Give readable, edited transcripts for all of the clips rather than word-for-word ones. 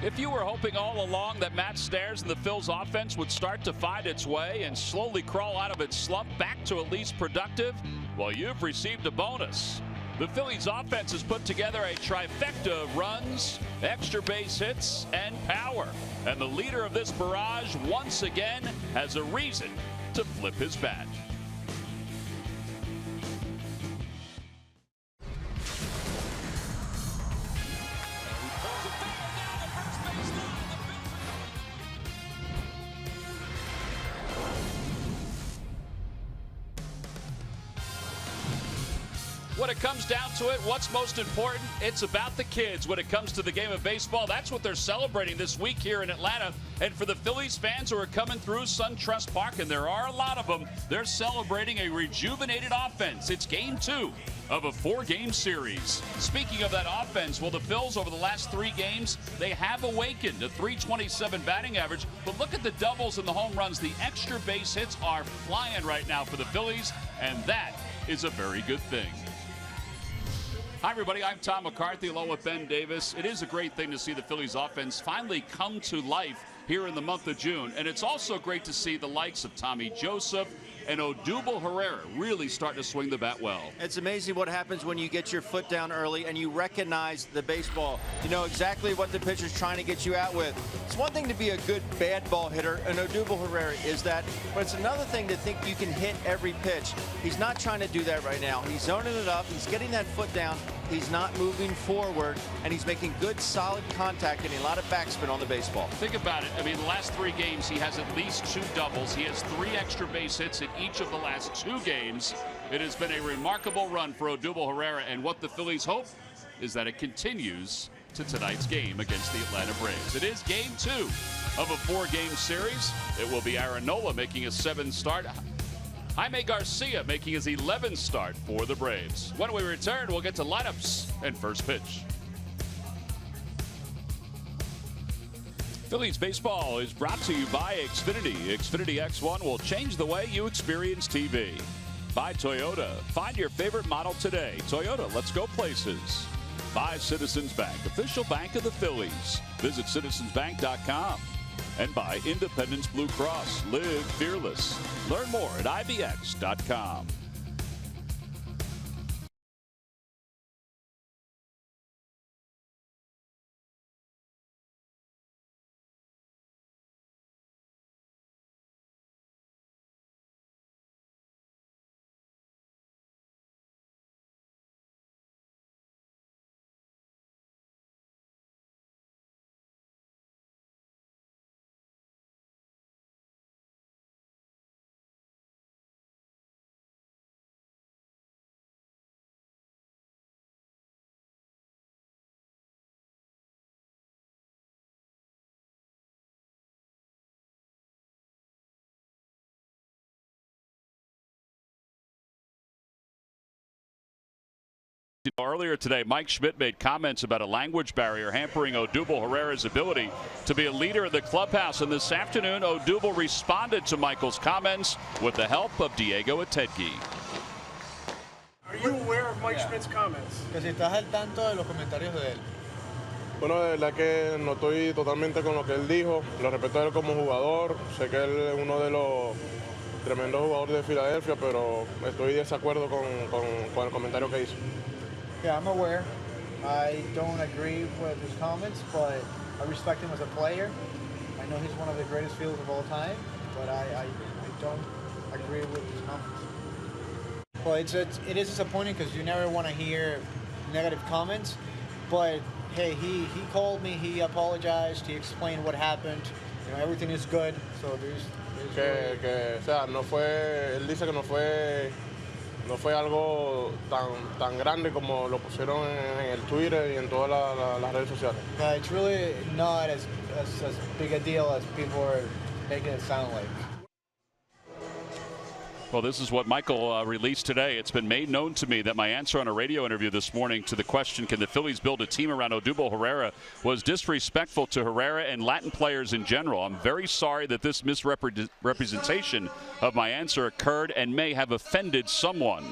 If you were hoping all along that Matt Stairs and the Phils offense would start to find its way and slowly crawl out of its slump back to at least productive, well, you've received a bonus. The Phillies offense has put together a trifecta of runs, extra base hits, and power. And the leader of this barrage once again has a reason to flip his bat. When it comes down to it, what's most important? It's about the kids. When it comes to the game of baseball, that's what they're celebrating this week here in Atlanta. And for the Phillies fans who are coming through SunTrust Park, and there are a lot of them, they're celebrating a rejuvenated offense. It's game 2 of a 4-game series. Speaking of that offense, well, the Phils over the last 3 games, they have awakened a .327 batting average. But look at the doubles and the home runs. The extra base hits are flying right now for the Phillies, and that is a very good thing. Hi, everybody. I'm Tom McCarthy along with Ben Davis. It is a great thing to see the Phillies offense finally come to life here in the month of June. And it's also great to see the likes of Tommy Joseph and Odubel Herrera really starting to swing the bat well. It's amazing what happens when you get your foot down early and you recognize the baseball. You know exactly what the pitcher's trying to get you out with. It's one thing to be a good bad ball hitter, and Odubel Herrera is that, but it's another thing to think you can hit every pitch. He's not trying to do that right now. He's zoning it up. He's getting that foot down. He's not moving forward, and he's making good, solid contact, getting a lot of backspin on the baseball. Think about it. I mean, the last 3 games, he has at least 2 doubles. He has 3 extra base hits in each of the last 2 games. It has been a remarkable run for Odubel Herrera, and what the Phillies hope is that it continues to tonight's game against the Atlanta Braves. It is game 2 of a 4-game series. It will be Aaron Nola making a 7th start. Jaime Garcia making his 11th start for the Braves. When we return, we'll get to lineups and first pitch. Phillies baseball is brought to you by Xfinity. Xfinity X1 will change the way you experience TV. By Toyota. Find your favorite model today. Toyota, let's go places. By Citizens Bank, official bank of the Phillies. Visit citizensbank.com. And by Independence Blue Cross. Live fearless. Learn more at IBX.com. Earlier today, Mike Schmidt made comments about a language barrier hampering Odubel Herrera's ability to be a leader in the clubhouse. And this afternoon, Odubel responded to Michael's comments with the help of Diego Atedgi. Are you aware of Mike Schmidt's comments? Que si estás al tanto de los comentarios de él. Bueno, de verdad que no estoy totalmente con lo que él dijo. Lo respeto a él como jugador. Sé que él es uno de los tremendos jugadores de Filadelfia, pero estoy de desacuerdo con el comentario que hizo. Yeah, I'm aware. I don't agree with his comments, but I respect him as a player. I know he's one of the greatest fielders of all time, but I don't agree with his comments. Well, it is disappointing because you never want to hear negative comments, but hey, he called me, he apologized, he explained what happened. You know, everything is good, so there's o sea, no fue, él dice que no fue algo tan grande como lo pusieron en el Twitter y en todas las redes sociales. It's really not as big a deal as people are making it sound like. Well, this is what Michael released today. It's been made known to me that my answer on a radio interview this morning to the question, can the Phillies build a team around Odubel Herrera, was disrespectful to Herrera and Latin players in general. I'm very sorry that this misrepresentation of my answer occurred and may have offended someone.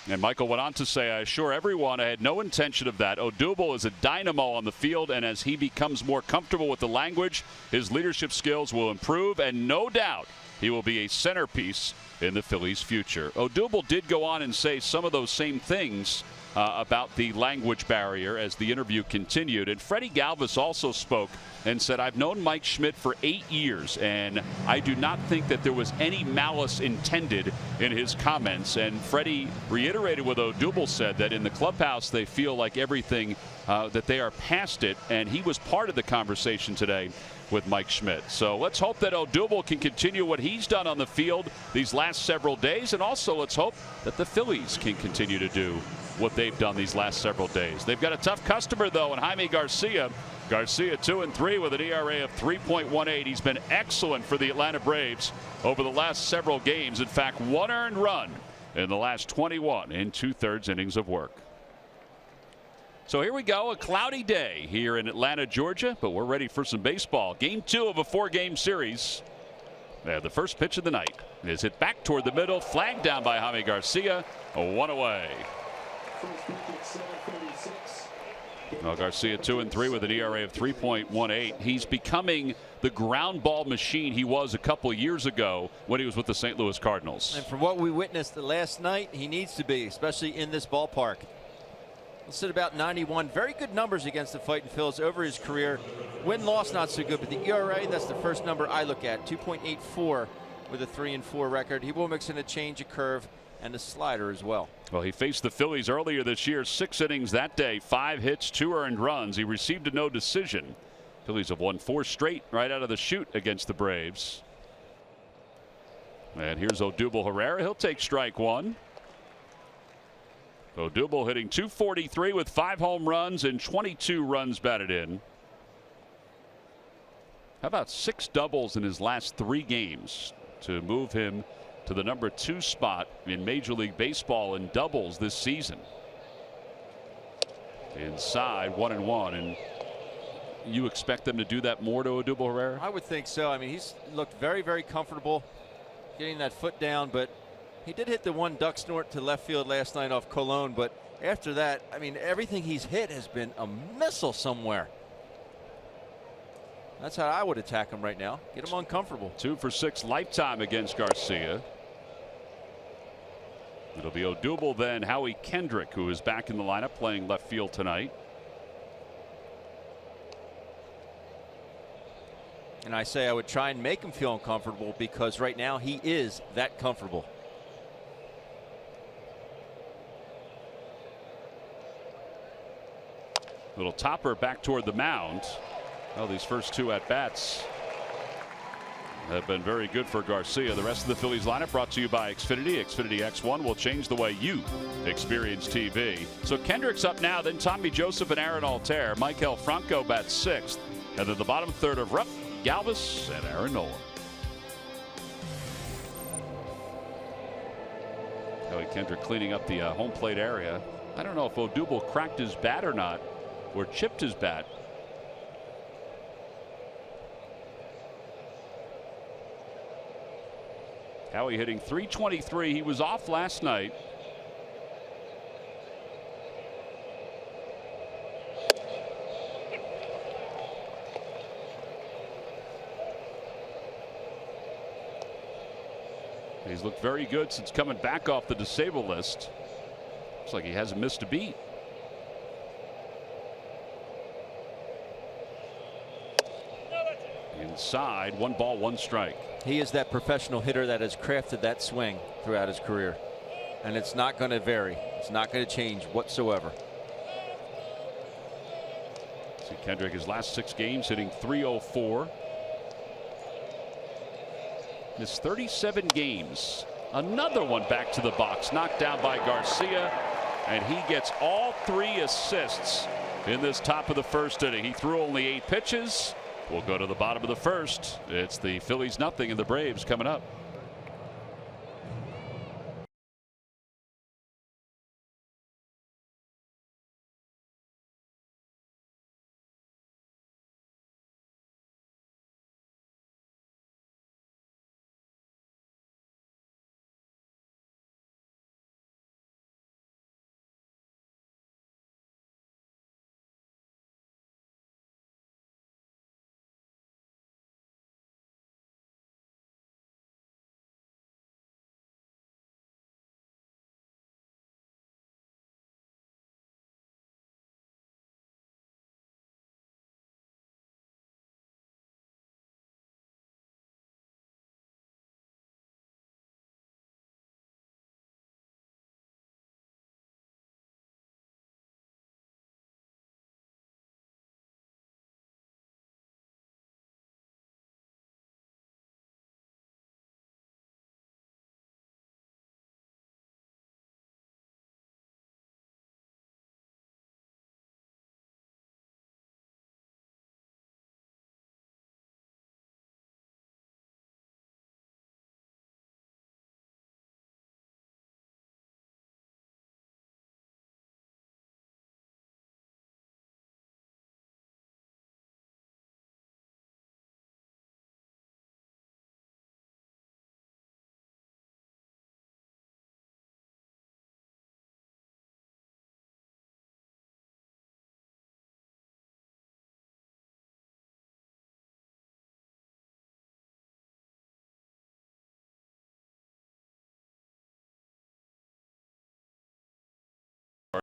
And Michael went on to say, I assure everyone I had no intention of that. Odubel is a dynamo on the field, and as he becomes more comfortable with the language, his leadership skills will improve, and no doubt he will be a centerpiece in the Phillies' future. Odubel did go on and say some of those same things about the language barrier as the interview continued. And Freddie Galvis also spoke and said, I've known Mike Schmidt for 8 years, and I do not think that there was any malice intended in his comments. And Freddie reiterated what Odubel said, that in the clubhouse they feel like everything, that they are past it, and he was part of the conversation today with Mike Schmidt. So let's hope that Odubel can continue what he's done on the field these last several days, and also let's hope that the Phillies can continue to do what they've done these last several days. They've got a tough customer, though, in Jaime Garcia. Garcia 2-3 with an ERA of 3.18. He's been excellent for the Atlanta Braves over the last several games. In fact, 1 earned run in the last 21 in 2/3 innings of work. So here we go, a cloudy day here in Atlanta, Georgia, but we're ready for some baseball. Game 2 of a 4-game series. The first pitch of the night is hit back toward the middle, flagged down by Jaime Garcia, 1 away. Well, Garcia 2-3 with an ERA of 3.18. He's becoming the ground ball machine he was a couple years ago when he was with the St. Louis Cardinals. And from what we witnessed last night, he needs to be, especially in this ballpark. Let's sit about 91. Very good numbers against the Fighting Phils over his career. Win-loss not so good, but the ERA, that's the first number I look at. 2.84 with a 3-4 record. He will mix in a change of curve and a slider as well. Well, he faced the Phillies earlier this year, 6 innings that day, 5 hits, 2 earned runs. He received a no decision. Phillies have won 4 straight right out of the chute against the Braves. And here's Odubel Herrera. He'll take strike 1. Odubel hitting .243 with 5 home runs and 22 runs batted in. How about 6 doubles in his last 3 games to move him to the number 2 spot in Major League Baseball in doubles this season. Inside 1-1, and you expect them to do that more to Odubel Herrera? I would think so. I mean, he's looked very, very comfortable getting that foot down, but he did hit the one duck snort to left field last night off Colon, but after that, I mean, everything he's hit has been a missile somewhere. That's how I would attack him right now. Get him uncomfortable. 2 for 6 lifetime against Garcia. It'll be Odubel, then Howie Kendrick, who is back in the lineup playing left field tonight. And I say I would try and make him feel uncomfortable because right now he is that comfortable. Little topper back toward the mound. Well, these first 2 at-bats have been very good for Garcia. The rest of the Phillies lineup brought to you by Xfinity. Xfinity X1 will change the way you experience TV. So Kendrick's up now, then Tommy Joseph and Aaron Altair. Michael Franco bats 6th. And then the bottom third of Rupp, Galvis, and Aaron Nola. Howie Kendrick cleaning up the home plate area. I don't know if Odubel cracked his bat or not, or chipped his bat. Howie hitting .323. He was off last night. He's looked very good since coming back off the disabled list. Looks like he hasn't missed a beat. Inside, 1 ball, 1 strike. He is that professional hitter that has crafted that swing throughout his career. And it's not going to vary. It's not going to change whatsoever. See Kendrick, his last 6 games hitting .304. His 37 games. Another one back to the box, knocked down by Garcia. And he gets all 3 assists in this top of the first inning. He threw only 8 pitches. We'll go to the bottom of the first. It's the Phillies 0 and the Braves coming up.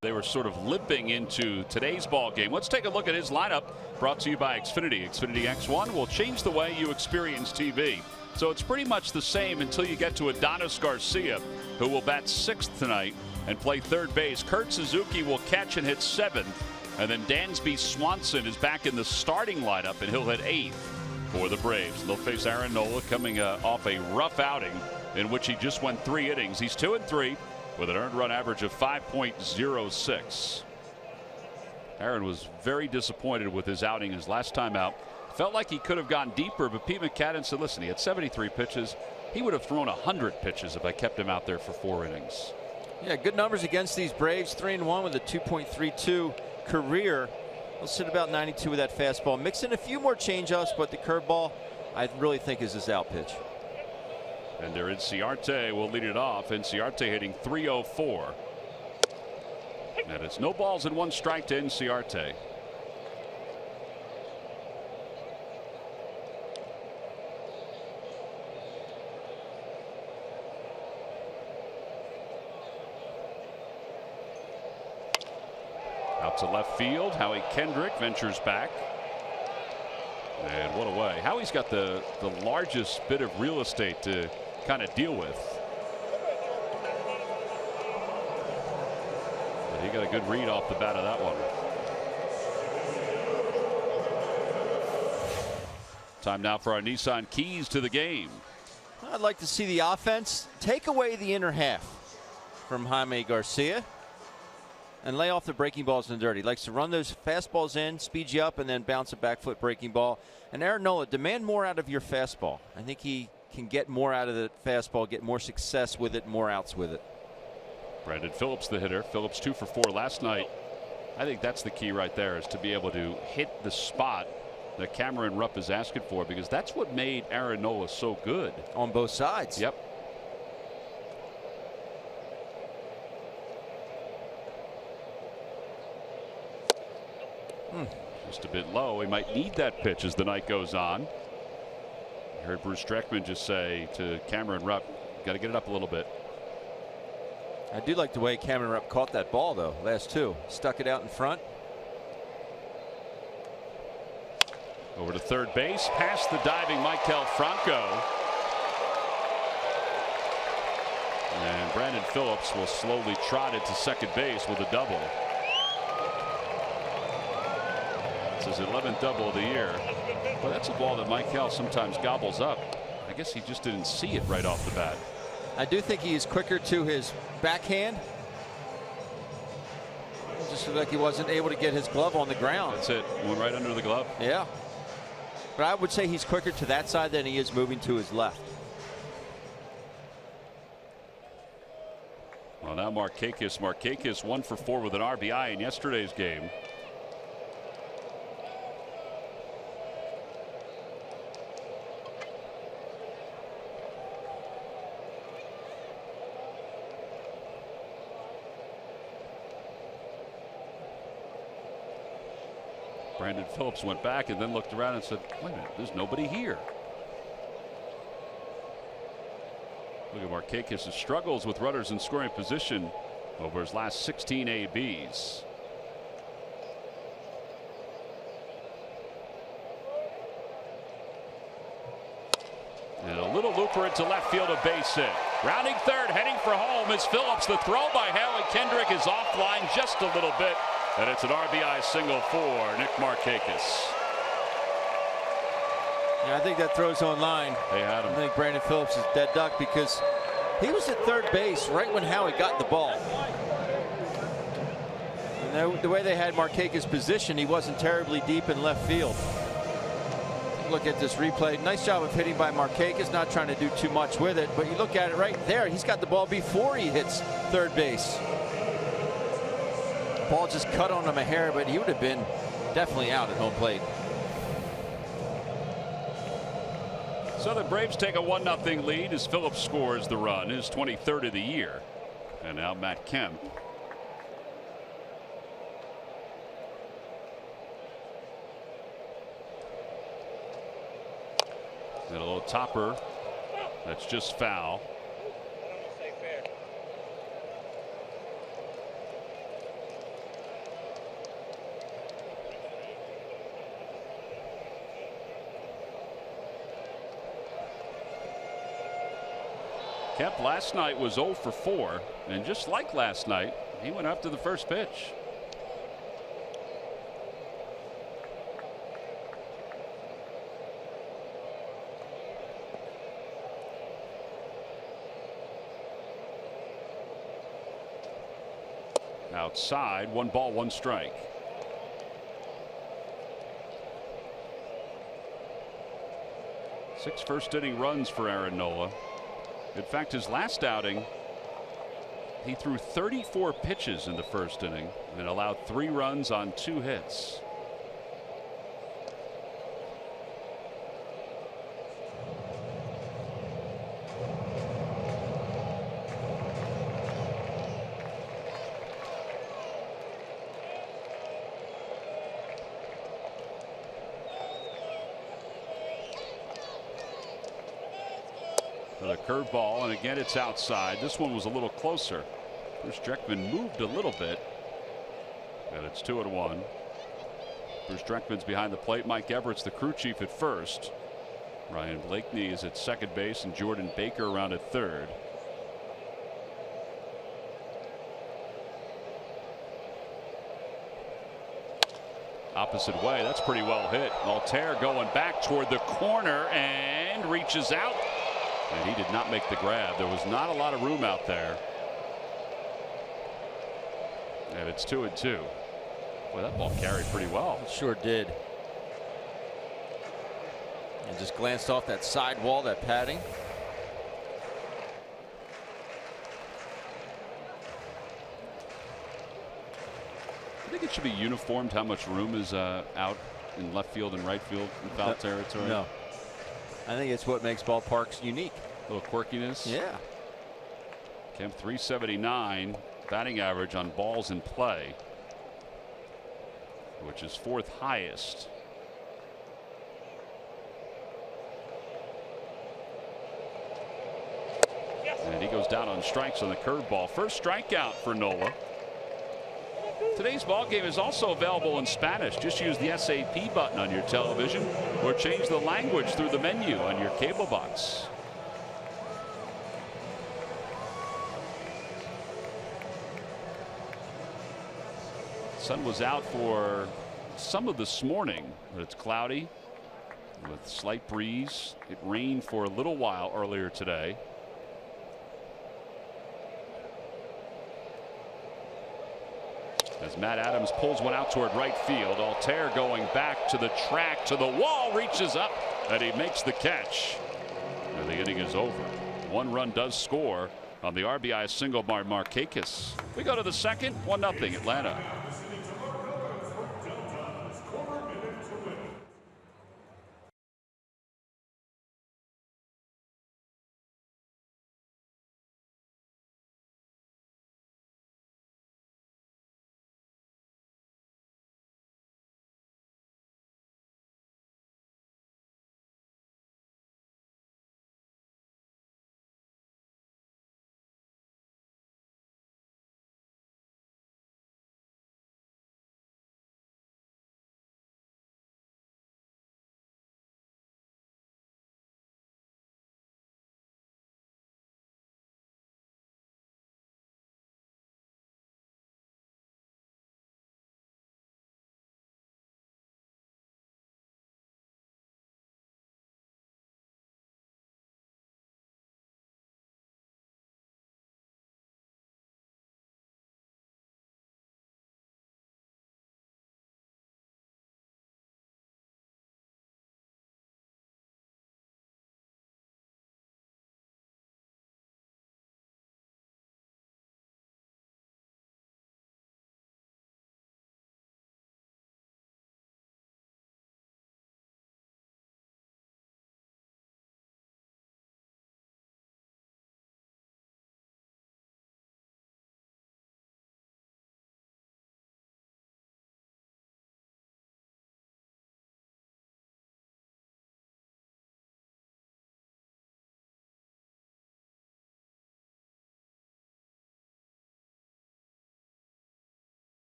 They were sort of limping into today's ball game. Let's take a look at his lineup, brought to you by Xfinity. Xfinity X1 will change the way you experience TV. So it's pretty much the same until you get to Adonis Garcia, who will bat 6th tonight and play third base. Kurt Suzuki will catch and hit 7th. And then Dansby Swanson is back in the starting lineup, and he'll hit 8th for the Braves. They'll face Aaron Nola, coming off a rough outing in which he just went 3 innings. He's 2-3 with an earned run average of 5.06. Aaron was very disappointed with his outing his last time out. Felt like he could have gone deeper, but Pete Macadam said, listen, he had 73 pitches. He would have thrown 100 pitches if I kept him out there for 4 innings. Yeah, good numbers against these Braves. 3-1 with a 2.32 career. He'll sit about 92 with that fastball. Mix in a few more changeups, but the curveball, I really think, is his out pitch. And there Inciarte will lead it off. Inciarte hitting .304. And it's no balls and 1 strike to Inciarte. Out to left field. Howie Kendrick ventures back. And what a way. Howie's got the largest bit of real estate to kind of deal with. But he got a good read off the bat of that one. Time now for our Nissan keys to the game. I'd like to see the offense take away the inner half from Jaime Garcia and lay off the breaking balls in the dirt. He likes to run those fastballs in, speed you up, and then bounce a back foot breaking ball. And Aaron Nola, demand more out of your fastball. I think he can get more out of the fastball, get more success with it, more outs with it. Brandon Phillips, the hitter. Phillips 2 for 4 last night. I think that's the key right there, is to be able to hit the spot that Cameron Rupp is asking for, because that's what made Aaron Nola so good. On both sides. Yep. Just a bit low. He might need that pitch as the night goes on. I heard Bruce Streckman just say to Cameron Rupp, got to get it up a little bit. I do like the way Cameron Rupp caught that ball, though. Last 2. Stuck it out in front. Over to third base, past the diving Maikel Franco. And Brandon Phillips will slowly trot into second base with a double. It's his 11th double of the year. But that's a ball that Maikel sometimes gobbles up. I guess he just didn't see it right off the bat. I do think he is quicker to his backhand. Just looked like he wasn't able to get his glove on the ground. That's it. Went right under the glove. Yeah. But I would say he's quicker to that side than he is moving to his left. Well, now Markakis. Markakis 1 for 4 with an RBI in yesterday's game. Brandon Phillips went back and then looked around and said, wait a minute, there's nobody here. Look at Markakis' struggles with runners in scoring position over his last 16 ABs. And a little looper into left field, a base hit. Rounding third, heading for home is Phillips. The throw by Howie Kendrick is offline just a little bit. And it's an RBI single for Nick Markakis. Yeah, I think that throw's on line. Hey, Adam. I think Brandon Phillips is dead duck because he was at third base right when Howie got the ball. And the way they had Markakis positioned, he wasn't terribly deep in left field. Look at this replay. Nice job of hitting by Markakis, not trying to do too much with it. But you look at it right there, he's got the ball before he hits third base. Ball just cut on him a hair, but he would have been definitely out at home plate. So the Braves take a 1-0 lead as Phillips scores the run, his 23rd of the year. And now Matt Kemp. And a little topper that's just foul. Kemp last night was 0 for 4, and just like last night, he went up to the first pitch. Outside, 1 ball, 1 strike. Six first-inning runs for Aaron Nola. In fact, his last outing, he threw 34 pitches in the first inning and allowed 3 runs on 2 hits. The curveball, and again it's outside. This one was a little closer. Bruce Dreckman moved a little bit, and it's 2-1. Bruce Dreckman's behind the plate. Mike Everett's the crew chief at first. Ryan Blakeney is at second base, and Jordan Baker around at third. Opposite way, that's pretty well hit. Altair going back toward the corner and reaches out. And he did not make the grab. There was not a lot of room out there. And it's 2-2. Boy, that ball carried pretty well. It sure did. And just glanced off that side wall, that padding. I think it should be uniformed how much room is out in left field and right field in foul territory. No. I think it's what makes ballparks unique. A little quirkiness. Yeah. Kemp 379 batting average on balls in play, which is 4th highest. And he goes down on strikes on the curveball. First strikeout for Nola. Today's ball game is also available in Spanish. Just use the SAP button on your television or change the language through the menu on your cable box. Sun was out for some of this morning, but it's cloudy with slight breeze. It rained for a little while earlier today. As Matt Adams pulls one out toward right field, Altair going back to the track, to the wall, reaches up, and he makes the catch. And the inning is over. 1 run does score on the RBI single by Markakis. We go to the second, 1-0 Atlanta.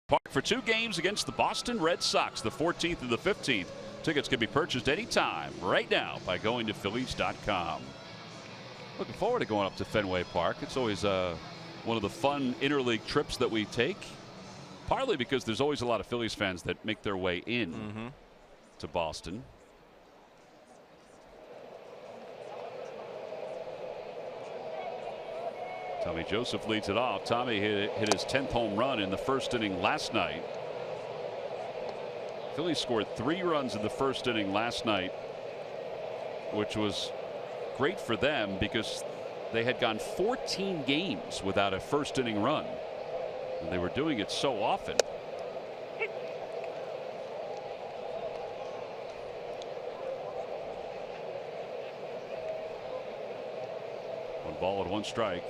Park for 2 games against the Boston Red Sox, the 14th and the 15th. Tickets can be purchased anytime right now by going to Phillies.com. Looking forward to going up to Fenway Park. It's always one of the fun interleague trips that we take, partly because there's always a lot of Phillies fans that make their way in to Boston. Tommy Joseph leads it off. Tommy hit his 10th home run in the first inning last night. Phillies scored 3 runs in the first inning last night, which was great for them because they had gone 14 games without a first inning run, and they were doing it so often. One ball and 1 strike.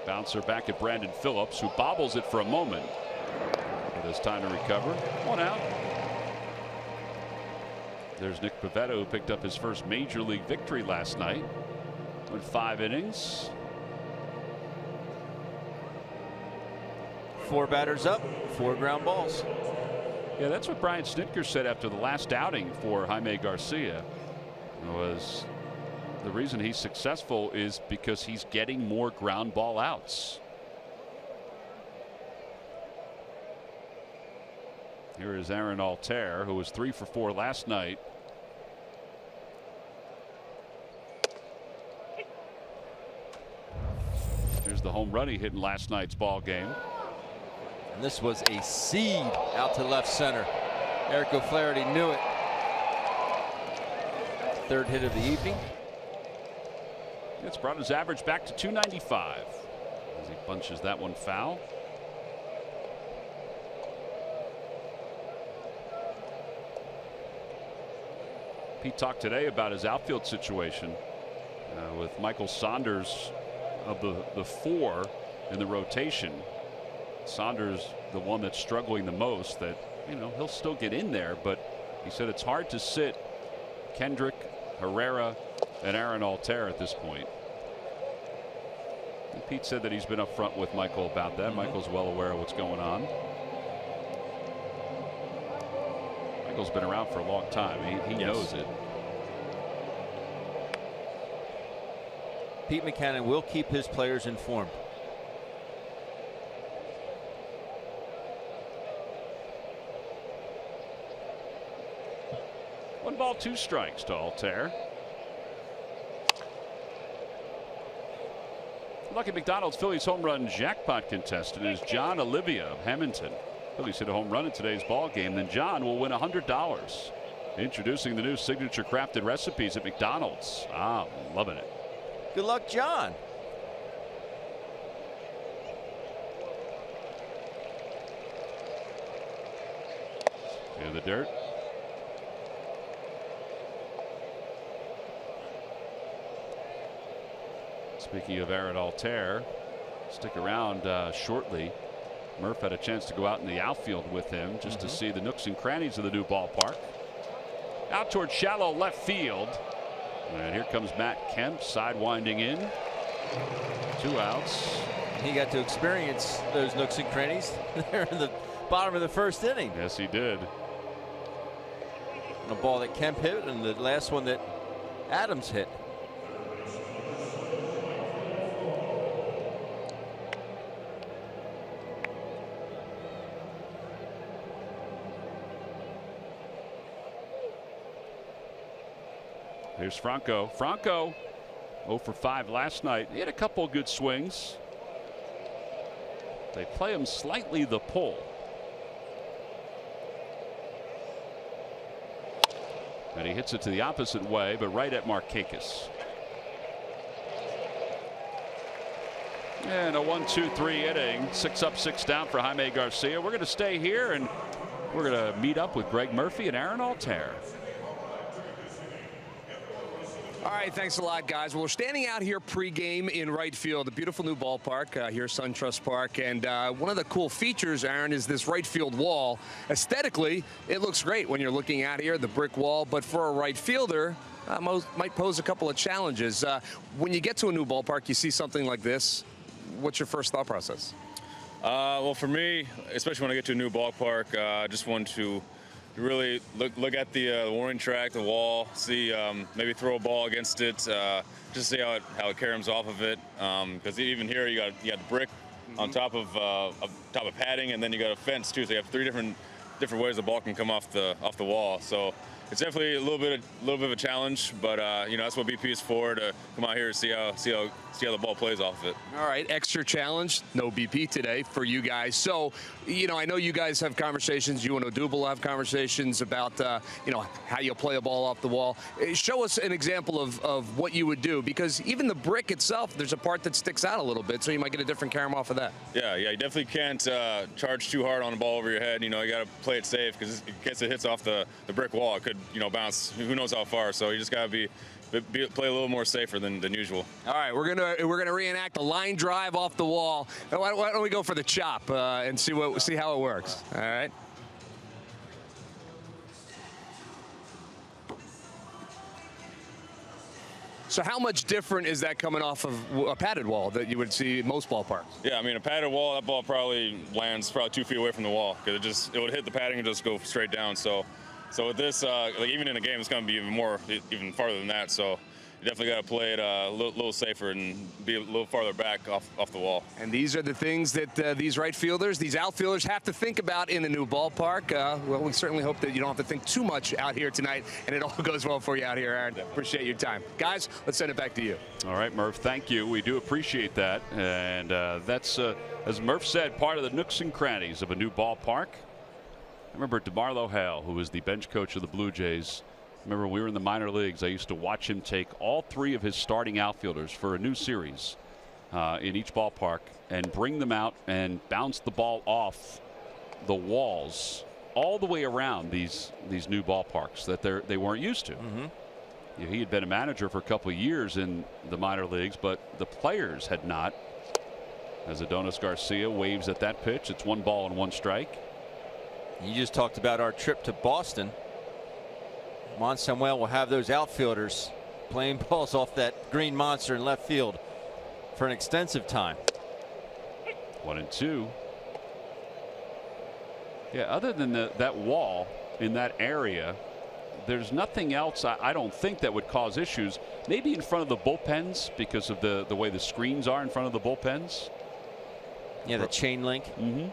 Bouncer back at Brandon Phillips, who bobbles it for a moment. It has time to recover. 1 out. There's Nick Pivetta, who picked up his first major league victory last night. Went 5 innings. 4 batters up, 4 ground balls. Yeah, that's what Brian Snitker said after the last outing for Jaime Garcia. Was the reason he's successful is because he's getting more ground ball outs. Here is Aaron Altair, who was 3 for 4 last night. Here's the home run he hit in last night's ball game. And this was a seed out to left center. Eric O'Flaherty knew it. 3rd hit of the evening. It's brought his average back to 295 as he punches that one foul. Pete talked today about his outfield situation with Michael Saunders of the 4 in the rotation. Saunders, the one that's struggling the most, that, you know, he'll still get in there, but he said it's hard to sit Kendrick, Herrera, and Aaron Altair at this point. And Pete said that he's been up front with Michael about that. Michael's well aware of what's going on. Michael's been around for a long time. He knows it. Pete Mackanin will keep his players informed. One ball, 2 strikes to Altair. Lucky McDonald's Phillies home run jackpot contestant is John Olivia of Hamilton. Phillies hit a home run in today's ball game. Then John will win $100. Introducing the new signature crafted recipes at McDonald's. Ah, loving it. Good luck, John. In the dirt. Speaking of Aaron Altair, stick around shortly. Murph had a chance to go out in the outfield with him just to see the nooks and crannies of the new ballpark. Out towards shallow left field. And here comes Matt Kemp sidewinding in. 2 outs. He got to experience those nooks and crannies there in the bottom of the 1st inning. Yes, he did. And a ball that Kemp hit and the last one that Adams hit. Here's Franco. Franco 0 for 5 last night. He had a couple of good swings. They play him slightly the pull. And he hits it to the opposite way, but right at Markakis. And a 1-2-3 inning. 6 up, 6 down for Jaime Garcia. We're going to stay here and we're going to meet up with Greg Murphy and Aaron Altair. All right, thanks a lot, guys. Well, we're standing out here pregame in right field, a beautiful new ballpark here, SunTrust Park. And one of the cool features, Aaron, is this right field wall. Aesthetically, it looks great when you're looking out here, the brick wall. But for a right fielder, might pose a couple of challenges. When you get to a new ballpark, you see something like this. What's your first thought process? Well, for me, especially when I get to a new ballpark, I just want to really look at the warning track, the wall, see maybe throw a ball against it, just see how it caroms off of it. Because even here you got brick on top of padding, and then you got a fence too. So you have three different ways the ball can come off the wall. So it's definitely a little bit of a challenge, but that's what BP is for, to come out here and see how the ball plays off of it. All right, extra challenge, no BP today for you guys. So, I know you guys have conversations. You and Odubel have conversations about, how you play a ball off the wall. Show us an example of what you would do, because even the brick itself, there's a part that sticks out a little bit, so you might get a different carom off of that. Yeah, you definitely can't charge too hard on the ball over your head. You got to play it safe, because in case it hits off the brick wall, it could bounce who knows how far. So you just got to play a little more safer than usual. All right, we're gonna reenact the line drive off the wall. Why don't we go for the chop and see how it works? All right. So how much different is that coming off of a padded wall that you would see in most ballparks? Yeah, I mean, a padded wall, that ball probably lands 2 feet away from the wall, because it would hit the padding and just go straight down. So with this, even in a game, it's going to be even farther than that. So you definitely got to play it a little safer and be a little farther back off the wall. And these are the things that these right fielders, these outfielders have to think about in a new ballpark. Well, we certainly hope that you don't have to think too much out here tonight, and it all goes well for you out here, Aaron. Appreciate your time. Guys, let's send it back to you. All right, Murph, thank you. We do appreciate that. And that's, as Murph said, part of the nooks and crannies of a new ballpark. I remember DeMarlo Hale, who was the bench coach of the Blue Jays. Remember, we were in the minor leagues. I used to watch him take all 3 of his starting outfielders for a new series in each ballpark and bring them out and bounce the ball off the walls all the way around these new ballparks that they weren't used to. Mm-hmm. He had been a manager for a couple of years in the minor leagues, but the players had not. As Adonis Garcia waves at that pitch, it's 1 ball and 1 strike. You just talked about our trip to Boston. Juan Samuel will have those outfielders playing balls off that green monster in left field for an extensive time. 1-2. Yeah, other than that wall in that area, there's nothing else I don't think that would cause issues. Maybe in front of the bullpens, because of the way the screens are in front of the bullpens. Yeah, the chain link. Mm-hmm.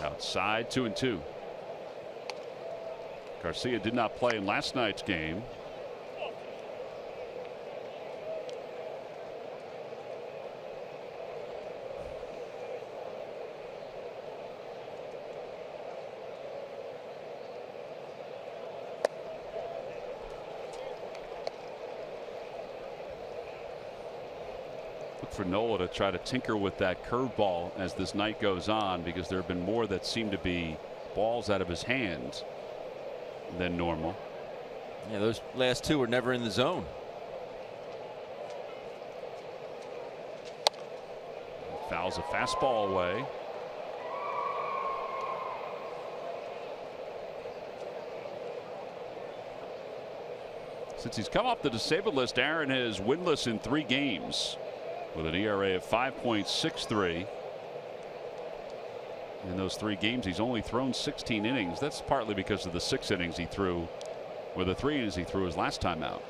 Outside, 2-2. Garcia did not play in last night's game. For Nola to try to tinker with that curveball as this night goes on, because there have been more that seem to be balls out of his hands than normal. Yeah, those last 2 were never in the zone. Fouls a fastball away. Since he's come off the disabled list, Aaron is winless in 3 games. With an ERA of 5.63. In those 3 games, he's only thrown 16 innings. That's partly because of the 6 innings he threw, or the 3 innings he threw his last time out.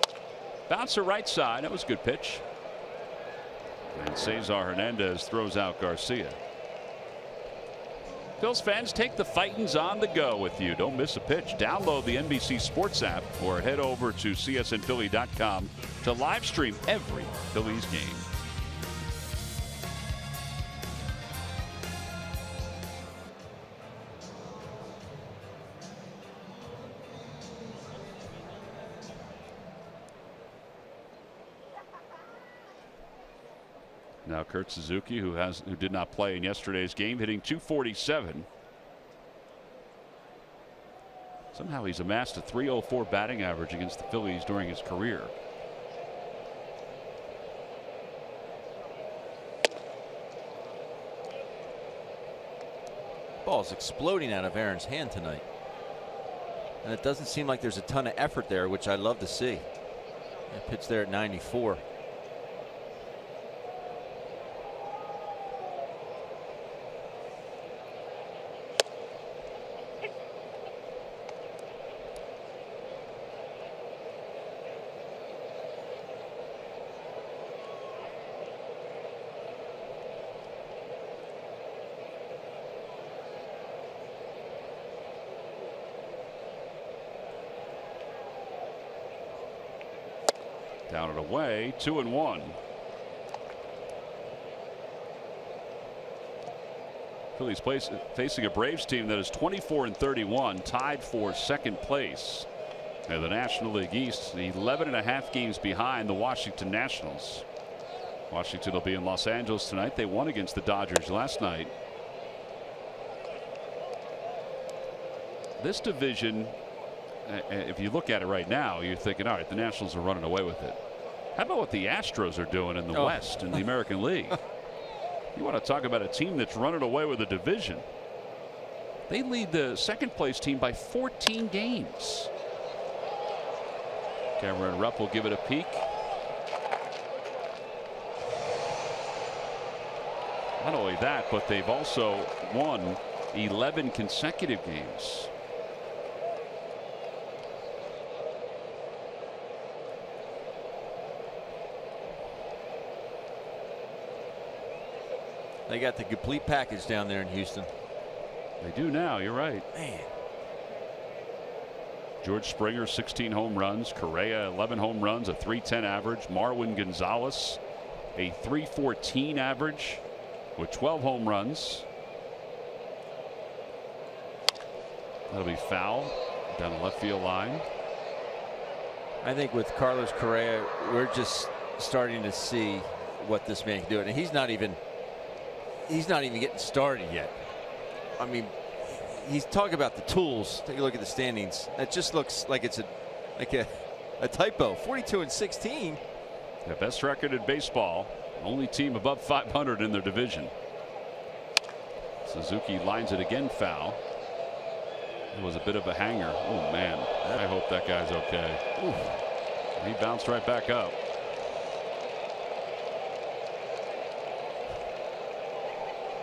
Bouncer right side. That was a good pitch. And Cesar Hernandez throws out Garcia. Phil's fans, take the Fightins on the go with you. Don't miss a pitch. Download the NBC Sports app or head over to csnphilly.com to live stream every Phillies game. Now Kurt Suzuki, who did not play in yesterday's game, hitting .247. Somehow he's amassed a .304 batting average against the Phillies during his career. Ball's exploding out of Aaron's hand tonight. And it doesn't seem like there's a ton of effort there, which I love to see. That pitch there at 94. Down and away, 2-1. Phillies facing a Braves team that is 24-31, tied for second place. And the National League East, 11.5 games behind the Washington Nationals. Washington will be in Los Angeles tonight. They won against the Dodgers last night. This division, if you look at it right now, you're thinking, all right, the Nationals are running away with it. How about what the Astros are doing in the West in the American League? You want to talk about a team that's running away with a division. They lead the second place team by 14 games. Cameron Rupp will give it a peek. Not only that, but they've also won 11 consecutive games. They got the complete package down there in Houston. They do now. You're right. Man. George Springer, 16 home runs. Correa, 11 home runs, a .310 average. Marwin Gonzalez, a .314 average with 12 home runs. That'll be foul down the left field line. I think with Carlos Correa, we're just starting to see what this man can do. And he's not even getting started yet. I mean, he's talking about the tools. Take a look at the standings. It just looks like it's a typo. 42-16. The best record in baseball. Only team above 500 in their division. Suzuki lines it again foul. It was a bit of a hanger. Oh man, I hope that guy's okay. Ooh. He bounced right back up.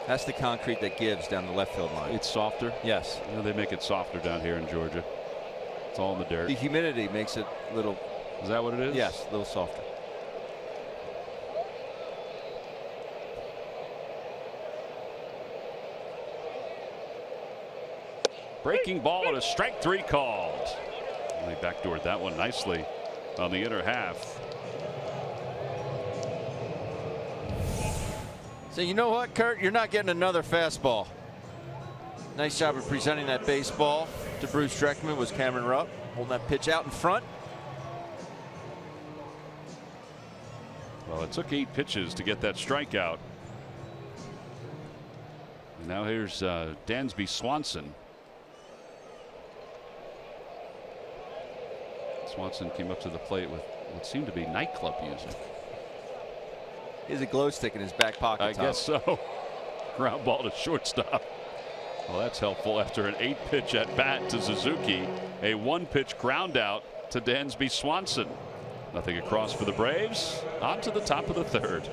That's the concrete that gives down the left field line. It's softer. Yes. You know, they make it softer down here in Georgia. It's all in the dirt. The humidity makes it a little. Is that what it is? Yes, a little softer. Breaking ball and a strike 3 called. They backdoored that one nicely on the inner half. So you know what, Kurt? You're not getting another fastball. Nice job of presenting that baseball to Bruce Dreckman. Was Cameron Rupp holding that pitch out in front? Well, it took 8 pitches to get that strikeout. And now here's Dansby Swanson. Swanson came up to the plate with what seemed to be nightclub music. He has a glow stick in his back pocket. I guess so. Ground ball to shortstop. Well, that's helpful after an 8-pitch at bat to Suzuki. A 1-pitch ground out to Dansby Swanson. Nothing across for the Braves. On to the top of the 3rd.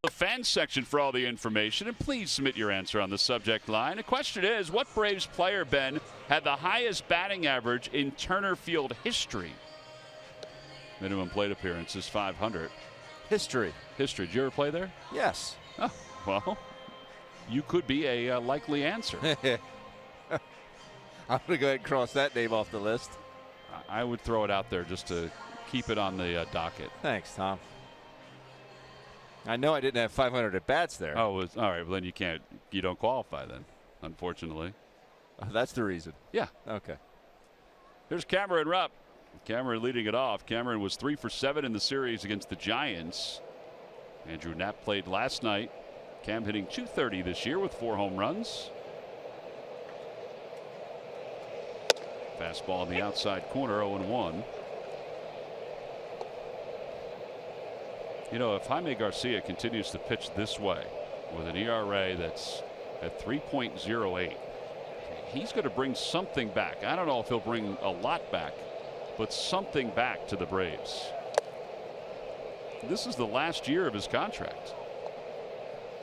the fan section for all the information, and please submit your answer on the subject line. The question is, what Braves player, Ben, had the highest batting average in Turner Field history? Minimum plate appearance is 500. History. History. Did you ever play there? Yes. Oh, well, you could be a likely answer. I'm going to go ahead and cross that name off the list. I would throw it out there just to keep it on the docket. Thanks, Tom. I know I didn't have 500 at bats there. Oh, all right. Well, then you don't qualify then, unfortunately. Oh, that's the reason. Yeah. Okay. Here's Cameron Rupp. Cameron leading it off. Cameron was 3 for 7 in the series against the Giants. Andrew Knapp played last night. Cam hitting .230 this year with 4 home runs. Fastball in the outside corner, 0-1. You know, if Jaime Garcia continues to pitch this way with an ERA that's at 3.08, he's going to bring something back. I don't know if he'll bring a lot back, but something back to the Braves. This is the last year of his contract.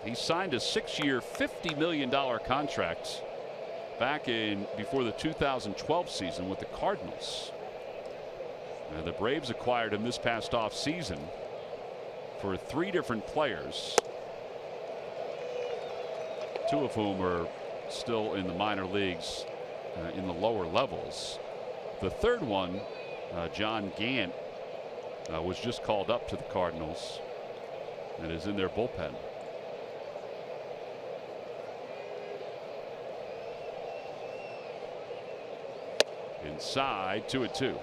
He signed a 6-year, $50 million contract back before the 2012 season with the Cardinals. And the Braves acquired him this past off season for 3 different players, 2 of whom are still in the minor leagues in the lower levels. The third one, John Gant, was just called up to the Cardinals and is in their bullpen. Inside, 2-2.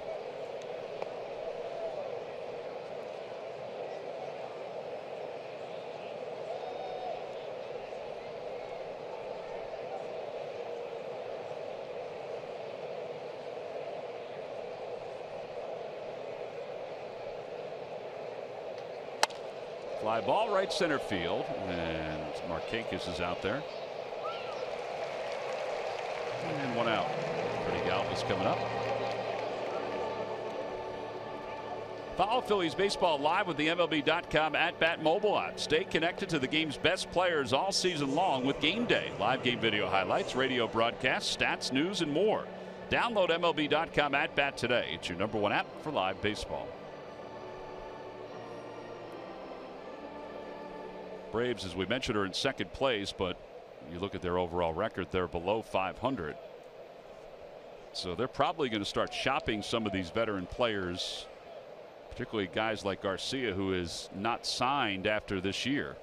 Fly ball right center field, and Markakis is out there. And 1 out. Freddie Galvis coming up. Follow Phillies baseball live with the MLB.com at-bat mobile app. Stay connected to the game's best players all season long with Game Day. Live game video highlights, radio broadcasts, stats, news, and more. Download MLB.com at-bat today. It's your #1 app for live baseball. Braves, as we mentioned, are in second place, but you look at their overall record, they're below 500. So they're probably going to start shopping some of these veteran players, particularly guys like Garcia, who is not signed after this year.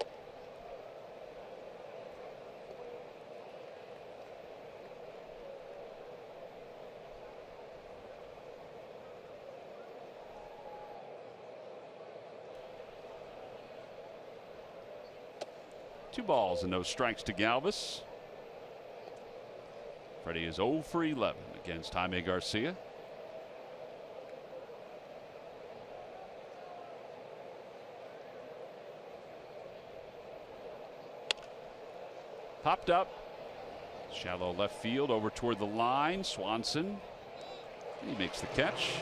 Two balls and no strikes to Galvis. Freddie is 0 for 11 against Jaime Garcia. Popped up. Shallow left field over toward the line. Swanson. He makes the catch.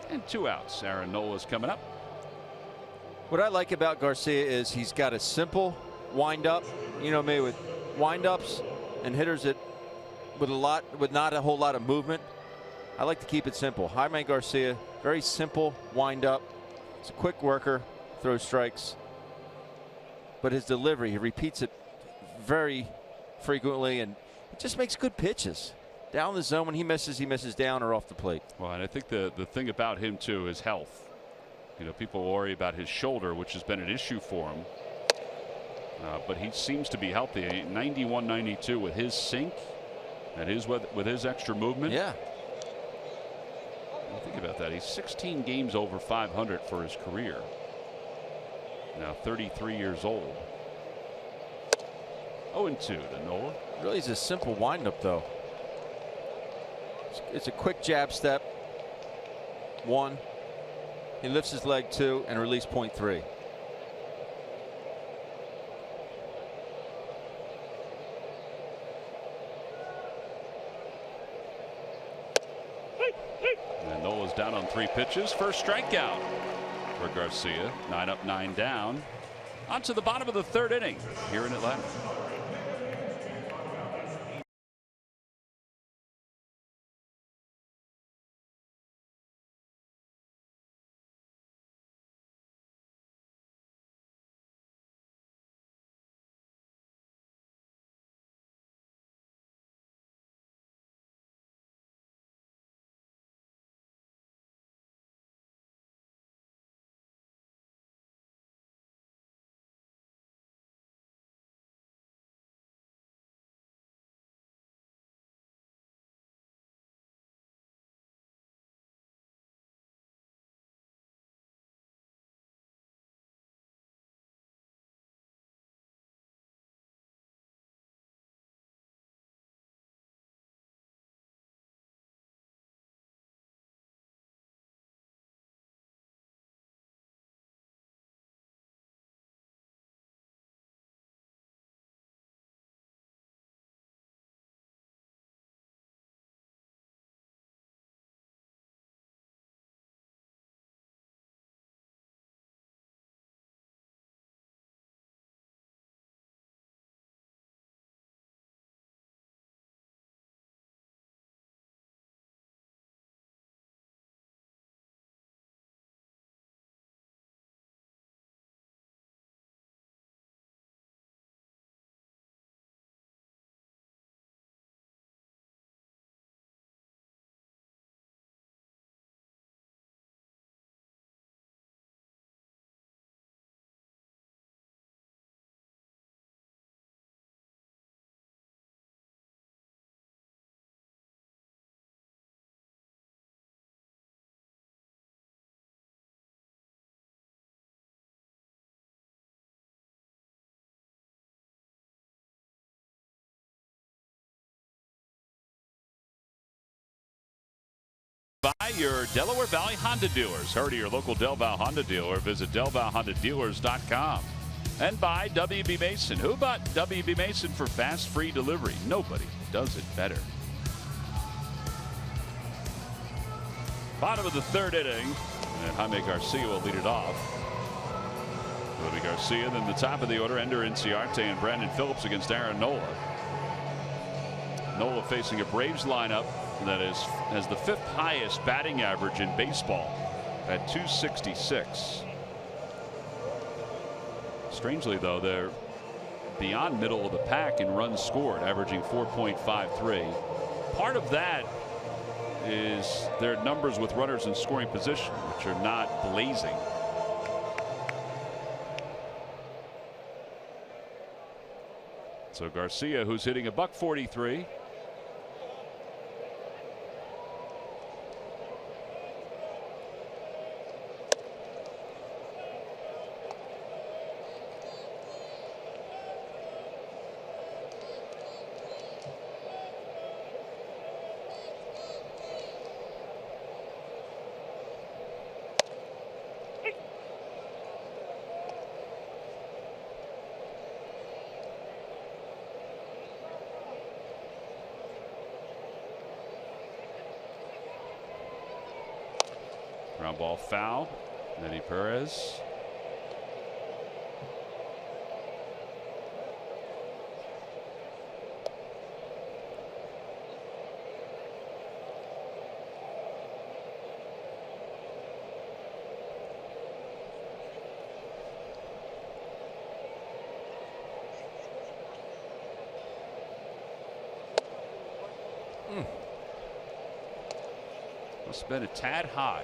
And 2 outs. Aaron Nola's coming up. What I like about Garcia is he's got a simple wind-up. You know me, with wind-ups and hitters that with not a whole lot of movement. I like to keep it simple. Jaime Garcia, very simple wind-up. He's a quick worker, throws strikes. But his delivery, he repeats it very frequently, and it just makes good pitches. Down the zone, when he misses down or off the plate. Well, and I think the thing about him, too, is health. You know, people worry about his shoulder, which has been an issue for him. But he seems to be healthy. 91-92 with his sink and with his extra movement. Yeah. Think about that. He's 16 games over 500 for his career. Now 33 years old. 0-2 to Nola. Really is a simple windup, though. It's a quick jab step. 1. He lifts his leg 2 and release point 3. And Nola's down on 3 pitches. First strikeout for Garcia. 9 up, 9 down. On to the bottom of the 3rd inning here in Atlanta. By your Delaware Valley Honda dealers. Hurry to your local Del Val Honda dealer. Visit DelValHondaDealers.com. And by WB Mason. Who bought WB Mason for fast, free delivery? Nobody does it better. Bottom of the 3rd inning. And Jaime Garcia will lead it off. It'll be Garcia, then the top of the order, Ender Inciarte and Brandon Phillips against Aaron Nola. Nola facing a Braves lineup that has the 5th highest batting average in baseball at 266. Strangely, though, they're beyond middle of the pack in runs scored, averaging 4.53. Part of that is their numbers with runners in scoring position, which are not blazing. So Garcia, who's hitting a .143. Ground ball foul. Manny Perez. Must have been a tad high.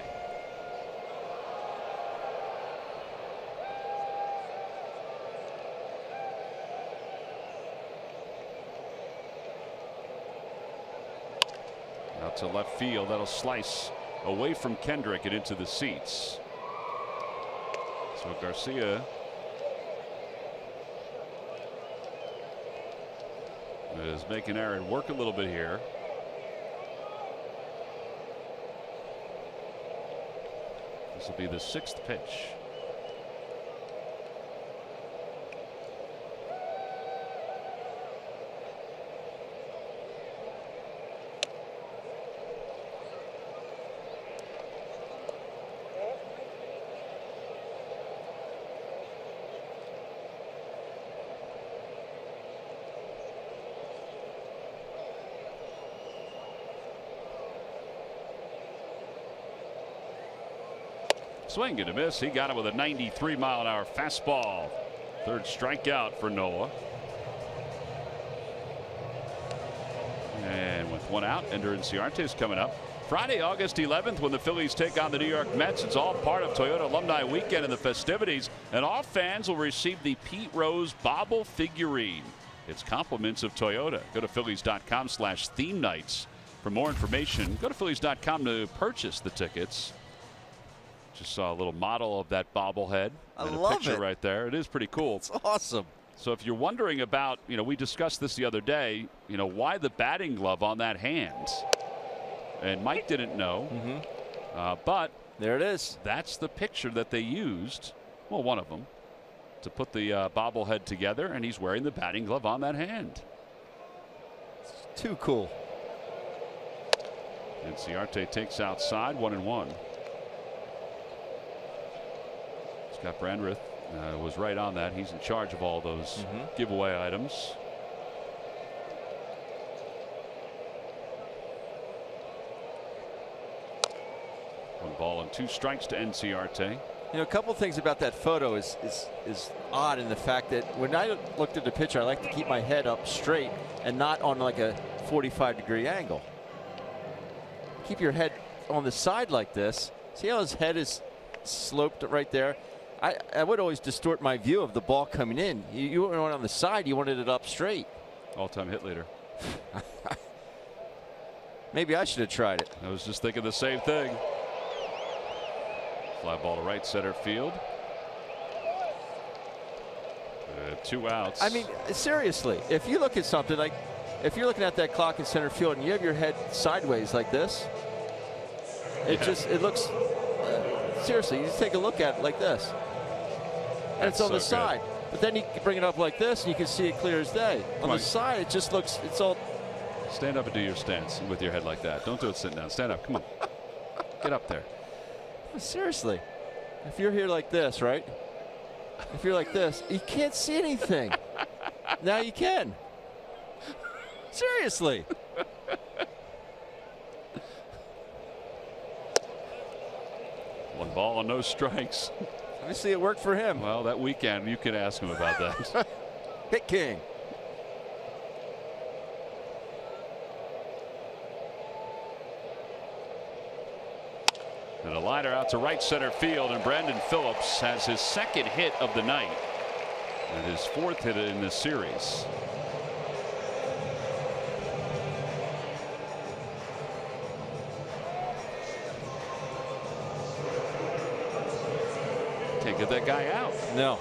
Out to left field. That'll slice away from Kendrick and into the seats. So Garcia is making Aaron work a little bit here. This will be the 6th pitch. Swing and a miss. He got it with a 93-mile-an-hour fastball. Third strikeout for Noah. And with one out, Ender Inciarte is coming up. Friday, August 11th, when the Phillies take on the New York Mets. It's all part of Toyota Alumni Weekend and the festivities. And all fans will receive the Pete Rose Bobble figurine. It's compliments of Toyota. Go to Phillies.com/theme nights for more information. Go to Phillies.com to purchase the tickets. Just saw a little model of that bobblehead. I and love a picture it. right there. It is pretty cool. It's awesome. So if you're wondering about, we discussed this the other day, why the batting glove on that hand? And Mike didn't know. But there it is. That's the picture that they used. Well, one of them. To put the bobblehead together, and he's wearing the batting glove on that hand. It's too cool. Inciarte takes outside, 1-1. Scott Brandreth was right on that. He's in charge of all those giveaway items. One ball and 2 strikes to Inciarte. A couple things about that photo is odd in the fact that when I looked at the picture, I like to keep my head up straight and not on like a 45-degree angle. Keep your head on the side like this. See how his head is sloped right there? I would always distort my view of the ball coming in. You want it on the side, you wanted it up straight. All-time hit leader. Maybe I should have tried it. I was just thinking the same thing. Fly ball to right center field. 2 outs. I mean, seriously, if you look at something like, if you're looking at that clock in center field and you have your head sideways like this, it looks, seriously, you just take a look at it like this. And it's on the side. But then you can bring it up like this and you can see it clear as day. On the side, it just looks, it's all. Stand up and do your stance with your head like that. Don't do it sitting down. Stand up. Come on. Get up there. Seriously, if you're here like this, right? If you're like this, you can't see anything. Now you can. Seriously. One ball and no strikes. Obviously, it worked for him. Well, that weekend, you can ask him about that. Hit king. And a liner out to right center field, and Brandon Phillips has his 2nd hit of the night and his 4th hit in this series. Can't get that guy out. No.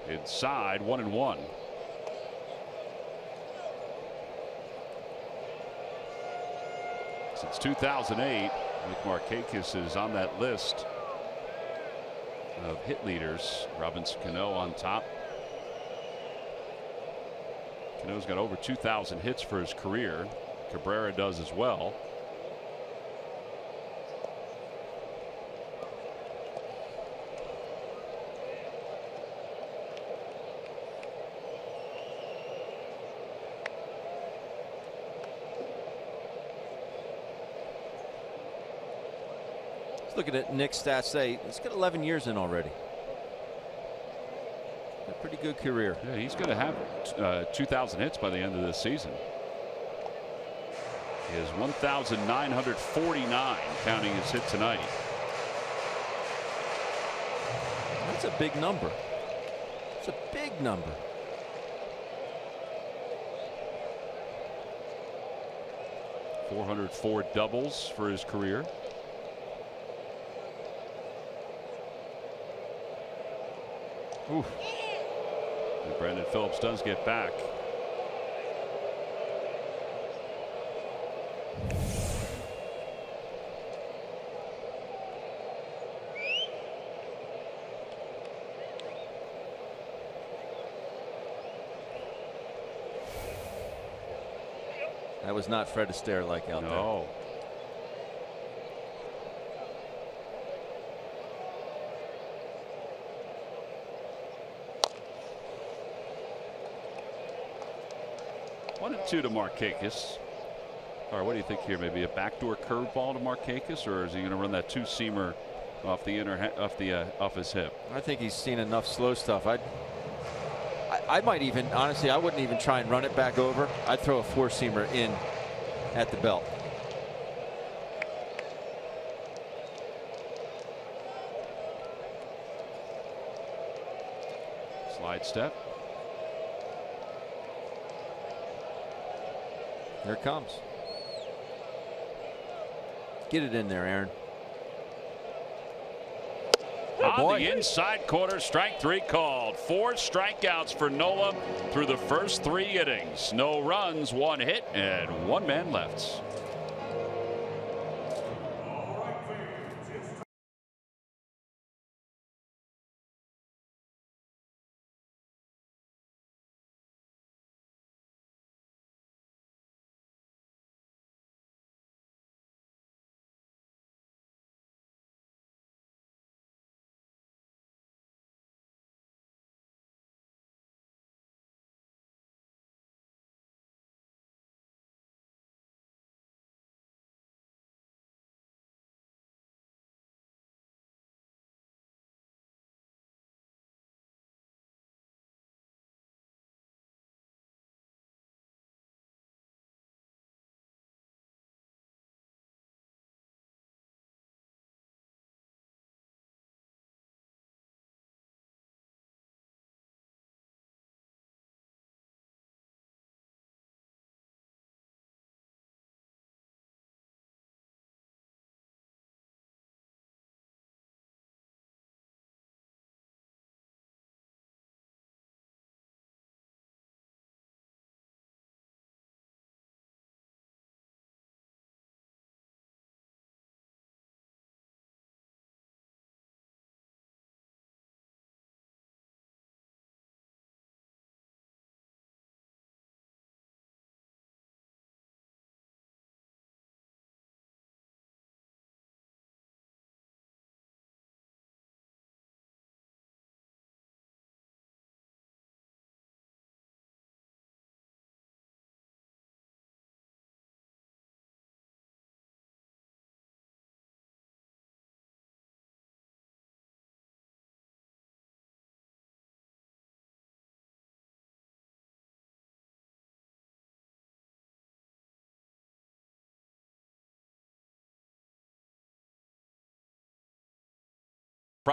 Inside, 1-1. Since 2008, Nick Markakis is on that list of hit leaders. Robinson Cano on top. Cano's got over 2,000 hits for his career. Cabrera does as well. Looking at Nick's stats today, he's got 11 years in already. A pretty good career. Yeah, he's going to have 2,000 hits by the end of this season. He has 1,949, counting his hit tonight. That's a big number. It's a big number. 404 doubles for his career. Oof. And Brandon Phillips does get back. That was not Fred Astaire like out there. No. One and two to Markakis. All right, what do you think here? Maybe a backdoor curveball to Markakis, or is he going to run that two-seamer off the off his hip? I think he's seen enough slow stuff. I might even, honestly, I wouldn't even try and run it back over. I'd throw a four-seamer in at the belt. Slide step. Here it comes. Get it in there, Aaron. On the inside corner, strike three called. 4 strikeouts for Nola through the first 3 innings. No runs, 1 hit, and 1 man left.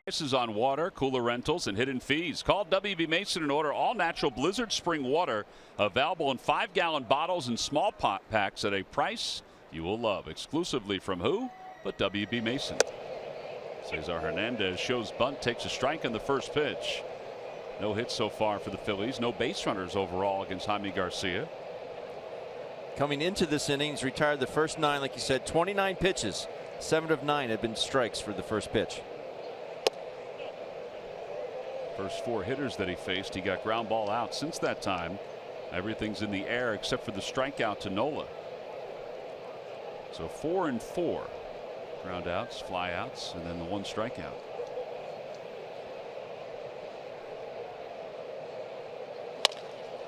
Prices on water, cooler rentals, and hidden fees. Call WB Mason and order all natural Blizzard Spring water available in 5-gallon bottles and small pot packs at a price you will love. Exclusively from who but WB Mason. Cesar Hernandez shows bunt, takes a strike on the first pitch. No hits so far for the Phillies. No base runners overall against Jaime Garcia. Coming into this inning, he's retired the first 9, like you said, 29 pitches. 7 of 9 have been strikes for the first pitch. First 4 hitters that he faced, he got ground ball out. Since that time, everything's in the air except for the strikeout to Nola. So 4 and 4 ground outs, fly outs, and then the 1 strikeout.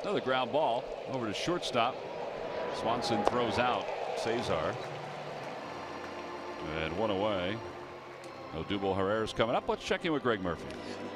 Another ground ball over to shortstop. Swanson throws out Cesar. And 1 away. Odubel Herrera's coming up. Let's check in with Greg Murphy.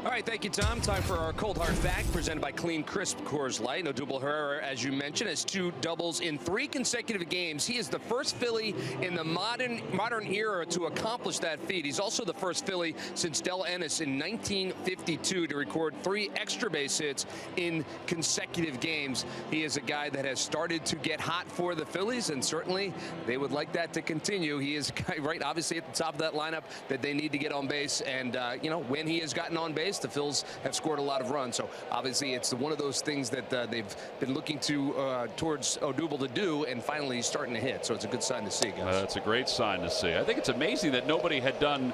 All right, thank you, Tom. Time for our Cold Hard Fact, presented by Clean Crisp Coors Light. Odubel Herrera, as you mentioned, has 2 doubles in 3 consecutive games. He is the first Philly in the modern era to accomplish that feat. He's also the first Philly since Del Ennis in 1952 to record 3 extra base hits in consecutive games. He is a guy that has started to get hot for the Phillies, and certainly they would like that to continue. He is a guy, right, obviously at the top of that lineup that they need to get on base, and you know, when he has gotten on base, the Phils have scored a lot of runs. So obviously it's one of those things that they've been looking to towards Odubel to do, and finally he's starting to hit. So it's a good sign to see, guys. That's a great sign to see. I think it's amazing that nobody had done,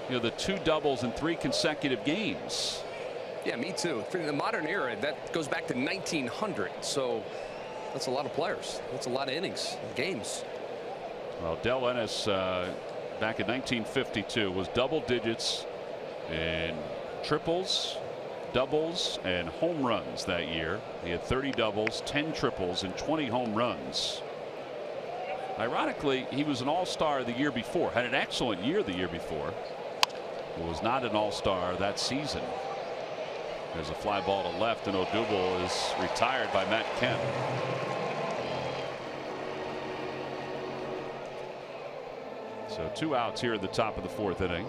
you know, the 2 doubles in 3 consecutive games. Yeah, me too. In the modern era, that goes back to 1900. So that's a lot of players. That's a lot of innings, games. Well, Del Ennis back in 1952 was double digits in triples, doubles, and home runs that year. He had 30 doubles, 10 triples, and 20 home runs. Ironically, he was an all-star the year before, had an excellent year the year before, but was not an all-star that season. There's a fly ball to left, and Odubel is retired by Matt Kemp. So 2 outs here at the top of the 4th inning.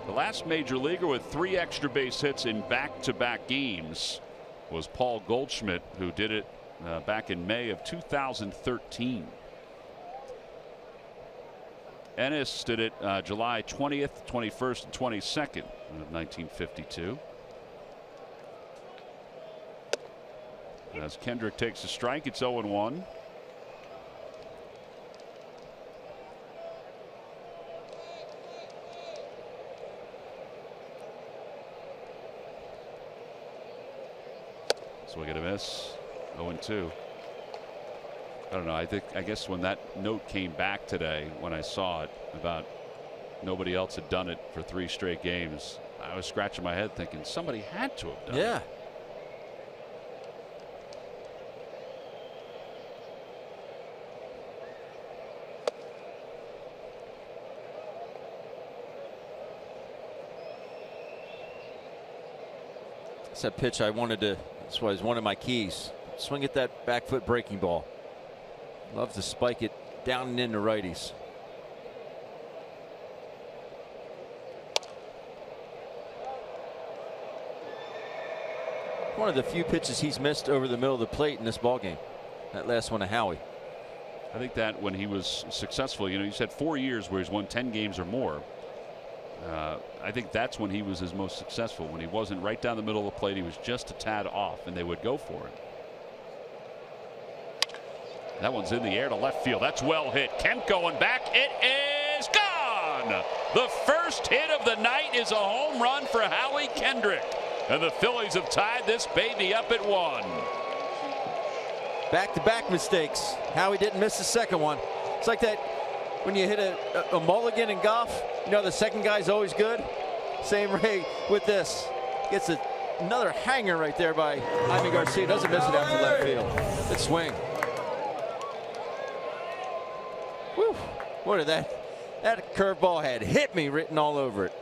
The last major leaguer with 3 extra base hits in back-to-back games was Paul Goldschmidt, who did it back in May of 2013. Ennis did it July 20th, 21st, and 22nd of 1952. As Kendrick takes a strike, it's 0-1. Swing and a miss. 0-2. I don't know. I guess when that note came back today, when I saw it about nobody else had done it for 3 straight games, I was scratching my head thinking somebody had to have done it. Yeah. It's that pitch I wanted to. That's why it's one of my keys. Swing at that back foot breaking ball. Loves to spike it down and into righties. One of the few pitches he's missed over the middle of the plate in this ball game. That last one to Howie. I think that when he was successful, you know, he's had 4 years where he's won 10 games or more. I think that's when he was his most successful, when he wasn't right down the middle of the plate. He was just a tad off, and they would go for it. That one's in the air to left field. That's well hit. Kemp going back. It is gone. The first hit of the night is a home run for Howie Kendrick, and the Phillies have tied this baby up at 1. Back-to-back mistakes. Howie didn't miss the second one. It's like that when you hit a mulligan in golf. You know the second guy's always good. Same way with this. Gets another hanger right there by Jaime Garcia. Doesn't miss it out to left field. Good swing. Whew. What did that curveball had hit me written all over it.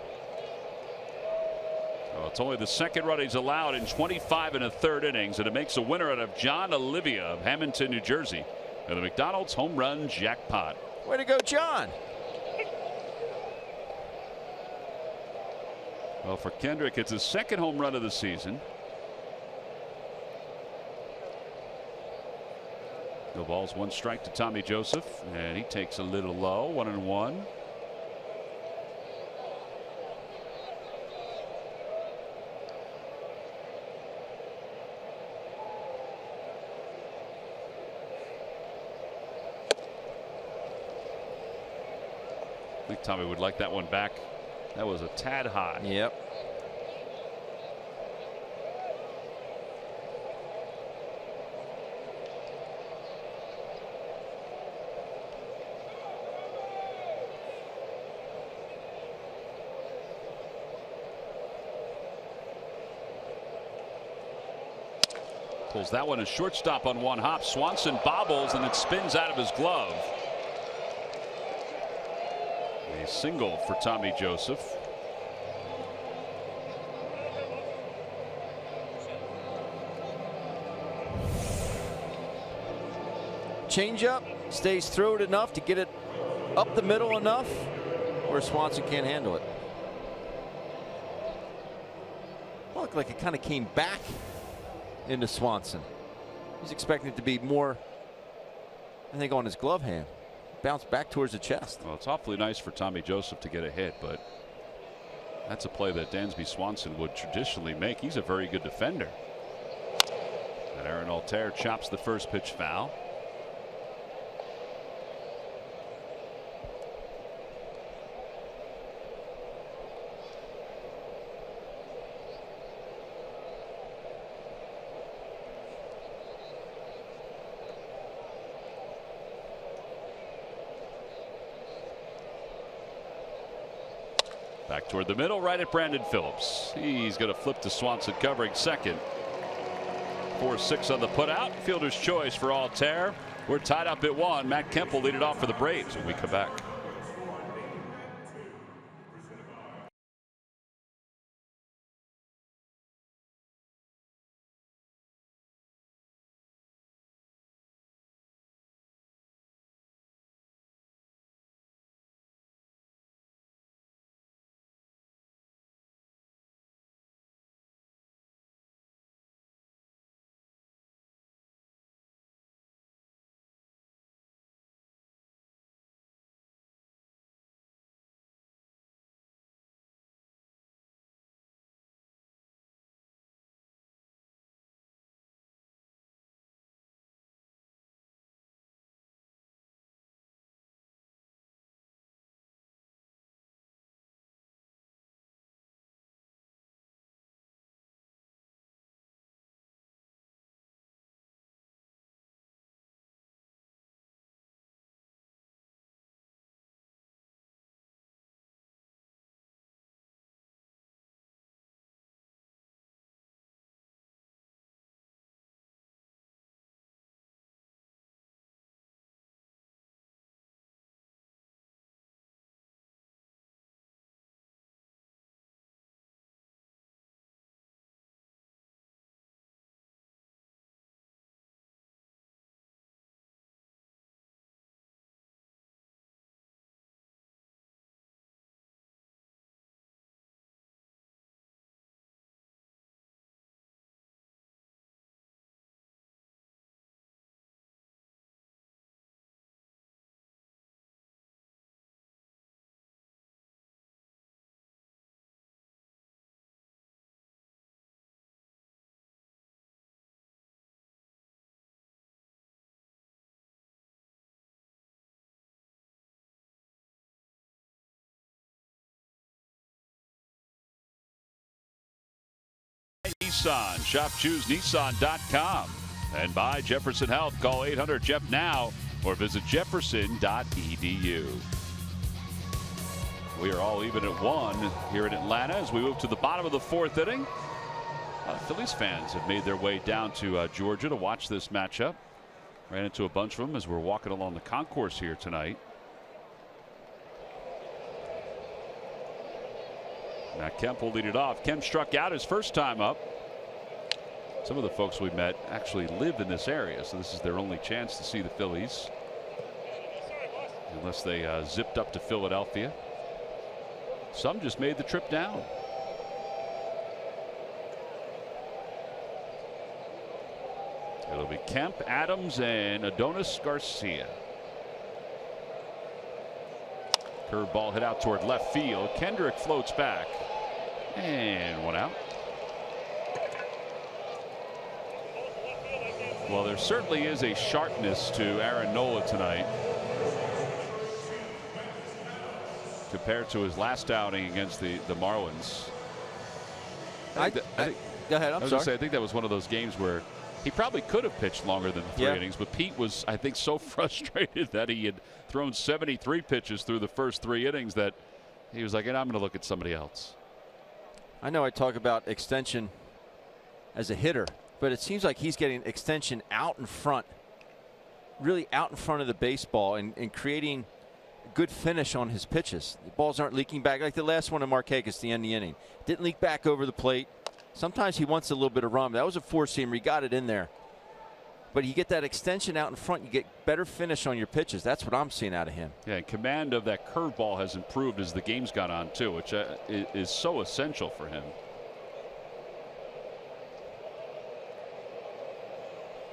Well, it's only the second run he's allowed in 25 1/3 innings, and it makes a winner out of John Olivia of Hamilton, New Jersey, and the McDonald's home run jackpot. Way to go, John. Well, for Kendrick, it's his second home run of the season. No balls, 1 strike to Tommy Joseph, and he takes a little low. 1-1. I think Tommy would like that one back. That was a tad high. Yep. Pulls that one as shortstop on one hop. Swanson bobbles and it spins out of his glove. A single for Tommy Joseph. Changeup stays through it enough to get it up the middle enough where Swanson can't handle it. Looked like it kind of came back into Swanson. He's expecting it to be more, I think, on his glove hand. Bounced back towards the chest. Well, it's awfully nice for Tommy Joseph to get a hit, but that's a play that Dansby Swanson would traditionally make. He's a very good defender. And Aaron Altair chops the first pitch foul. Back toward the middle, right at Brandon Phillips. He's going to flip to Swanson covering second. 4-6 on the putout. Fielder's choice for Altair. We're tied up at 1. Matt Kemp will lead it off for the Braves when we come back. Nissan. Shop ChooseNissan.com. And by Jefferson Health. Call 800-JEF now or visit jefferson.edu. We are all even at 1 here in Atlanta as we move to the bottom of the 4th inning. Phillies fans have made their way down to Georgia to watch this matchup. Ran into a bunch of them as we're walking along the concourse here tonight. Matt Kemp will lead it off. Kemp struck out his first time up. Some of the folks we met actually live in this area, so this is their only chance to see the Phillies. Unless they zipped up to Philadelphia. Some just made the trip down. It'll be Kemp, Adams, and Adonis Garcia. Curveball hit out toward left field. Kendrick floats back. And one out. Well, there certainly is a sharpness to Aaron Nola tonight compared to his last outing against the Marlins. Go ahead. I'm sorry. I think that was one of those games where he probably could have pitched longer than the 3 innings, but Pete was, I think, so frustrated that he had thrown 73 pitches through the first 3 innings that he was like, I'm going to look at somebody else. I know I talk about extension as a hitter, but it seems like he's getting extension out in front, really out in front of the baseball, and creating good finish on his pitches. The balls aren't leaking back like the last one in Markakis, the end of the inning. Didn't leak back over the plate. Sometimes he wants a little bit of run. That was a four-seamer. He got it in there. But you get that extension out in front, you get better finish on your pitches. That's what I'm seeing out of him. Yeah, command of that curveball has improved as the game's gone on too, which is so essential for him.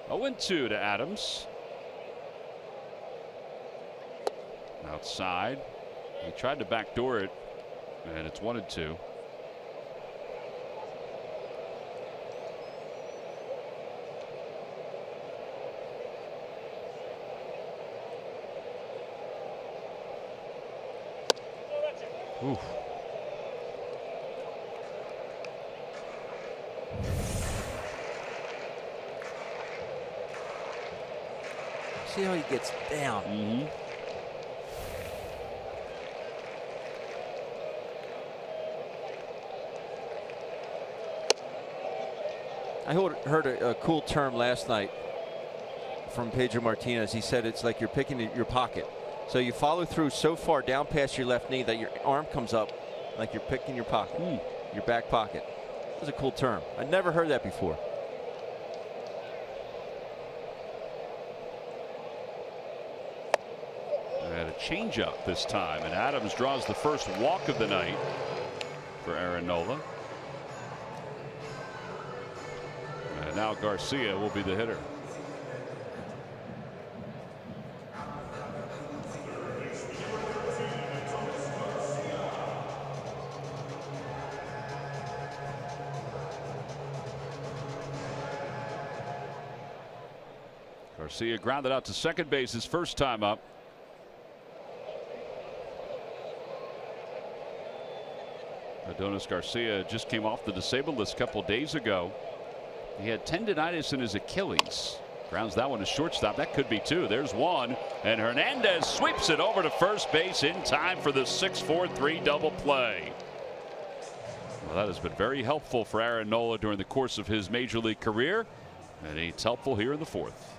0-2 to Adams. Outside. He tried to backdoor it, and it's 1-2. Oof. See how he gets down. Mm-hmm. I heard a cool term last night from Pedro Martinez. He said it's like you're picking your pocket. So you follow through so far down past your left knee that your arm comes up like you're picking your pocket, your back pocket. That's a cool term. I'd never heard that before. And a changeup this time, and Adams draws the first walk of the night for Aaron Nola. And now Garcia will be the hitter. Garcia grounded out to second base his first time up. Adonis Garcia just came off the disabled list a couple days ago. He had tendonitis in his Achilles. Grounds that one to shortstop. That could be two. There's one. And Hernandez sweeps it over to first base in time for the 6-4-3 double play. Well, that has been very helpful for Aaron Nola during the course of his major league career. And it's helpful here in the fourth.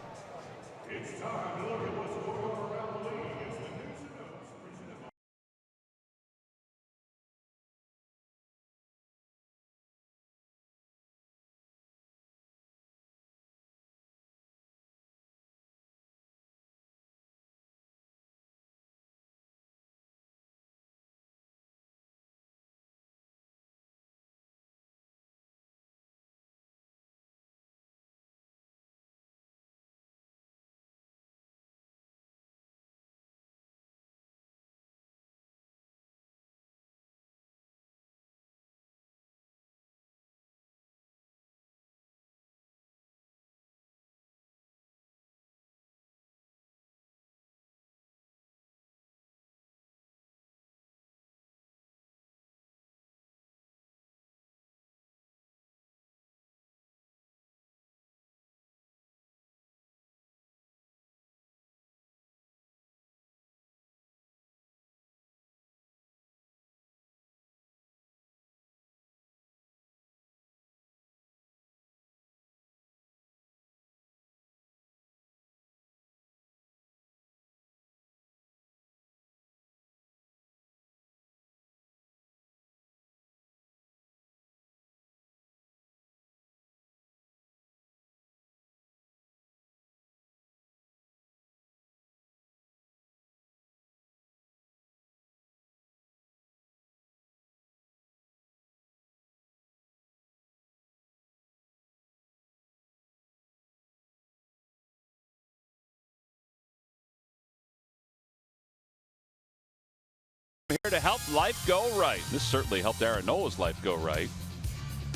Here to help life go right. This certainly helped Aaron Nola's life go right.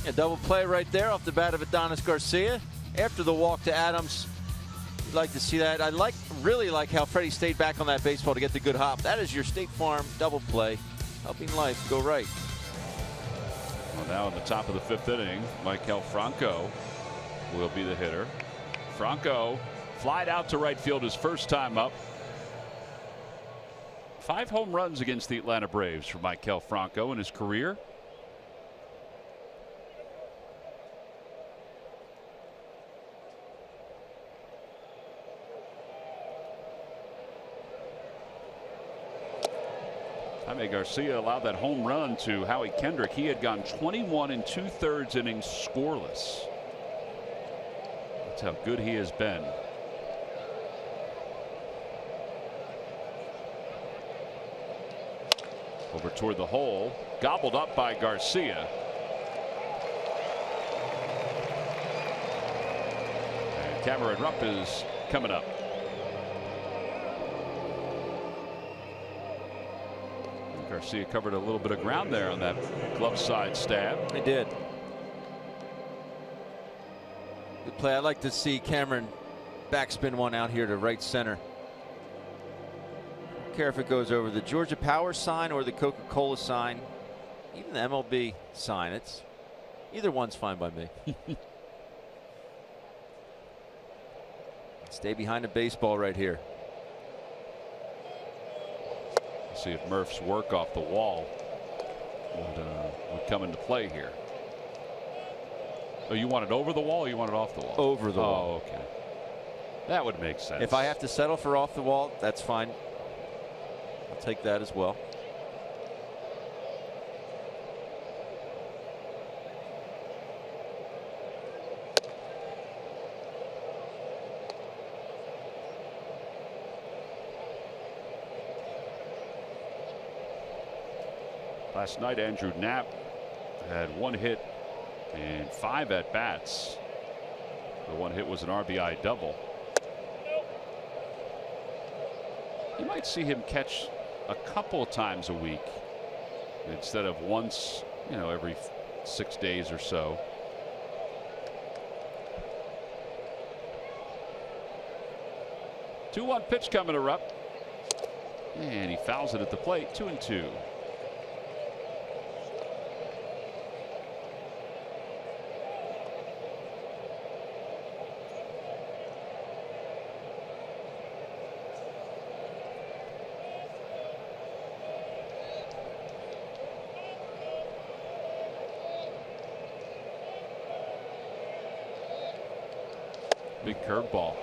A double play right there off the bat of Adonis Garcia. After the walk to Adams, you'd like to see that. I really like how Freddie stayed back on that baseball to get the good hop. That is your State Farm double play, helping life go right. Well, now in the top of the fifth inning, Maikel Franco will be the hitter. Franco flied out to right field his first time up. 5 home runs against the Atlanta Braves for Maikel Franco in his career. Jaime Garcia allowed that home run to Howie Kendrick. He had gone 21 2/3 innings scoreless. That's how good he has been. Over toward the hole, gobbled up by Garcia. And Cameron Rupp is coming up. Garcia covered a little bit of ground there on that glove side stab. He did. Good play. I'd like to see Cameron backspin one out here to right center. Don't care if it goes over the Georgia Power sign or the Coca-Cola sign, even the MLB sign. It's either one's fine by me. Stay behind the baseball right here. See if Murph's work off the wall would come into play here. Oh, you want it over the wall or you want it off the wall? Over the wall. Oh, okay. That would make sense. If I have to settle for off the wall, that's fine. I'll take that as well. Last night, Andrew Knapp had 1 hit and 5 at-bats. The 1 hit was an RBI double. You might see him catch a couple of times a week instead of once, every 6 days or so. Two-one pitch coming to Rupp, and he fouls it at the plate. 2-2. Big curveball.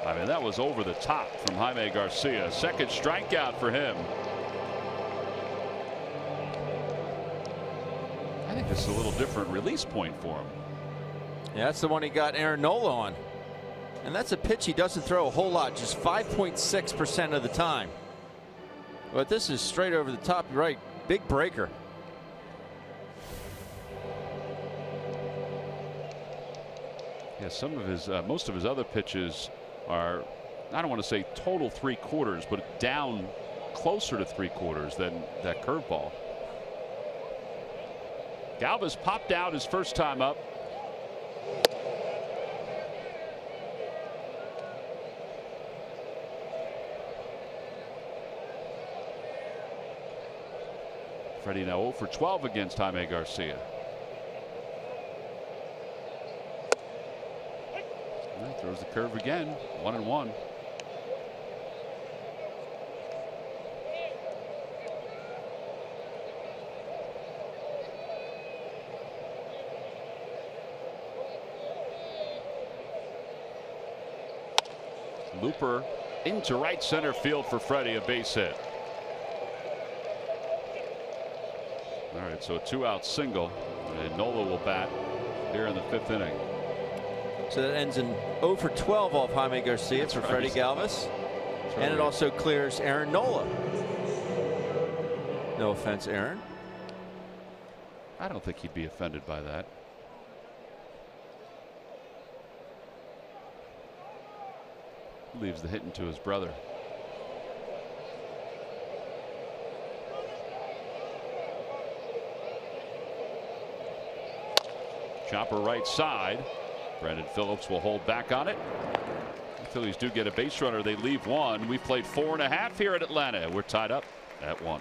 I mean, that was over the top from Jaime Garcia. Second strikeout for him. I think this is a little different release point for him. Yeah, that's the one he got Aaron Nola on. And that's a pitch he doesn't throw a whole lot, just 5.6% of the time. But this is straight over the top. You're right. Big breaker. Yeah, some of his, most of his other pitches are, I don't want to say total 3/4, but down closer to 3/4 than that curveball. Galvis popped out his first time up. Freddie now 0 for 12 against Jaime Garcia. Throws the curve again. 1-1. Looper into right center field for Freddie, a base hit. All right, so a 2-out single, and Nola will bat here in the 5th inning. So that ends in 0 for 12 off Jaime Garcia for Freddie Galvis. And it also clears Aaron Nola. No offense, Aaron. I don't think he'd be offended by that. Leaves the hitting to his brother. Chopper right side. Brandon Phillips will hold back on it. The Phillies do get a base runner. They leave one. We've played 4.5 here at Atlanta. We're tied up at 1.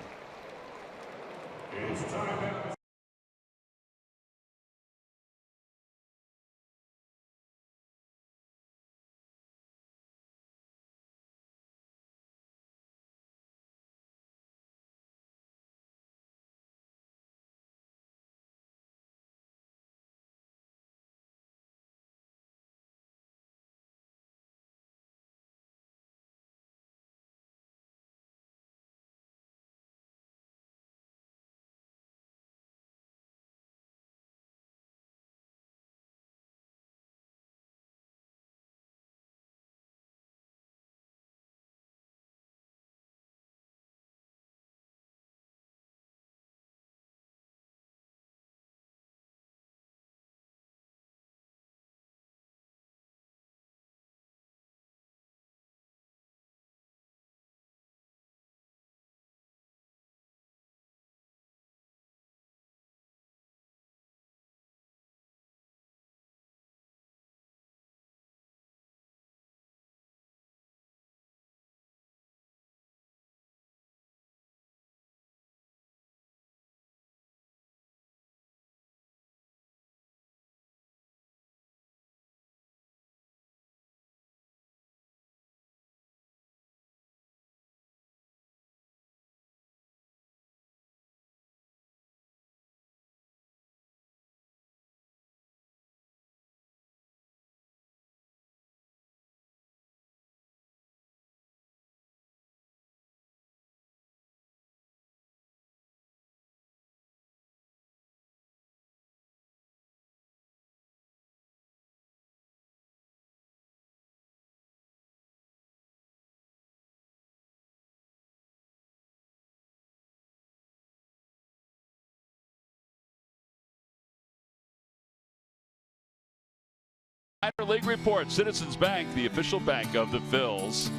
Minor League report. Citizens Bank, the official bank of the Phils.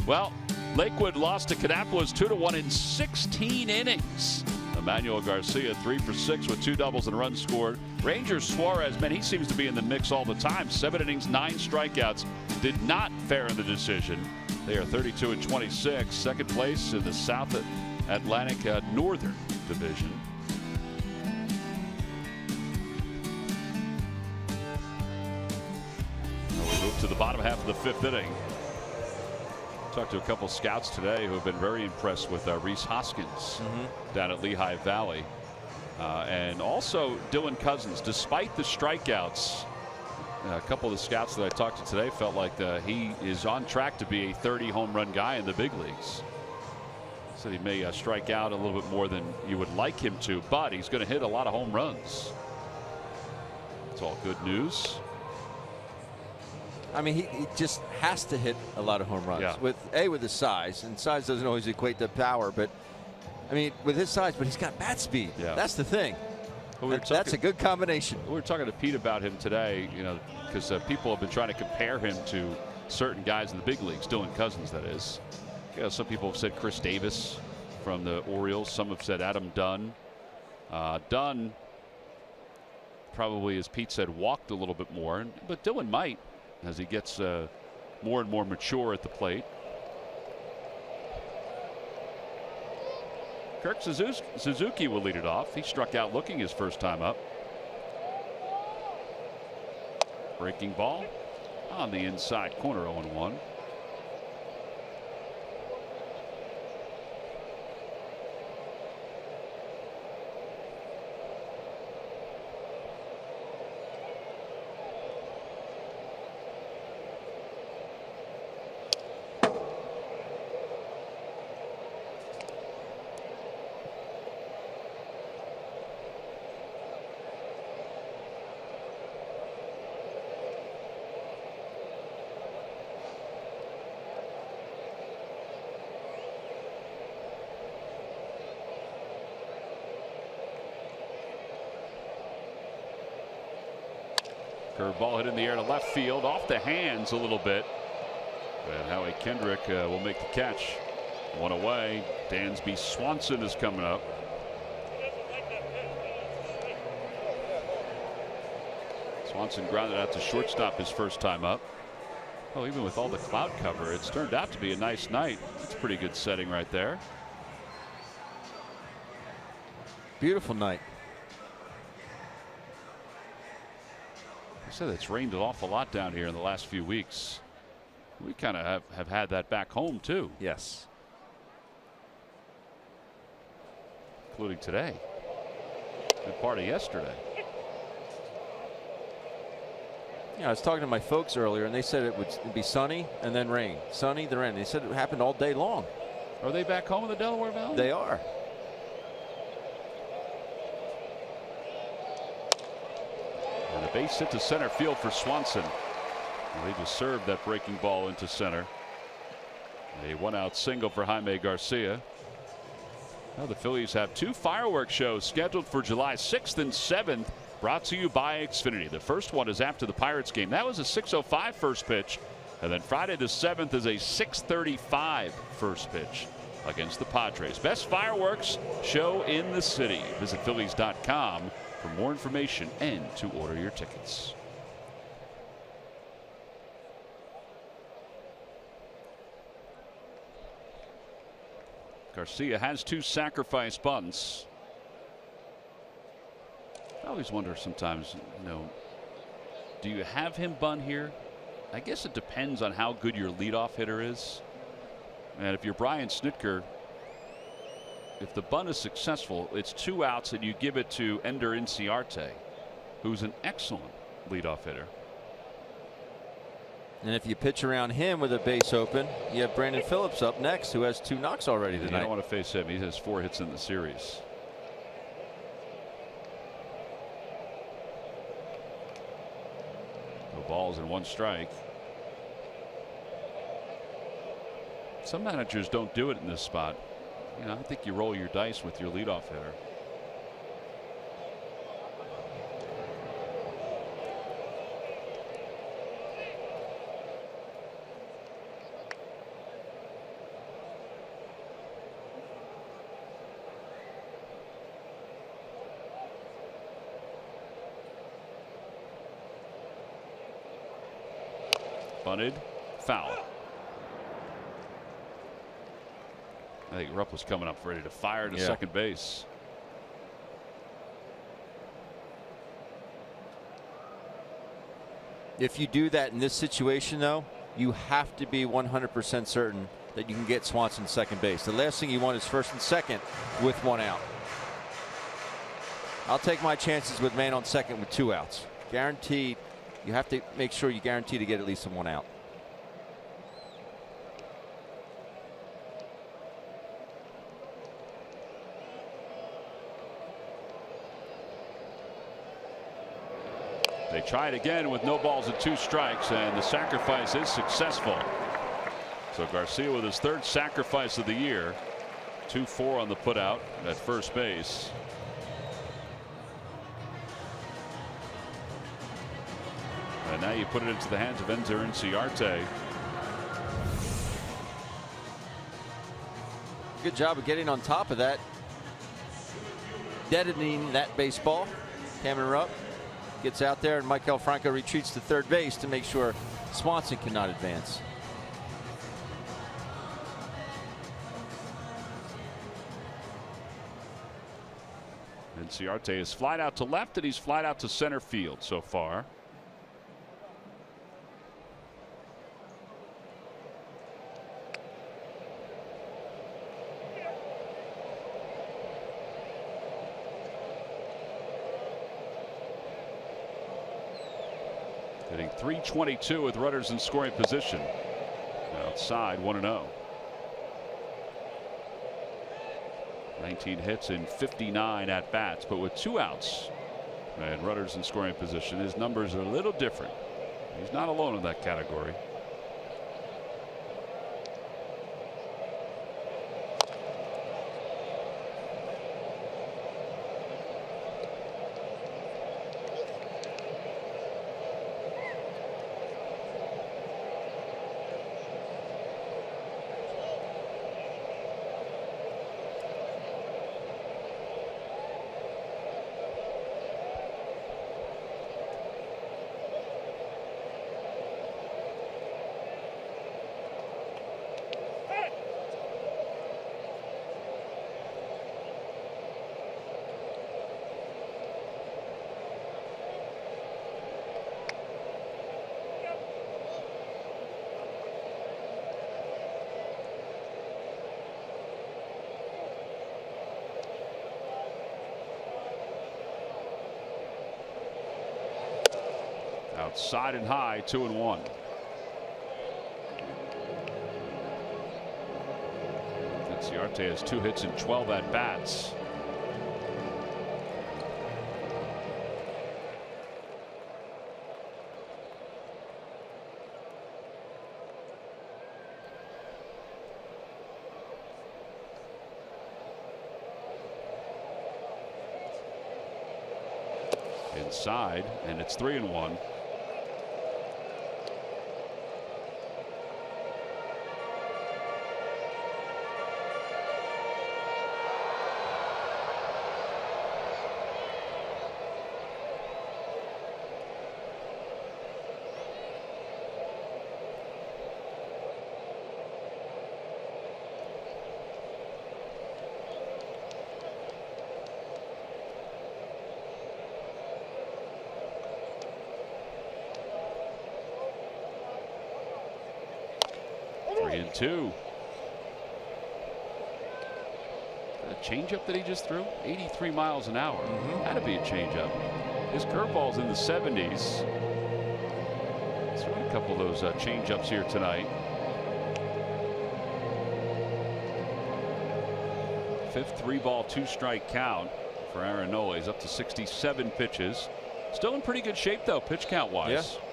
Well, Lakewood lost to Kannapolis 2-1 in 16 innings. Emmanuel Garcia 3 for 6 with 2 doubles and a run scored. Rangers Suarez, man, he seems to be in the mix all the time. 7 innings, 9 strikeouts. Did not fare in the decision. They are 32 and 26, second place in the South Atlantic Northern Division. We move to the bottom half of the 5th inning. Talked to a couple scouts today who have been very impressed with Rhys Hoskins down at Lehigh Valley. And also Dylan Cousins, despite the strikeouts. A couple of the scouts that I talked to today felt like he is on track to be a 30 home run guy in the big leagues. Said he may strike out a little bit more than you would like him to, but he's going to hit a lot of home runs. It's all good news. I mean, he just has to hit a lot of home runs. Yeah. With his size, and size doesn't always equate to power, but I mean, with his size, but he's got bat speed. Yeah. That's the thing. Well, that's a good combination. We were talking to Pete about him today, you know, because people have been trying to compare him to certain guys in the big leagues, Dylan Cousins, that is. You know, some people have said Chris Davis from the Orioles. Some have said Adam Dunn. Dunn probably, as Pete said, walked a little bit more, but Dylan might, as he gets more and more mature at the plate. Kirk Suzuki will lead it off. He struck out looking his first time up. Breaking ball on the inside corner, 0-1. Curveball hit in the air to left field, off the hands a little bit. And Howie Kendrick will make the catch. One away. Dansby Swanson is coming up. Swanson grounded out to shortstop his first time up. Oh, even with all the cloud cover, it's turned out to be a nice night. It's a pretty good setting right there. Beautiful night. I said it's rained an awful lot down here in the last few weeks. We kind of have had that back home too. Yes. Including today. Good part of yesterday. Yeah, I was talking to my folks earlier, and they said it would be sunny and then rain. Sunny, then rain. They said it happened all day long. Are they back home in the Delaware Valley? They are. And a base hit to center field for Swanson. And they just served that breaking ball into center. A 1-out single for Jaime Garcia. Now the Phillies have 2 fireworks shows scheduled for July 6th and 7th, brought to you by Xfinity. The first one is after the Pirates game. That was a 6:05 first pitch. And then Friday the 7th is a 6:35 first pitch against the Padres. Best fireworks show in the city. Visit Phillies.com for more information and to order your tickets. Garcia has 2 sacrifice bunts. I always wonder sometimes, you know, do you have him bunt here? I guess it depends on how good your leadoff hitter is. And if you're Brian Snitker, if the bunt is successful, it's 2 outs and you give it to Ender Inciarte, who's an excellent leadoff hitter. And if you pitch around him with a base open, you have Brandon Phillips up next, who has 2 knocks already tonight. You don't want to face him. He has 4 hits in the series. No balls and 1 strike. Some managers don't do it in this spot. You know, I think you roll your dice with your leadoff hitter. Bunted, foul. I think Rupp was coming up ready to fire to second base. If you do that in this situation, though, you have to be 100% certain that you can get Swanson second base. The last thing you want is first and second with 1 out. I'll take my chances with man on second with 2 outs. Guaranteed. You have to make sure you guarantee to get at least 1 out. They try it again with no balls and 2 strikes, and the sacrifice is successful. So Garcia with his 3rd sacrifice of the year. 2-4 on the putout at first base. And now you put it into the hands of Ender Inciarte. Good job of getting on top of that. Deadening that baseball. Cameron Rupp gets out there, and Michael Franco retreats to third base to make sure Swanson cannot advance. Inciarte is flied out to left, and he's flied out to center field so far. Hitting .322 with runners in scoring position. Outside 1-0. 19 hits in 59 at bats, but with 2 outs and runners in scoring position, his numbers are a little different. He's not alone in that category. Outside and high, 2-1. Inciarte has 2 hits and 12 at bats. Inside, and it's 3-1. And 2. A changeup that he just threw, 83 miles an hour. Had to be a changeup. His curveball's in the 70s. He's thrown a couple of those changeups here tonight. 5th 3-ball 2-strike count for Aaron Nola. He's up to 67 pitches. Still in pretty good shape though, pitch count wise. Yeah.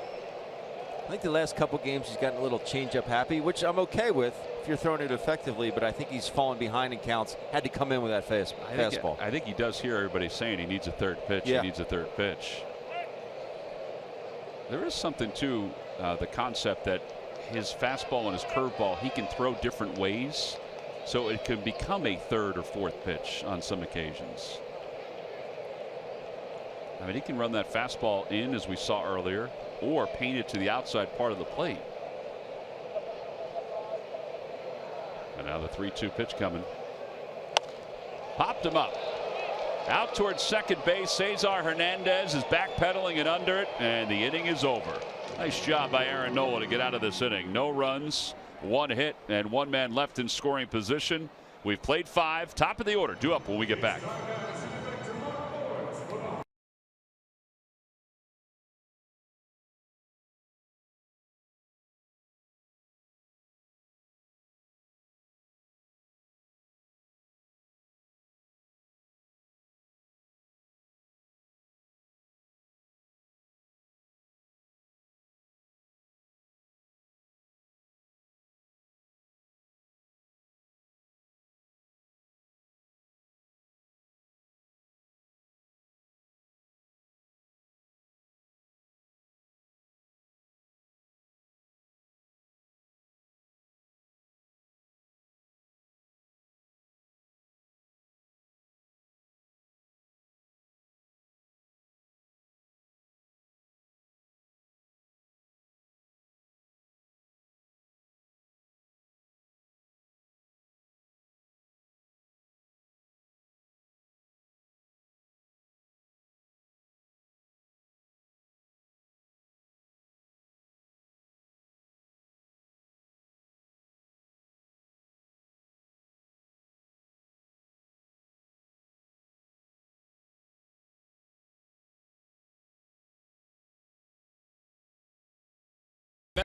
I think the last couple games he's gotten a little changeup happy, which I'm okay with if you're throwing it effectively, but I think he's fallen behind in counts. Had to come in with that fastball. I think he does hear everybody saying he needs a 3rd pitch. Yeah. He needs a 3rd pitch. There is something to the concept that his fastball and his curveball, he can throw different ways, so it can become a 3rd or 4th pitch on some occasions. I mean, he can run that fastball in, as we saw earlier, or paint it to the outside part of the plate. And now the 3-2 pitch coming. Popped him up. Out towards second base. Cesar Hernandez is backpedaling and under it, and the inning is over. Nice job by Aaron Nola to get out of this inning. No runs, 1 hit, and 1 man left in scoring position. We've played 5. Top of the order. Due up when we get back.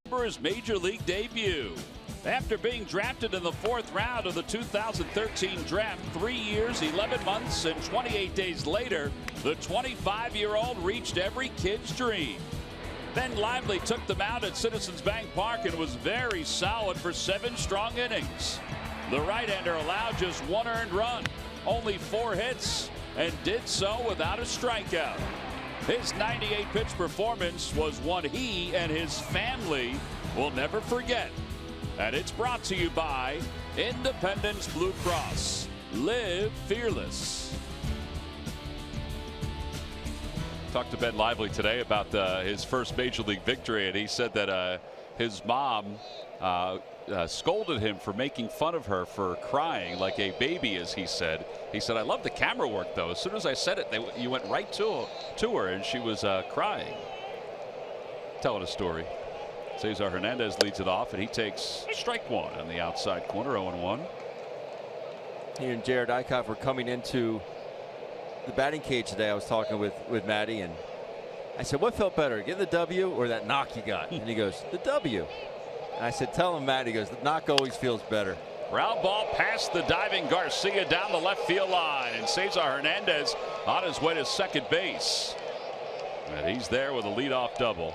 Remember his major league debut. After being drafted in the 4th round of the 2013 draft, 3 years, 11 months, and 28 days later, the 25-year-old reached every kid's dream. Ben Lively took them out at Citizens Bank Park and was very solid for 7 strong innings. The right-hander allowed just 1 earned run, only 4 hits, and did so without a strikeout. His 98-pitch performance was one he and his family will never forget. And it's brought to you by Independence Blue Cross. Live fearless. Talked to Ben Lively today about his first major league victory, and he said that his mom scolded him for making fun of her for crying like a baby, as he said. He said, "I love the camera work, though. As soon as I said it, you went right to her, and she was crying." Telling a story. Cesar Hernandez leads it off, and he takes strike 1 on the outside corner, 0-1. He and Jared Eichhoff were coming into the batting cage today. I was talking with Matty, and I said, "What felt better, getting the W or that knock you got?" And he goes, "The W." And I said, "Tell him, Matt." He goes, "The knock always feels better." Ground ball past the diving Garcia down the left field line, and Cesar Hernandez on his way to second base. And he's there with a leadoff double.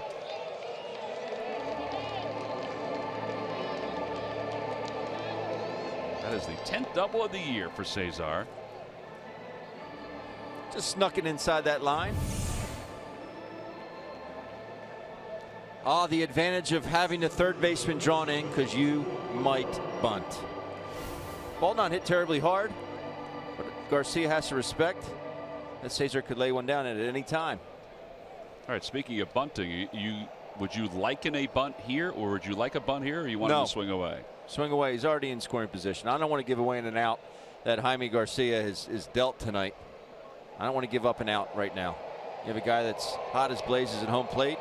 That is the 10th double of the year for Cesar. Just snuck it inside that line. The advantage of having the third baseman drawn in, because you might bunt. Ball not hit terribly hard, but Garcia has to respect that Cesar could lay one down at any time. All right, speaking of bunting, would you liken a bunt here, or would you like a bunt here, or you want him to swing away? Swing away. He's already in scoring position. I don't want to give away an out that Jaime Garcia is dealt tonight. I don't want to give up an out right now. You have a guy that's hot as blazes at home plate.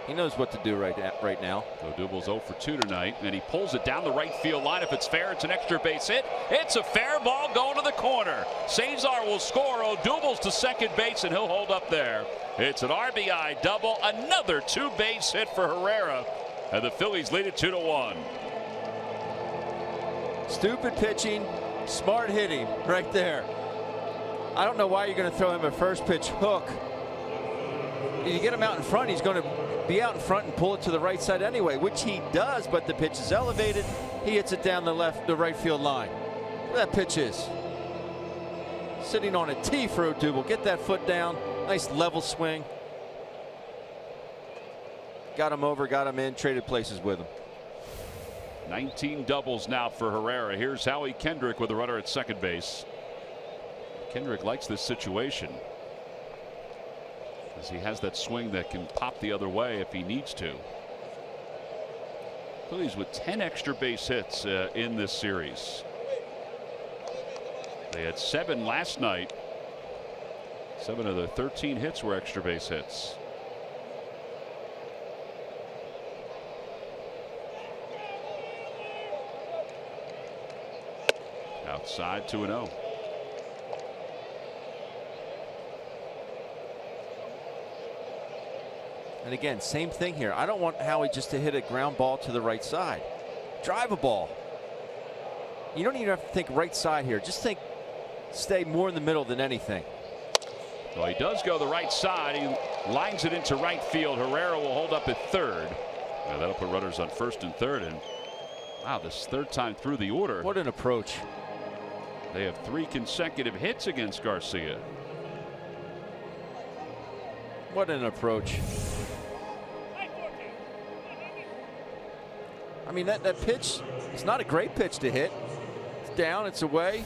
He knows what to do right now. Odubel's 0 for 2 tonight, and he pulls it down the right field line. If it's fair, it's an extra base hit. It's a fair ball going to the corner. Cesar will score. Odubel's to second base, and he'll hold up there. It's an RBI double, another 2-base hit for Herrera, and the Phillies lead it 2-1. Stupid pitching, smart hitting right there. I don't know why you're going to throw him a first pitch hook. If you get him out in front, he's going to be out in front and pull it to the right side anyway, which he does, but the pitch is elevated. He hits it down the right field line. That pitch is sitting on a tee for Odubel. Get that foot down. Nice level swing. Got him over, got him in, traded places with him. 19 doubles now for Herrera. Here's Howie Kendrick with a runner at second base. Kendrick likes this situation, as he has that swing that can pop the other way if he needs to. Phillies with 10 extra base hits in this series. They had 7 last night. 7 of the 13 hits were extra base hits. Outside 2-0. And again, same thing here. I don't want Howie just to hit a ground ball to the right side. Drive a ball. You don't even have to think right side here. Just think, stay more in the middle than anything. Well, he does go the right side. He lines it into right field. Herrera will hold up at third. Yeah, that'll put runners on first and third. And wow, this third time through the order. What an approach. They have 3 consecutive hits against Garcia. What an approach. I mean, that pitch, it's not a great pitch to hit. It's down, it's away.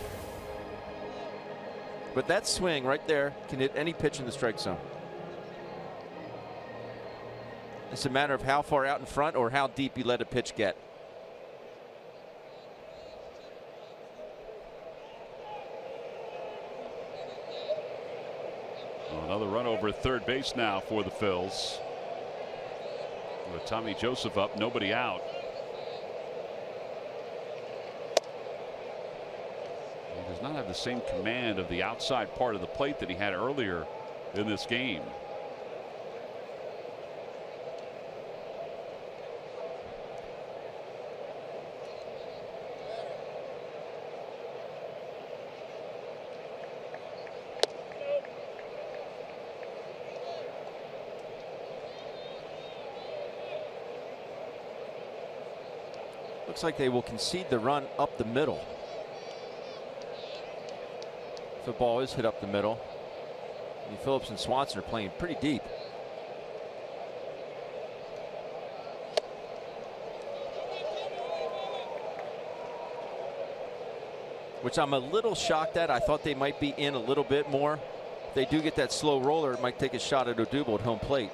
But that swing right there can hit any pitch in the strike zone. It's a matter of how far out in front or how deep you let a pitch get. Another run over at third base now for the Phils. With Tommy Joseph up, nobody out. He does not have the same command of the outside part of the plate that he had earlier in this game. Looks like they will concede the run up the middle. If the ball is hit up the middle. And Phillips and Swanson are playing pretty deep. Which I'm a little shocked at. I thought they might be in a little bit more. If they do get that slow roller, it might take a shot at Odubel at home plate.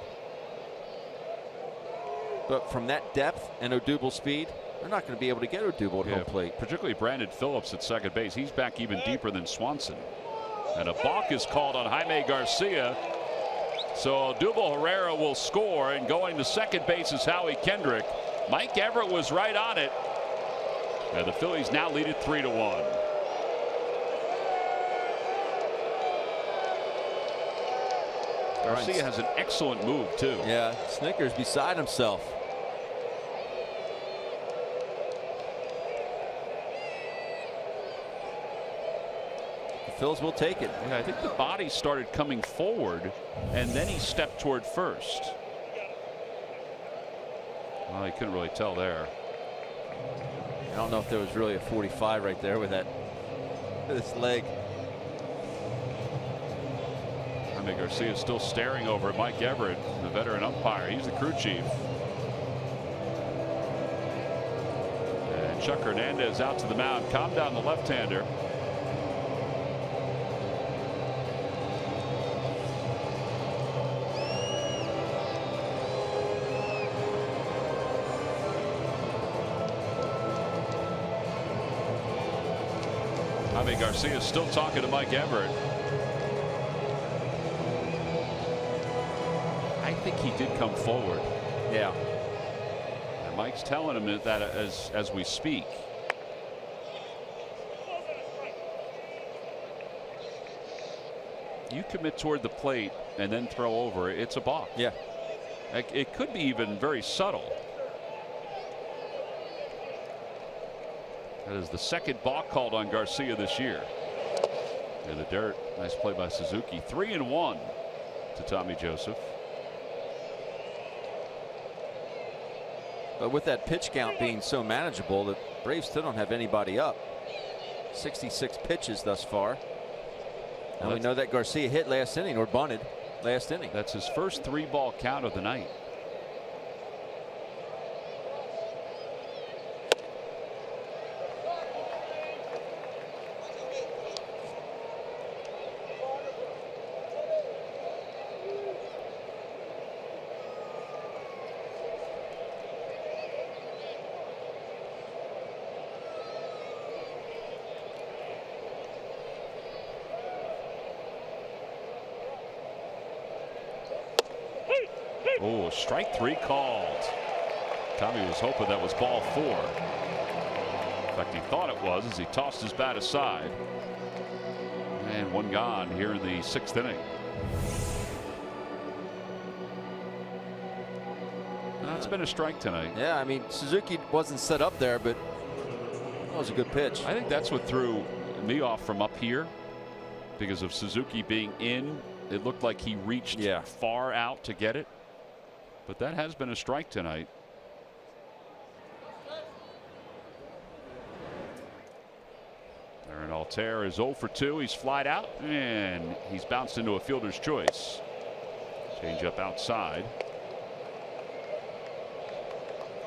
But from that depth and Odubel's speed, they're not going to be able to get Odubel at home plate. Particularly Brandon Phillips at second base. He's back even deeper than Swanson. And a balk is called on Jaime Garcia. So Odubel Herrera will score, and going to second base is Howie Kendrick. Mike Everett was right on it. And the Phillies now lead it 3-1. Garcia has an excellent move too. Yeah, Snickers beside himself. The Phils will take it. Yeah, I think the body started coming forward and then he stepped toward first. Well, he couldn't really tell there. I don't know if there was really a 45 right there with that, this leg. Jaime Garcia is still staring over at Mike Everett, the veteran umpire. He's the crew chief. And Chuck Hernandez out to the mound. Calm down the left-hander. Jaime Garcia is still talking to Mike Everett. I think he did come forward. Yeah. And Mike's telling him that as we speak. You commit toward the plate and then throw over, it's a balk. Yeah. It could be even very subtle. That is the second balk called on Garcia this year. In the dirt. Nice play by Suzuki. 3-1 to Tommy Joseph. But with that pitch count being so manageable, the Braves still don't have anybody up. 66 pitches thus far. And we know that Garcia hit last inning or bunted last inning. That's his first 3-ball count of the night. Oh, strike 3 called. Tommy was hoping that was ball 4. In fact, he thought it was as he tossed his bat aside. And 1 gone here in the 6th inning. That's been a strike tonight. Yeah, I mean, Suzuki wasn't set up there, but that was a good pitch. I think that's what threw me off from up here, because of Suzuki being in. It looked like he reached far out to get it, but that has been a strike tonight. Aaron Altair is 0 for 2. He's flied out and he's bounced into a fielder's choice. Change up outside.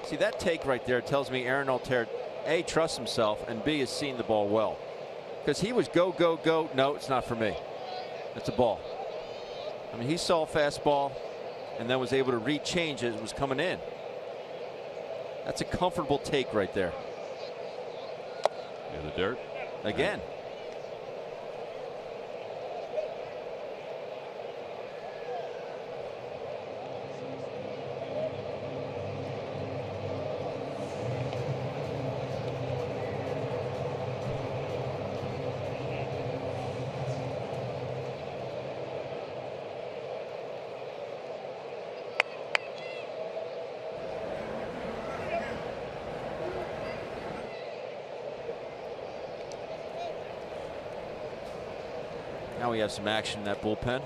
See, that take right there tells me Aaron Altair, A, trusts himself, and B, is seeing the ball well. Because he was go, go, go. No, it's not for me. It's a ball. I mean, he saw a fastball and then was able to rechange as it was coming in. That's a comfortable take right there. Yeah, the dirt. Again. Now we have some action in that bullpen.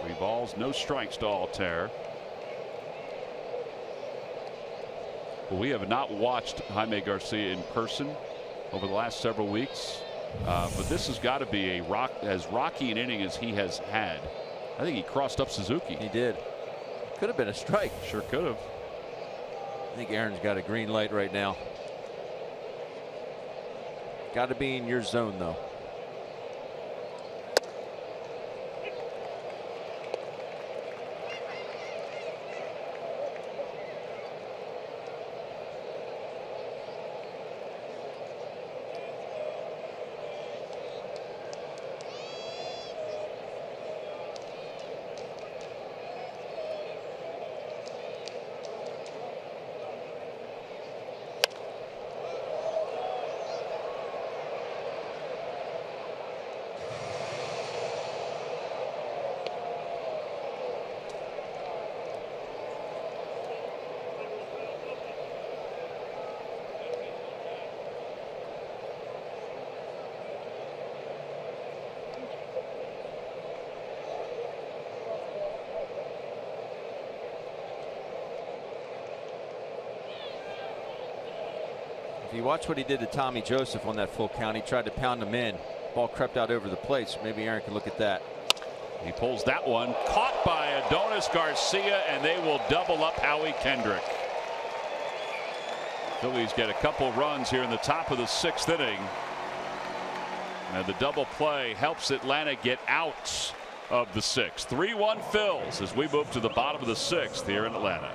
3 balls, no strikes to Altair. Well, we have not watched Jaime Garcia in person over the last several weeks, but this has got to be as rocky an inning as he has had. I think he crossed up Suzuki. He did. Could have been a strike. Sure could have. I think Aaron's got a green light right now. Got to be in your zone, though. If you watch what he did to Tommy Joseph on that full count, he tried to pound him in. Ball crept out over the plate, so maybe Aaron can look at that. He pulls that one, caught by Adonis Garcia, and they will double up Howie Kendrick. Phillies get a couple runs here in the top of the 6th inning. And the double play helps Atlanta get out of the 6th. 3-1 Phils as we move to the bottom of the 6th here in Atlanta.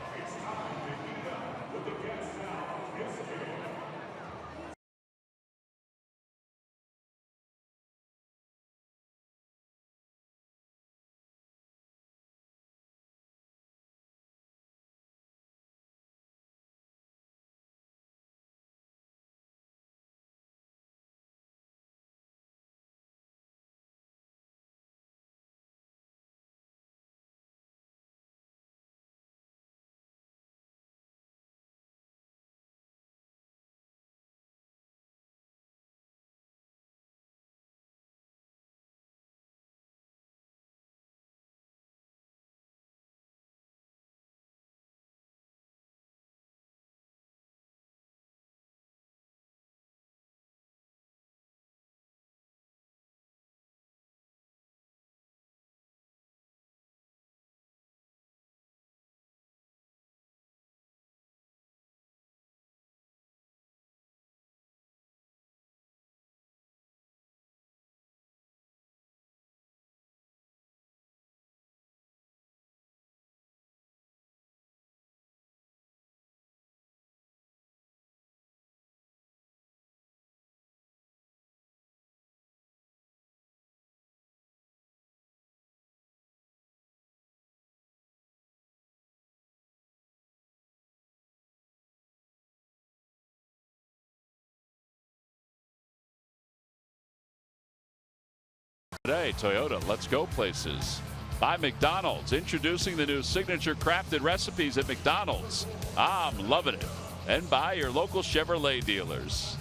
Today, Toyota, let's go places. By McDonald's, introducing the new signature crafted recipes at McDonald's. I'm loving it. And by your local Chevrolet dealers.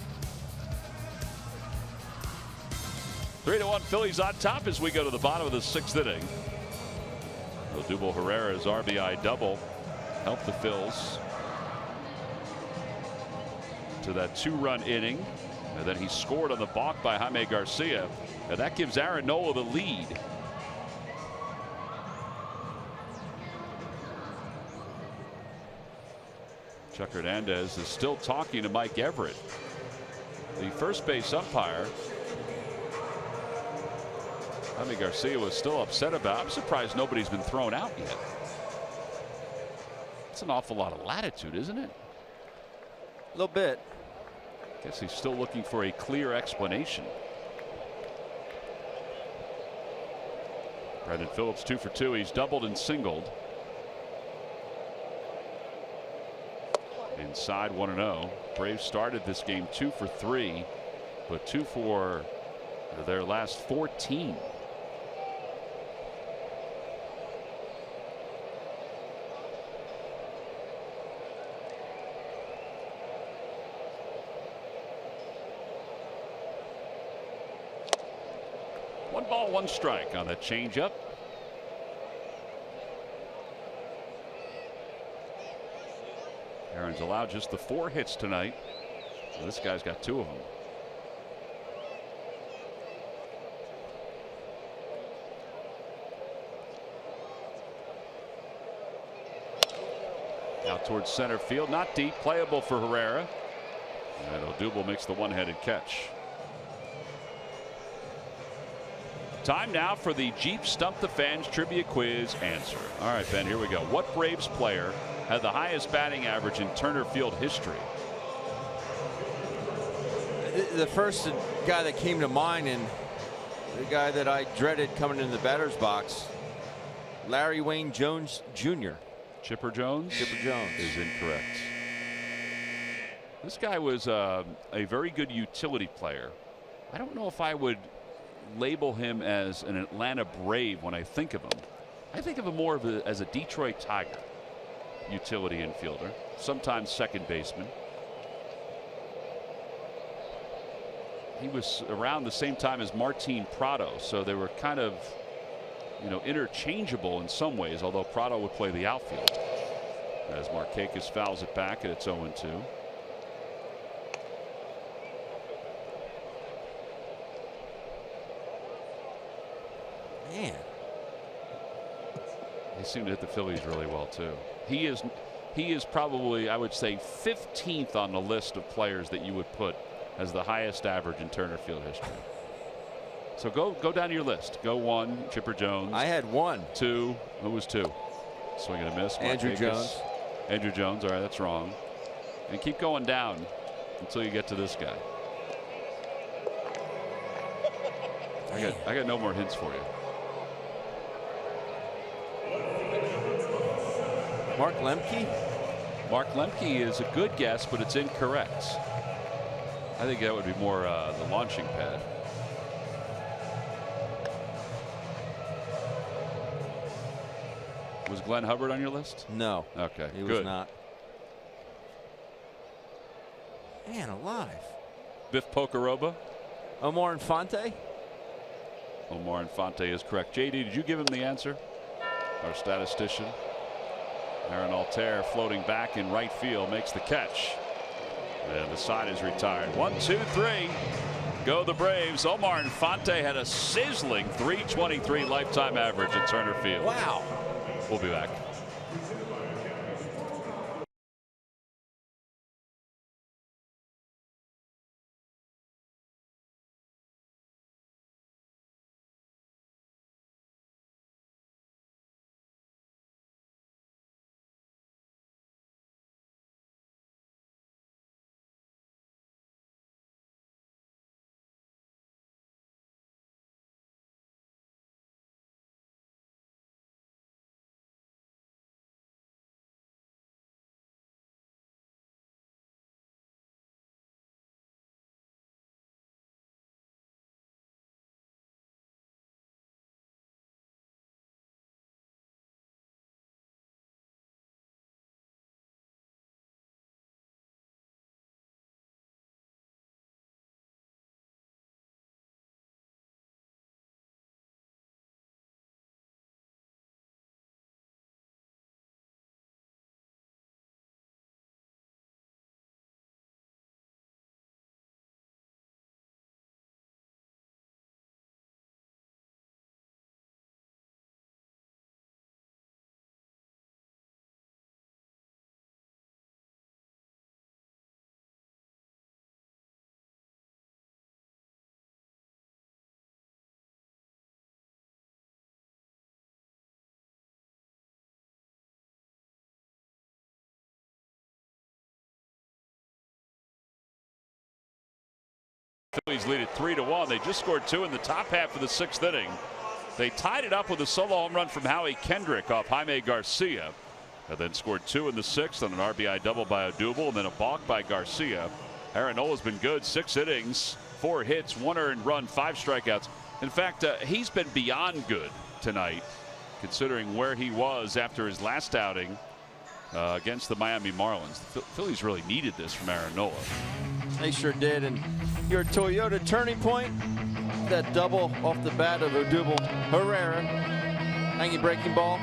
3-1 Phillies on top as we go to the bottom of the 6th inning. Odubel Herrera's RBI double helped the Phils to that 2-run inning. And then he scored on the balk by Jaime Garcia. And that gives Aaron Nola the lead. Chuck Hernandez is still talking to Mike Everett, the first base umpire. Jaime Garcia was still upset about. I'm surprised nobody's been thrown out yet. It's an awful lot of latitude, isn't it? A little bit. Guess he's still looking for a clear explanation. Brandon Phillips 2 for 2. He's doubled and singled. Inside 1-0. Braves started this game 2 for 3, but 2 for their last 14. One ball, one strike on that changeup. Aaron's allowed just the 4 hits tonight. So this guy's got 2 of them. Out towards center field, not deep, playable for Herrera. And Odubel makes the one-handed catch. Time now for the Jeep Stump the Fans trivia quiz answer. All right, Ben, here we go. What Braves player had the highest batting average in Turner Field history? The first guy that came to mind, and the guy that I dreaded coming into the batter's box, Larry Wayne Jones Jr. Chipper Jones? Chipper Jones is incorrect. This guy was a very good utility player. I don't know if I would label him as an Atlanta Brave when I think of him. I think of him more as a Detroit Tiger utility infielder, sometimes second baseman. He was around the same time as Martin Prado, so they were kind of, you know, interchangeable in some ways, although Prado would play the outfield. As Markakis fouls it back, and it's 0-2. Man, they seem to hit the Phillies really well too. He is probably, I would say, 15th on the list of players that you would put as the highest average in Turner Field history. So go down your list. Go 1, Chipper Jones. I had 1. 2, who was 2? Swing and a miss. Andrew Jones. Andrew Jones. All right, that's wrong. And keep going down until you get to this guy. I got no more hints for you. Mark Lemke? Mark Lemke is a good guess, but it's incorrect. I think that would be more the launching pad. Was Glenn Hubbard on your list? No. Okay, he good. was not. Man alive. Biff Pocoroba? Omar Infante? Omar Infante is correct. JD, did you give him the answer? Our statistician. Aaron Altair floating back in right field makes the catch. And the side is retired. 1, 2, 3. Go the Braves. Omar Infante had a sizzling .323 lifetime average at Turner Field. Wow. We'll be back. Phillies lead it 3-1. They just scored 2 in the top half of the 6th inning. They tied it up with a solo home run from Howie Kendrick off Jaime Garcia, and then scored 2 in the 6th on an RBI double by Odubel, and then a balk by Garcia. Aaron Nola's been good. 6 innings, 4 hits, 1 earned run, 5 strikeouts. In fact, he's been beyond good tonight, considering where he was after his last outing against the Miami Marlins. The Phillies really needed this from Aaron Nola. They sure did. And your Toyota turning point, that double off the bat of Odubel Herrera, hanging breaking ball,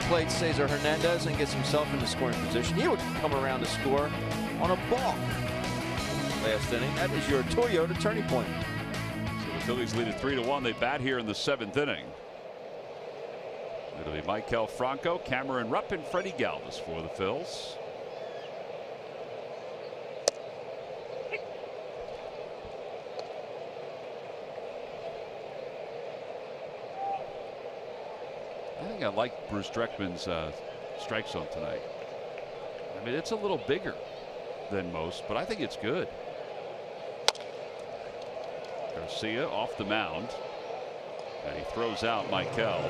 played Cesar Hernandez and gets himself into scoring position. He would come around to score on a balk last inning. That is your Toyota turning point. So the Phillies lead it 3-1. They bat here in the 7th inning. It'll be Maikel Franco, Cameron Rupp, and Freddie Galvis for the Phils. I think I like Bruce Dreckman's strike zone tonight. I mean, it's a little bigger than most, but I think it's good. Garcia off the mound, and he throws out Maikel.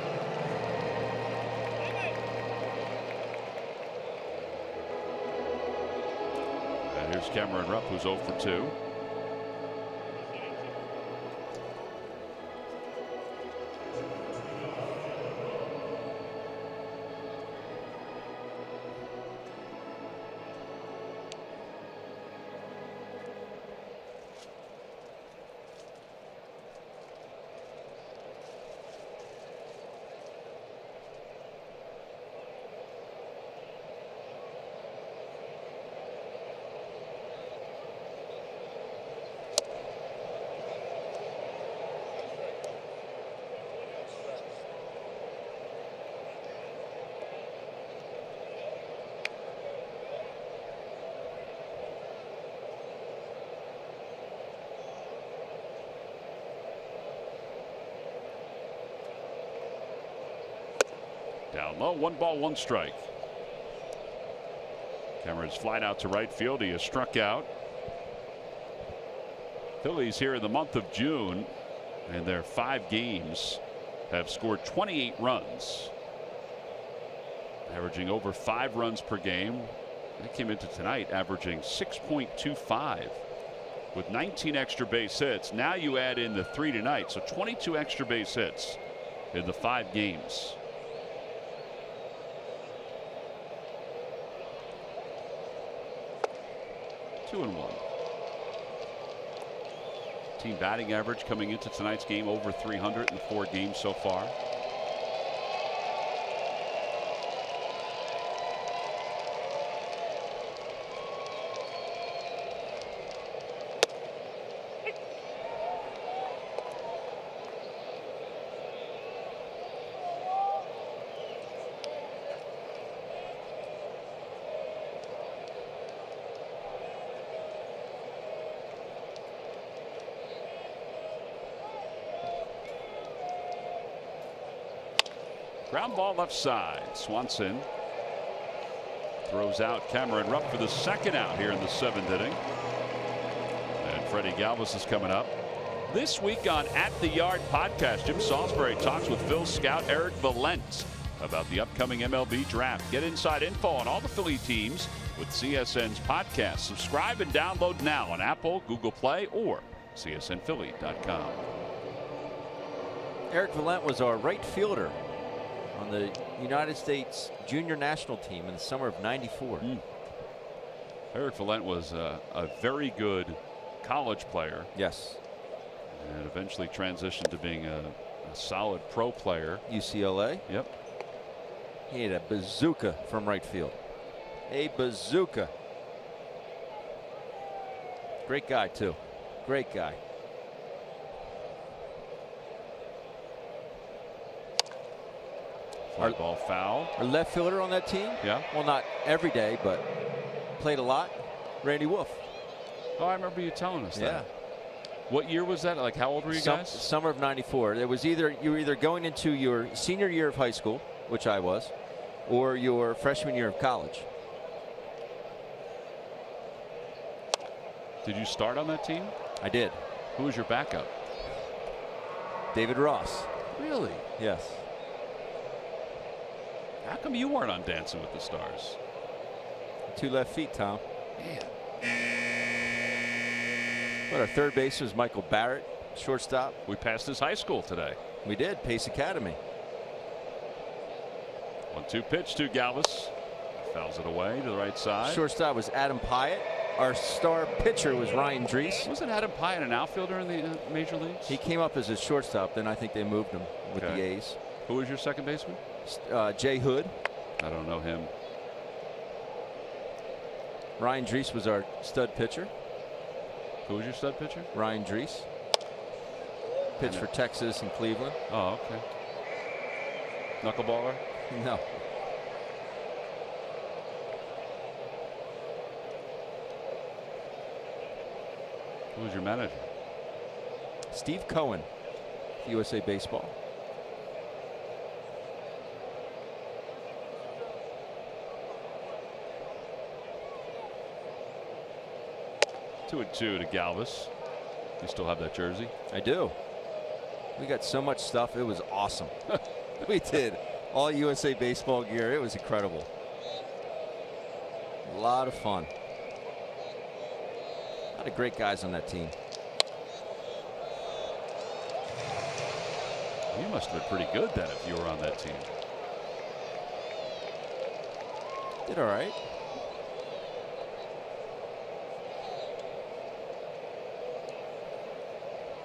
And here's Cameron Rupp, who's 0 for 2. Down low, 1 ball, 1 strike. Cameron's flied out to right field. He is struck out. Phillies here in the month of June, and their 5 games have scored 28 runs, averaging over 5 runs per game. They came into tonight averaging 6.25 with 19 extra base hits. Now you add in the 3 tonight, so 22 extra base hits in the 5 games. Two and 1. Team batting average coming into tonight's game over 300 in 4 games so far. Ground ball left side. Swanson throws out Cameron Rupp for the 2nd out here in the 7th inning. And Freddie Galvis is coming up. This week on At the Yard podcast, Jim Salisbury talks with Phil scout Eric Valent about the upcoming MLB draft. Get inside info on all the Philly teams with CSN's podcast. Subscribe and download now on Apple, Google Play, or csnphilly.com. Eric Valent was our right fielder on the United States junior national team in the summer of '94. Eric Valent was a very good college player. Yes. And eventually transitioned to being a solid pro player. UCLA. Yep. He had a bazooka from right field. A bazooka. Great guy, too. Great guy. Fly ball foul. Our left fielder on that team? Yeah. Well, not every day, but played a lot. Randy Wolf. Oh, I remember you telling us that. Yeah. What year was that? Like, how old were you guys? Summer of '94. There was you were either going into your senior year of high school, which I was, or your freshman year of college. Did you start on that team? I did. Who was your backup? David Ross. Really? Yes. How come you weren't on Dancing with the Stars? 2 left feet, Tom. Man. But our third base was Michael Barrett. Shortstop. We passed his high school today. We did. Pace Academy. 1-2 pitch to Galvis. Fouls it away to the right side. Shortstop was Adam Pyatt. Our star pitcher was Ryan Drees. Wasn't Adam Pyatt an outfielder in the major leagues? He came up as a shortstop. Then I think they moved him with the A's. Who was your second baseman? Jay Hood. I don't know him. Ryan Drees was our stud pitcher. Who was your stud pitcher? Ryan Drees. Pitched for Texas and Cleveland. Oh, okay. Knuckleballer? No. Who was your manager? Steve Cohen, USA Baseball. Two and two to Galvis. You still have that jersey? I do. We got so much stuff. It was awesome. We did. All USA Baseball gear. It was incredible. A lot of fun. A lot of great guys on that team. You must have been pretty good then if you were on that team. Did all right.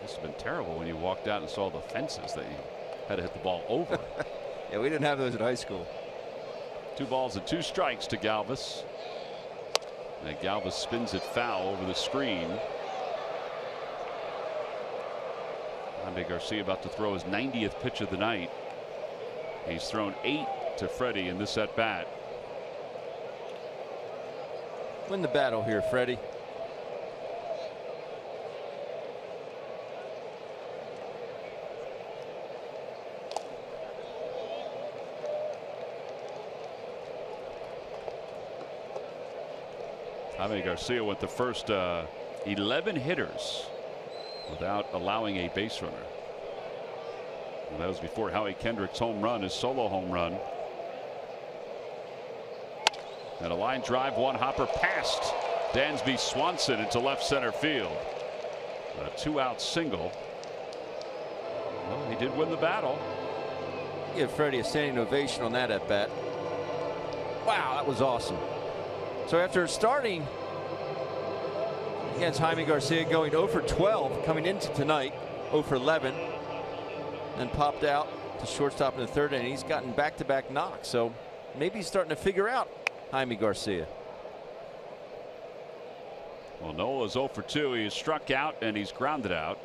This has been terrible when you walked out and saw the fences that you had to hit the ball over. Yeah, we didn't have those in high school. 2 balls and 2 strikes to Galvis. And Galvis spins it foul over the screen. Jaime Garcia about to throw his 90th pitch of the night. He's thrown 8 to Freddie in this at bat. Win the battle here, Freddie. Jaime Garcia went the first 11 hitters without allowing a base runner. And that was before Howie Kendrick's home run, his solo home run. And a line drive, one hopper past Dansby Swanson into left center field. A 2-out single. Well, he did win the battle. Give Freddie a standing ovation on that at bat. Wow, that was awesome. So after starting against Jaime Garcia, going 0 for 12 coming into tonight, 0 for 11, and popped out to shortstop in the third inning. He's gotten back-to-back knocks, so maybe he's starting to figure out Jaime Garcia. Well, Nola's 0 for 2. He is struck out and he's grounded out.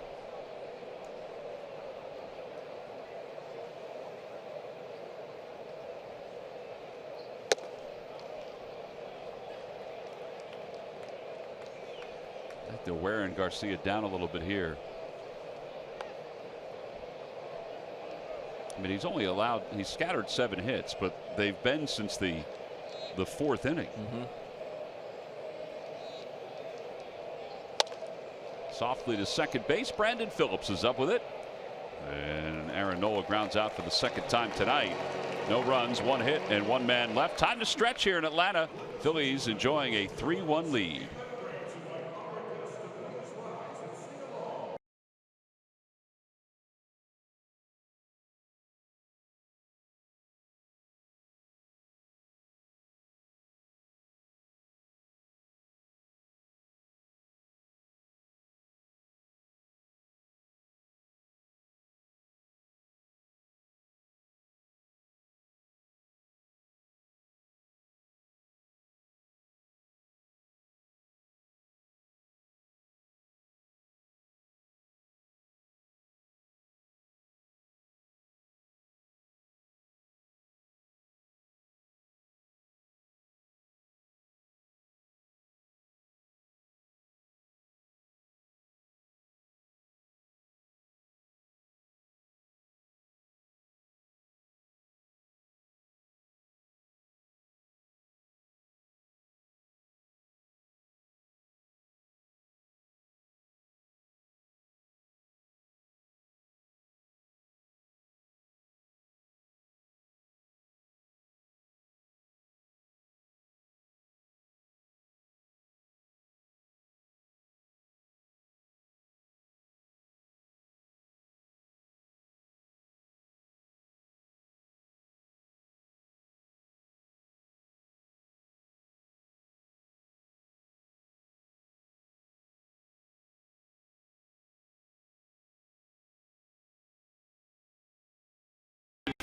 They're wearing Garcia down a little bit here. I mean, he's only allowed, he's scattered 7 hits, but they've been since the 4th inning. Softly to second base. Brandon Phillips is up with it. And Aaron Nola grounds out for the 2nd time tonight. No runs, 1 hit, and 1 man left. Time to stretch here in Atlanta. Phillies enjoying a 3-1 lead.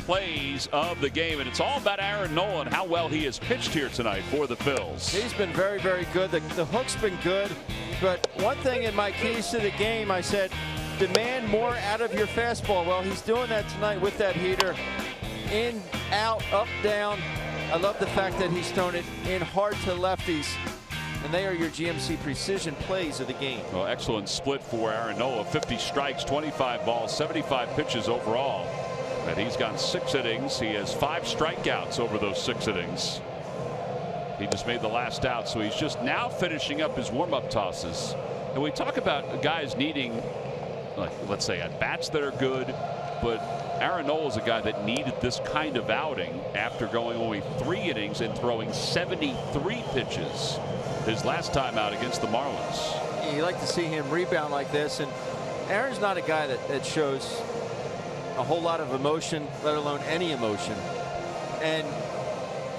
plays of the game, and it's all about Aaron Nola and how well he has pitched here tonight for the Phils. He's been very, very good. The hook's been good, but one thing in my keys to the game, I said, demand more out of your fastball. Well, he's doing that tonight with that heater. In, out, up, down. I love the fact that he's thrown it in hard to lefties. And they are your GMC precision plays of the game. Well, excellent split for Aaron Nola. 50 strikes, 25 balls, 75 pitches overall. And he's gone 6 innings. He has 5 strikeouts over those 6 innings. He just made the last out, so he's just now finishing up his warm-up tosses. And we talk about guys needing, like, let's say, at-bats that are good, but Aaron Nola is a guy that needed this kind of outing after going only 3 innings and throwing 73 pitches his last time out against the Marlins. You like to see him rebound like this, and Aaron's not a guy that shows a whole lot of emotion, let alone any emotion. And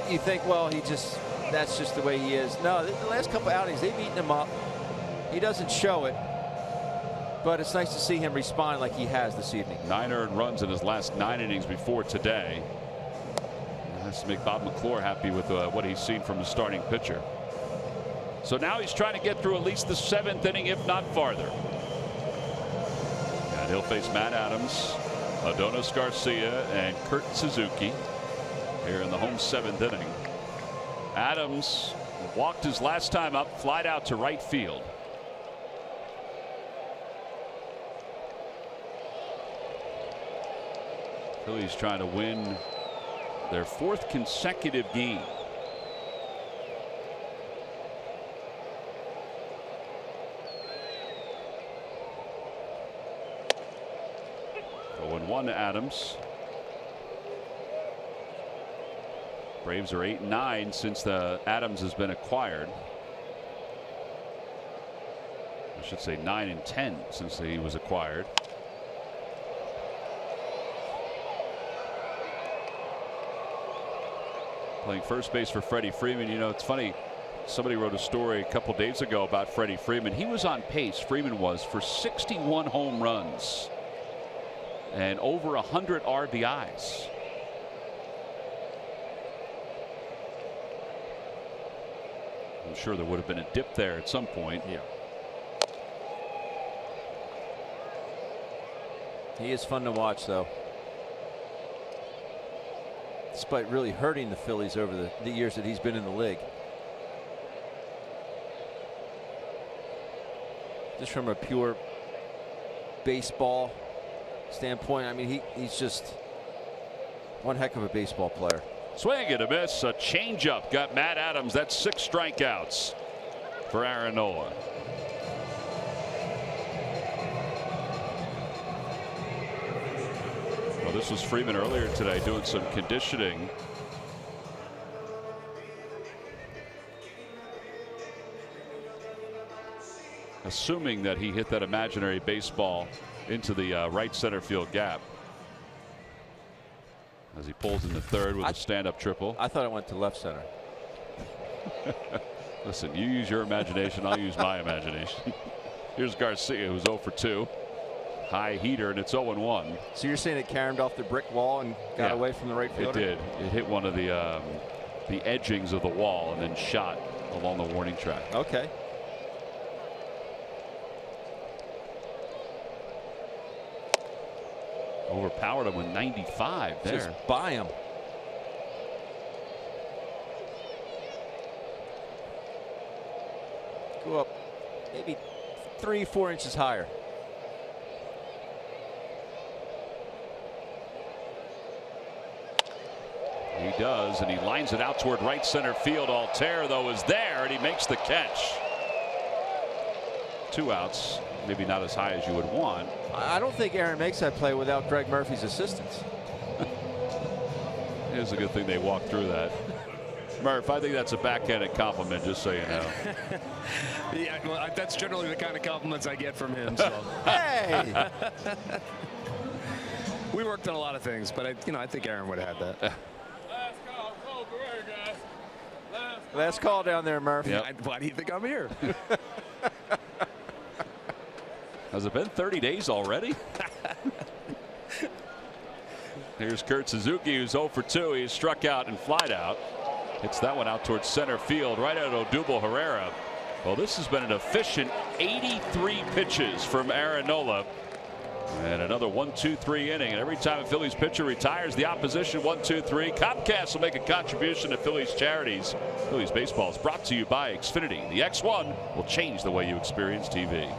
you think, well, that's just the way he is. No, the last couple outings, they've eaten him up. He doesn't show it, but it's nice to see him respond like he has this evening. 9 earned runs in his last 9 innings before today. That has to make Bob McClure happy with what he's seen from the starting pitcher. So now he's trying to get through at least the 7th inning, if not farther. And he'll face Matt Adams, Adonis Garcia, and Kurt Suzuki here in the home 7th inning. Adams walked his last time up, flied out to right field. Phillies trying to win their 4th consecutive game. One to Adams. Braves are 8-9 since Adams has been acquired. I should say 9-10 since he was acquired. Playing first base for Freddie Freeman. You know, it's funny. Somebody wrote a story a couple days ago about Freddie Freeman. He was on pace, Freeman was, for 61 home runs and over 100 RBIs. I'm sure there would have been a dip there at some point. Yeah. He is fun to watch, though. Despite really hurting the Phillies over the years that he's been in the league. Just from a pure baseball standpoint, I mean, he's just one heck of a baseball player. Swing and a miss, a changeup got Matt Adams. That's 6 strikeouts for Aaron Nola. Well, this was Freeman earlier today doing some conditioning. Assuming that he hit that imaginary baseball into the right center field gap. As he pulls into third with a stand-up triple. I thought it went to left center. Listen, you use your imagination, I'll use my imagination. Here's Garcia, who's 0 for 2. High heater, and it's 0-1. So you're saying it caromed off the brick wall and got away from the right fielder? It did. It hit one of the edgings of the wall and then shot along the warning track. Okay. Overpowered him with 95 there. Just by him. Go up maybe 3-4 inches higher. He does, and he lines it out toward right center field. Altair, though, is there, and he makes the catch. 2 outs. Maybe not as high as you would want. I don't think Aaron makes that play without Greg Murphy's assistance. It's a good thing they walked through that. Murph, I think that's a backhanded compliment, just so you know. Yeah, well, that's generally the kind of compliments I get from him. So. Hey! We worked on a lot of things, but I think Aaron would have had that. Last call down there, Murph. Yep. Why do you think I'm here? Has it been 30 days already? Here's Kurt Suzuki, who's 0 for 2. He's struck out and flied out. Hits that one out towards center field, right at Odubel Herrera. Well, this has been an efficient 83 pitches from Aaron Nola. And another 1-2-3 inning. And every time a Phillies pitcher retires, the opposition 1-2-3. Comcast will make a contribution to Phillies charities. Phillies baseball is brought to you by Xfinity. The X1 will change the way you experience TV.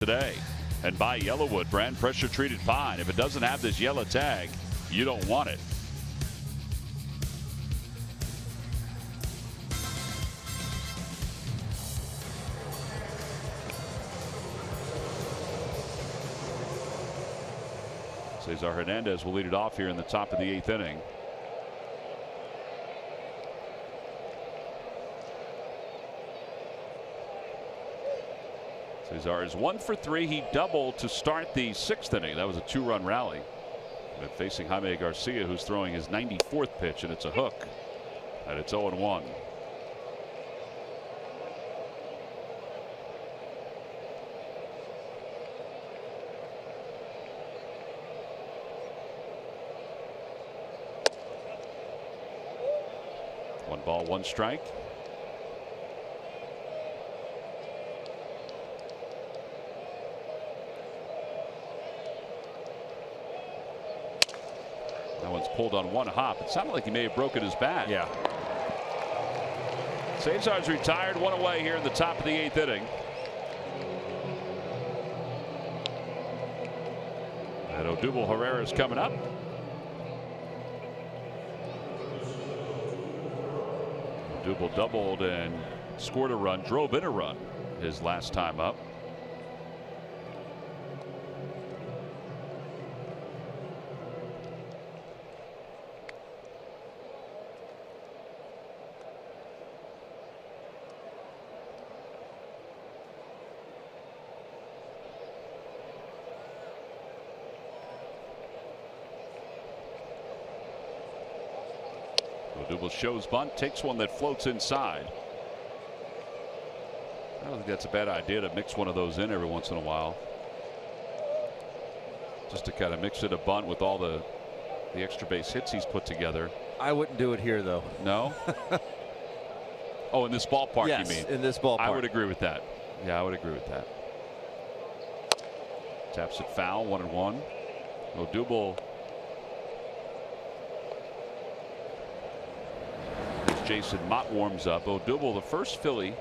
Today, and buy Yellowwood brand pressure treated pine. If it doesn't have this yellow tag, you don't want it. Cesar Hernandez will lead it off here in the top of the 8th inning. Cesar is 1 for 3. He doubled to start the 6th inning. That was a 2-run rally. But facing Jaime Garcia, who's throwing his 94th pitch, and it's a hook. And it's 0-1. One ball, one strike. That one's pulled on one hop. It sounded like he may have broken his bat. Yeah. Cesar's retired, one away here in the top of the 8th inning. And Odubel Herrera is coming up. Odubel doubled and scored a run, drove in a run his last time up. Odubel shows bunt, takes one that floats inside. I don't think that's a bad idea to mix one of those in every once in a while. Just to kind of mix it a bunt with all the extra base hits he's put together. I wouldn't do it here, though. No? Oh, in this ballpark, yes, you mean? In this ballpark. I would agree with that. Yeah, I would agree with that. Taps it foul, 1-1. Odubel. Jason Mott warms up. Odubel, the first Philly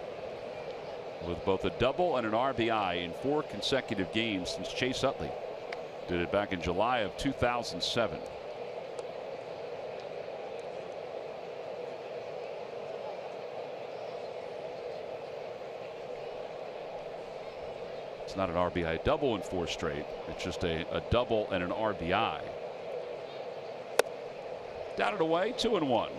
with both a double and an RBI in 4 consecutive games since Chase Utley did it back in July of 2007. It's not an RBI double in 4 straight. It's just a double and an RBI. Down and away, 2-1.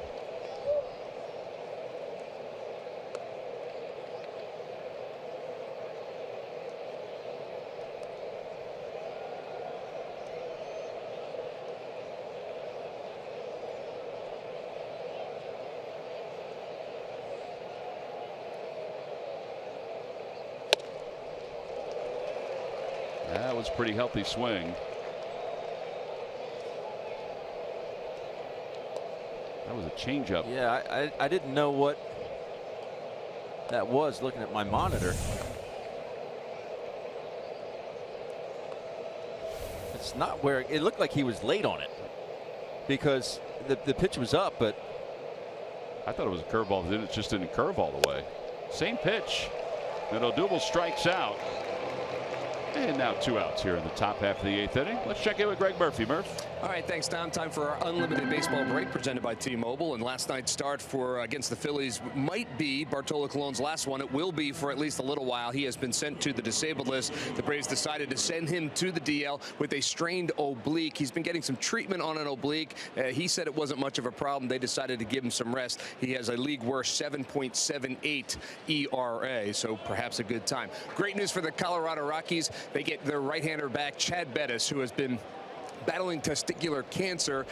That was a pretty healthy swing. That was a changeup. Yeah, I didn't know what that was looking at my monitor. It's not where it looked like he was late on it because the pitch was up, but I thought it was a curveball. Then it just didn't curve all the way. Same pitch. And Odubel strikes out. And now 2 outs here in the top half of the 8th inning. Let's check in with Greg Murphy. Murph. All right, thanks, Tom. Time for our unlimited baseball break presented by T-Mobile. And last night's start for against the Phillies might be Bartolo Colon's last one. It will be for at least a little while. He has been sent to the disabled list. The Braves decided to send him to the DL with a strained oblique. He's been getting some treatment on an oblique. He said it wasn't much of a problem. They decided to give him some rest. He has a league worst 7.78 ERA, so perhaps a good time. Great news for the Colorado Rockies. They get their right-hander back, Chad Bettis, who has been battling testicular cancer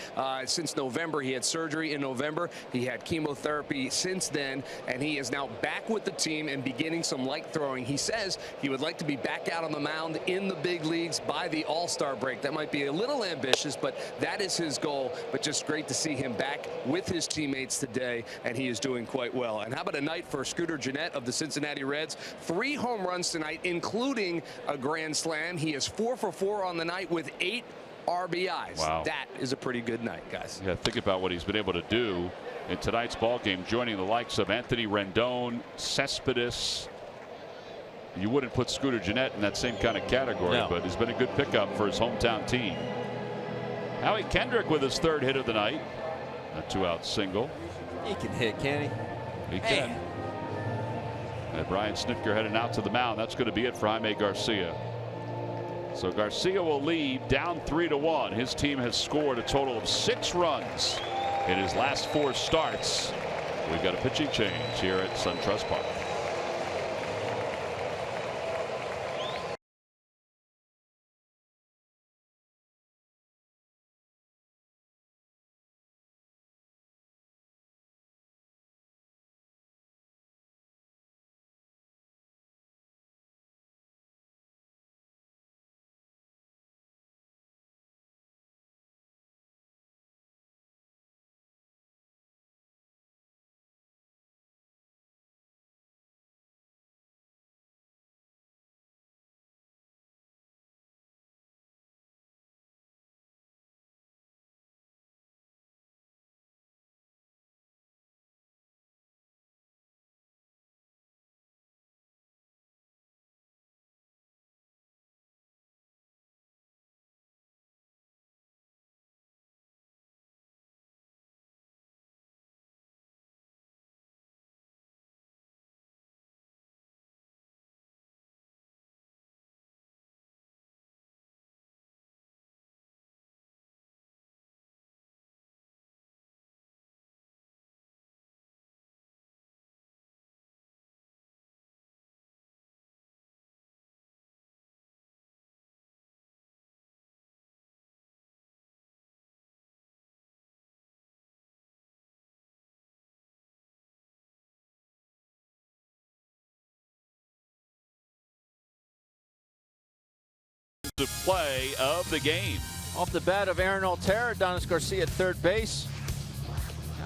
since November. He had surgery in November. He had chemotherapy since then, and he is now back with the team and beginning some light throwing. He says he would like to be back out on the mound in the big leagues by the All-Star break. That might be a little ambitious, but that is his goal. But just great to see him back with his teammates today, and he is doing quite well. And how about a night for Scooter Gennett of the Cincinnati Reds? 3 home runs tonight, including a grand slam. He is 4 for 4 on the night with 8 RBIs. Wow. That is a pretty good night, guys. Yeah, think about what he's been able to do in tonight's ball game, joining the likes of Anthony Rendon, Cespedes. You wouldn't put Scooter Gennett in that same kind of category, No. but he's been a good pickup for his hometown team. Howie Kendrick with his 3rd hit of the night. A 2-out single. he can hit, can he? He can. And Brian Snitker heading out to the mound. That's going to be it for Jaime Garcia. So Garcia will lead down 3-1. His team has scored a total of 6 runs in his last 4 starts. We've got a pitching change here at SunTrust Park. To play of the game. Off the bat of Aaron Altera, Adonis Garcia at 3rd base.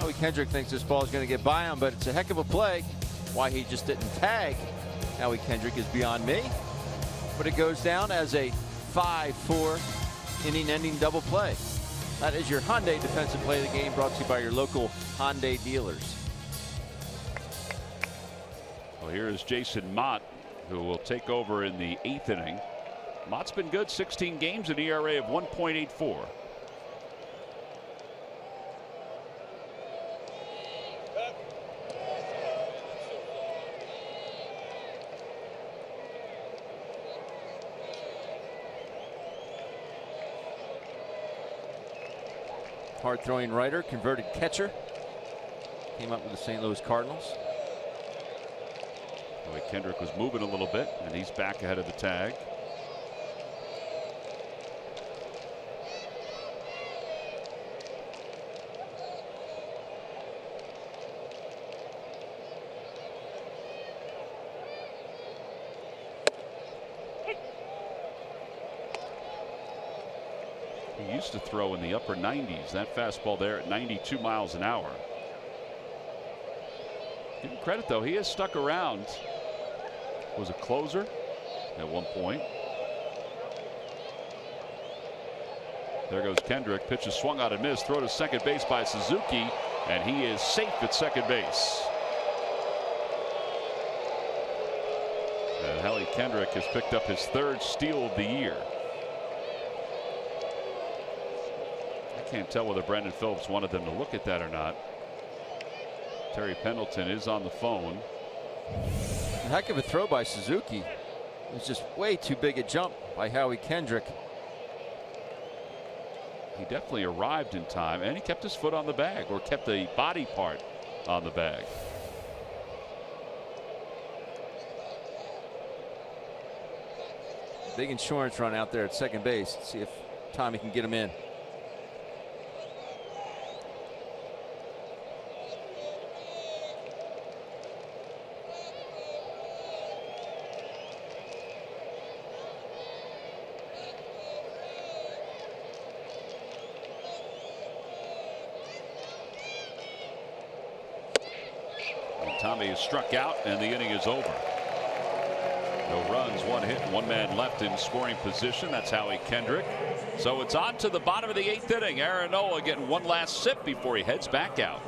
Howie Kendrick thinks this ball is going to get by him, but it's a heck of a play. Why he just didn't tag Howie Kendrick is beyond me. But it goes down as a 5-4 inning-ending double play. That is your Hyundai defensive play of the game, brought to you by your local Hyundai dealers. Well, here is Jason Mott, who will take over in the 8th inning. Mott's been good, 16 games, an ERA of 1.84. Hard-throwing writer, converted catcher. Came up with the St. Louis Cardinals. Boy, Kendrick was moving a little bit, and he's back ahead of the tag. He used to throw in the upper 90s. That fastball there at 92 miles an hour. Give him credit, though. He has stuck around. Was a closer at one point. There goes Kendrick. Pitch is swung out and missed. Throw to second base by Suzuki, and he is safe at second base. And Helly Kendrick has picked up his 3rd steal of the year. I can't tell whether Brandon Phillips wanted them to look at that or not. Terry Pendleton is on the phone. A heck of a throw by Suzuki. It was just way too big a jump by Howie Kendrick. He definitely arrived in time, and he kept his foot on the bag, or kept a body part on the bag. Big insurance run out there at second base. Let's see if Tommy can get him in. Tommy is struck out, and the inning is over. No runs, 1 hit, 1 man left in scoring position. That's Howie Kendrick. So it's on to the bottom of the 8th inning. Aaron Nola getting one last sip before he heads back out.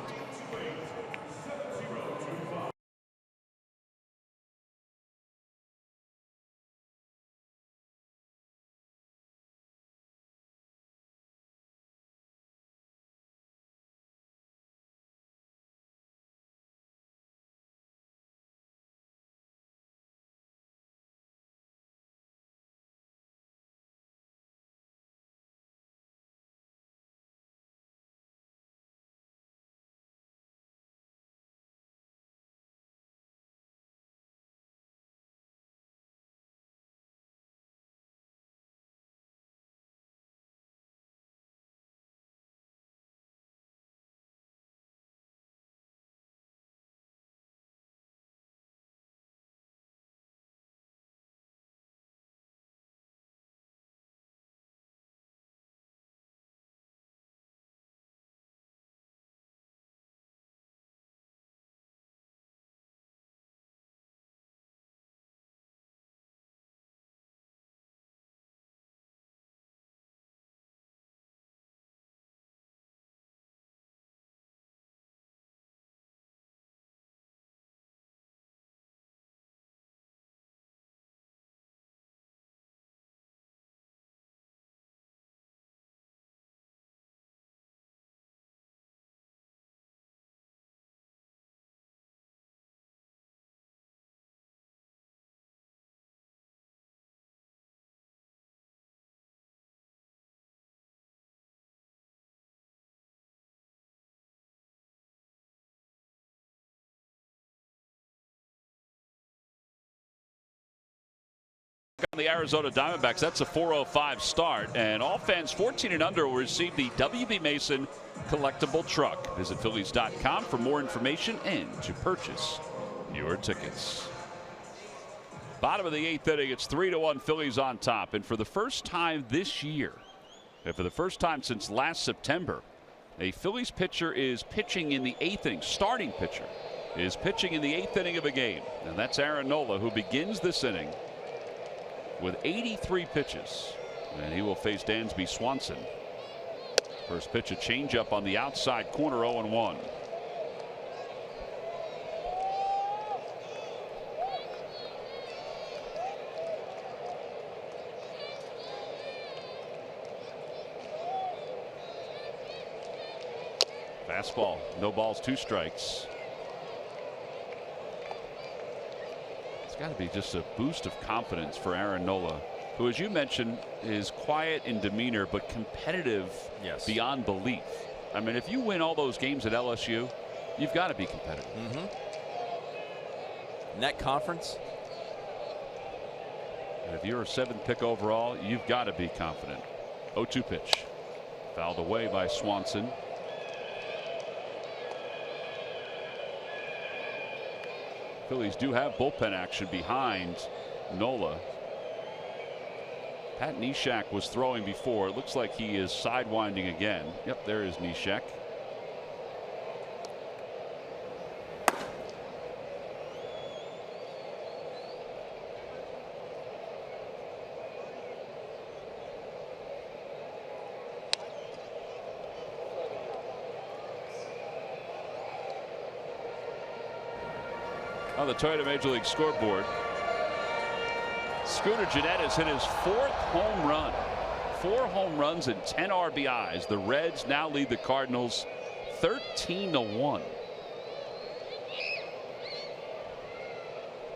On the Arizona Diamondbacks, that's a 4:05 start, and all fans 14 and under will receive the WB Mason collectible truck. Visit Phillies.com for more information and to purchase your tickets. Bottom of the 8th inning, it's 3-1 Phillies on top, and for the first time this year, and for the first time since last September, a Phillies pitcher is pitching in the 8th inning. Starting pitcher is pitching in the 8th inning of a game, and that's Aaron Nola, who begins this inning with 83 pitches, and he will face Dansby Swanson. First pitch, a changeup on the outside corner, 0-1. Fastball, no balls, 2 strikes. Got to be just a boost of confidence for Aaron Nola, who, as you mentioned, is quiet in demeanor but competitive beyond belief. I mean, if you win all those games at LSU, you've got to be competitive. In that conference, and if you're a 7th pick overall, you've got to be confident. 0-2 pitch, fouled away by Swanson. Phillies do have bullpen action behind Nola. Pat Neshek was throwing before. It looks like he is sidewinding again. Yep, there is Neshek. On the Toyota Major League scoreboard, Scooter Gennett has hit his 4th home run. 4 home runs and 10 RBIs. The Reds now lead the Cardinals 13-1.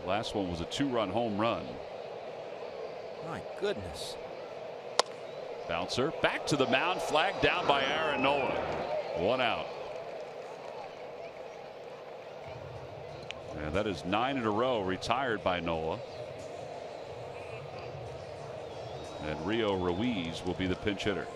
Last one was a 2-run home run. My goodness. Bouncer back to the mound, flagged down by Aaron Nola. 1 out. And that is 9 in a row retired by Nola. And Rio Ruiz will be the pinch hitter.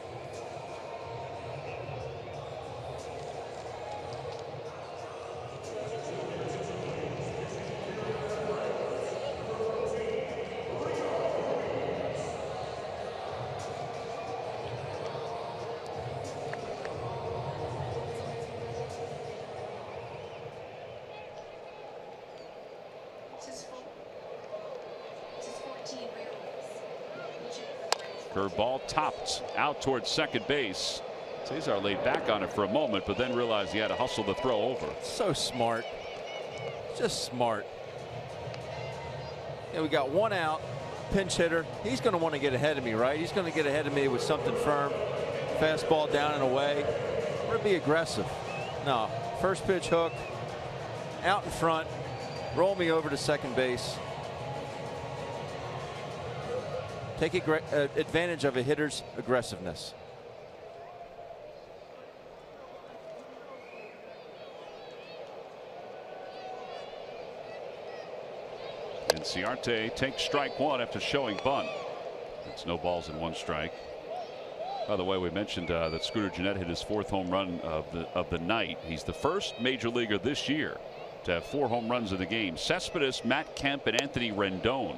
Curveball topped out towards second base. Cesar laid back on it for a moment, but then realized he had to hustle the throw over. So smart. Just smart. Yeah, we got 1 out. Pinch hitter. He's going to want to get ahead of me, right? He's going to get ahead of me with something firm. Fastball down and away. I'm going to be aggressive. No. First pitch hook. Out in front. Roll me over to second base. Take advantage of a hitter's aggressiveness. And Ciarte takes strike 1 after showing bunt. It's no balls and 1 strike. By the way, we mentioned that Scooter Gennett hit his 4th home run of the night. He's the first major leaguer this year to have 4 home runs in the game. Cespedes, Matt Kemp, and Anthony Rendon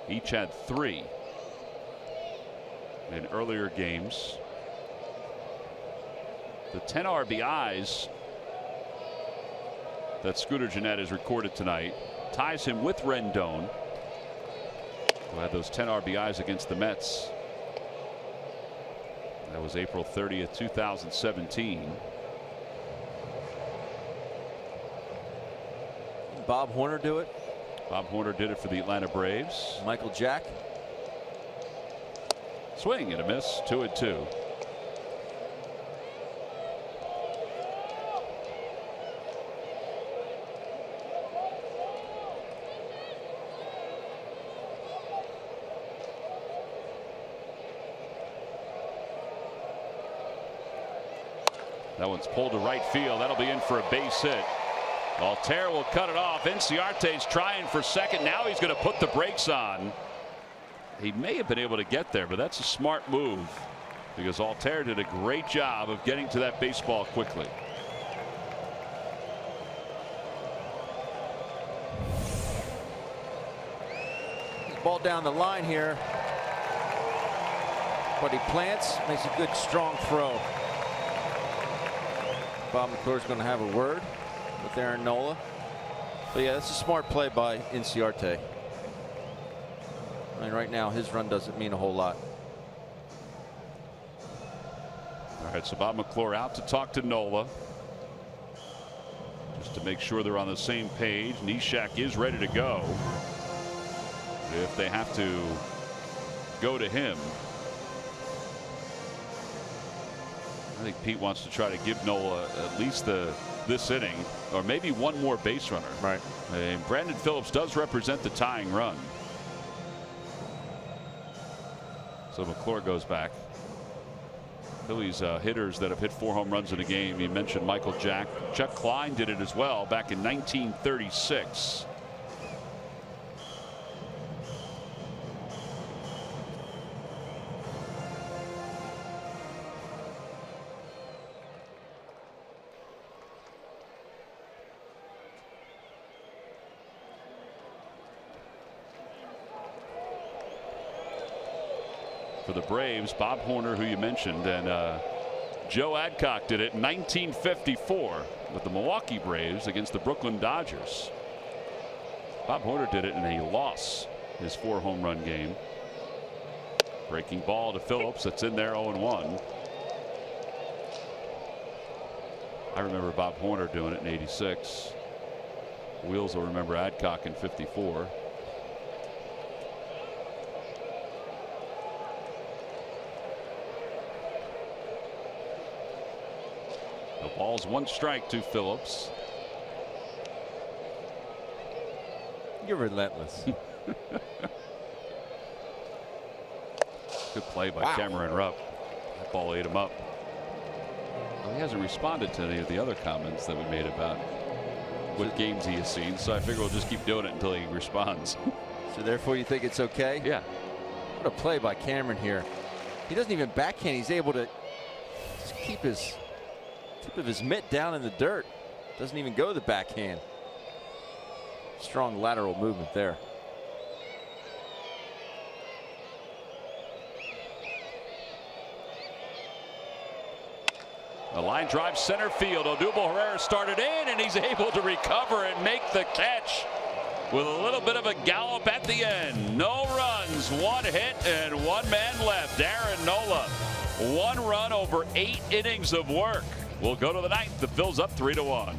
each had 3 in earlier games. The 10 RBIs that Scooter Gennett has recorded tonight ties him with Rendon, who had those 10 RBIs against the Mets. That was April 30th, 2017. Bob Horner do it? Bob Horner did it for the Atlanta Braves. Michael Jack. Swing and a miss. 2-2. That one's pulled to right field. That'll be in for a base hit. Altair will cut it off. Inciarte's trying for second. Now he's going to put the brakes on. He may have been able to get there, but that's a smart move because Altair did a great job of getting to that baseball quickly. Ball down the line here, but he plants, makes a good strong throw. Bob McClure's going to have a word with Aaron Nola. But yeah, that's a smart play by Inciarte. I mean, right now his run doesn't mean a whole lot. All right, so Bob McClure out to talk to Nola just to make sure they're on the same page. Neshek is ready to go if they have to go to him. I think Pete wants to try to give Nola at least this inning, or maybe one more base runner. Right. And Brandon Phillips does represent the tying run. So McClure goes back. Phillies hitters that have hit 4 home runs in a game. You mentioned Michael Jack. Chuck Klein did it as well back in 1936. for the Braves. Bob Horner, who you mentioned, and Joe Adcock did it in 1954 with the Milwaukee Braves against the Brooklyn Dodgers. Bob Horner did it in a loss, his 4 home run game. Breaking ball to Phillips. That's in there, 0-1. I remember Bob Horner doing it in 86. Wheels will remember Adcock in 54. The ball's 1 strike to Phillips. You're relentless. Good play by Cameron Rupp. That ball ate him up. Well, he hasn't responded to any of the other comments that we made about what games he has seen, so I figure we'll just keep doing it until he responds. So therefore you think it's okay? Yeah. What a play by Cameron here. He doesn't even backhand. He's able to just keep his tip of his mitt down in the dirt. Doesn't even go to the backhand. Strong lateral movement there. A line drive center field. Odubel Herrera started in, and he's able to recover and make the catch with a little bit of a gallop at the end. No runs, 1 hit, and 1 man left. Aaron Nola, 1 run over 8 innings of work. We'll go to the 9th. The Phils up 3-1.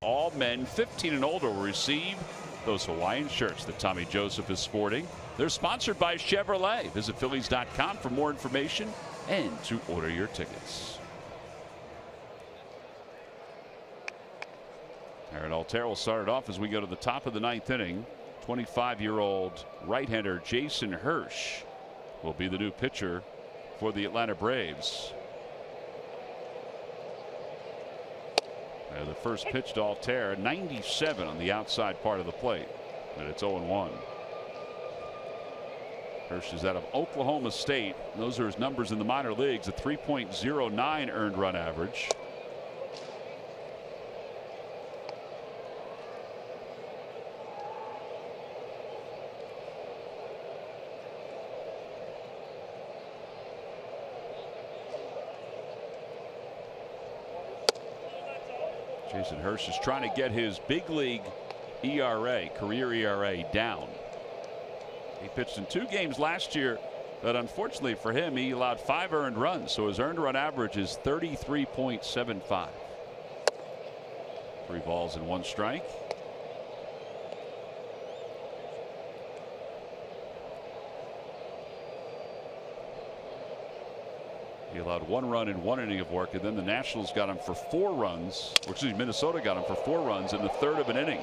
All men 15 and older will receive those Hawaiian shirts that Tommy Joseph is sporting. They're sponsored by Chevrolet. Visit Phillies.com for more information and to order your tickets. Aaron Altero will start it off as we go to the top of the 9th inning. 25-year-old right-hander Jason Hirsch will be the new pitcher for the Atlanta Braves. The first pitch to Altera, 97 on the outside part of the plate, and it's 0-1. Hirsch is out of Oklahoma State. Those are his numbers in the minor leagues, a 3.09 earned run average. Jason Hirsch is trying to get his big league ERA, career ERA, down. He pitched in 2 games last year, but unfortunately for him, he allowed 5 earned runs, so his earned run average is 33.75. 3 balls and 1 strike. He allowed 1 run in 1 inning of work, and then the Nationals got him for 4 runs. Or excuse me, Minnesota got him for 4 runs in the 3rd of an inning.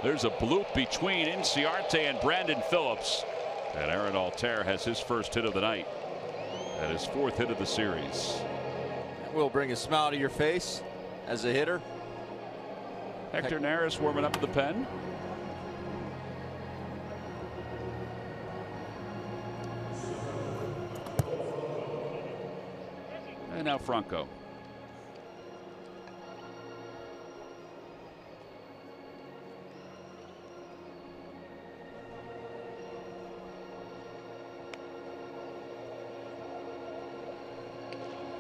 There's a bloop between Inciarte and Brandon Phillips. And Aaron Altair has his first hit of the night. And his 4th hit of the series. That will bring a smile to your face as a hitter. Hector Neris warming up at the pen. And now Franco.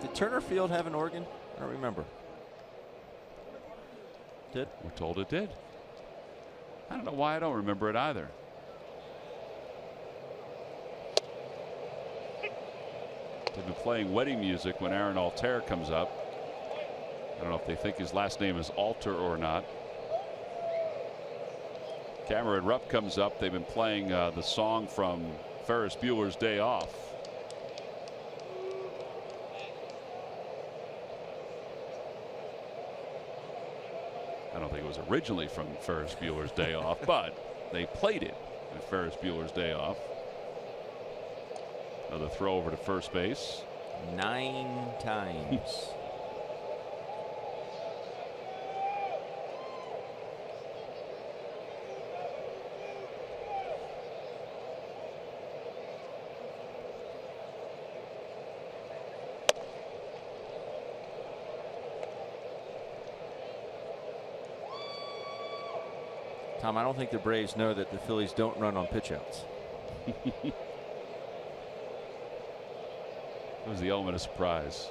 Did Turner Field have an organ? I don't remember. Did? We're told it did. I don't know why I don't remember it either. They've been playing wedding music when Aaron Altair comes up. I don't know if they think his last name is Alter or not. Cameron Rupp comes up. They've been playing the song from Ferris Bueller's Day Off. I don't think it was originally from Ferris Bueller's Day Off, but they played it at Ferris Bueller's Day Off. Another throw over to first base. 9 times. Tom, I don't think the Braves know that the Phillies don't run on pitch outs. It was the element of surprise.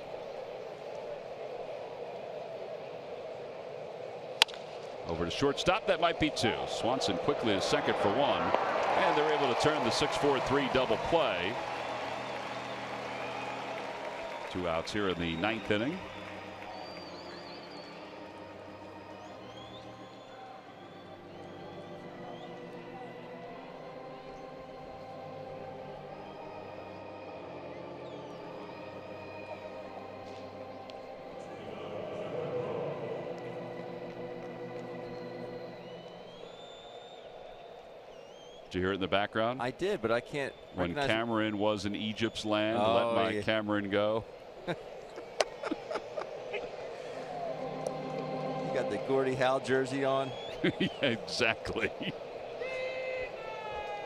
Over to shortstop. That might be 2. Swanson quickly to second for 1. And they're able to turn the 6-4-3 double play. 2 outs here in the 9th inning. Did you hear it in the background? I did, but I can't. When Cameron was in Egypt's land, let my Cameron go. You got the Gordie Howe jersey on. Yeah, exactly.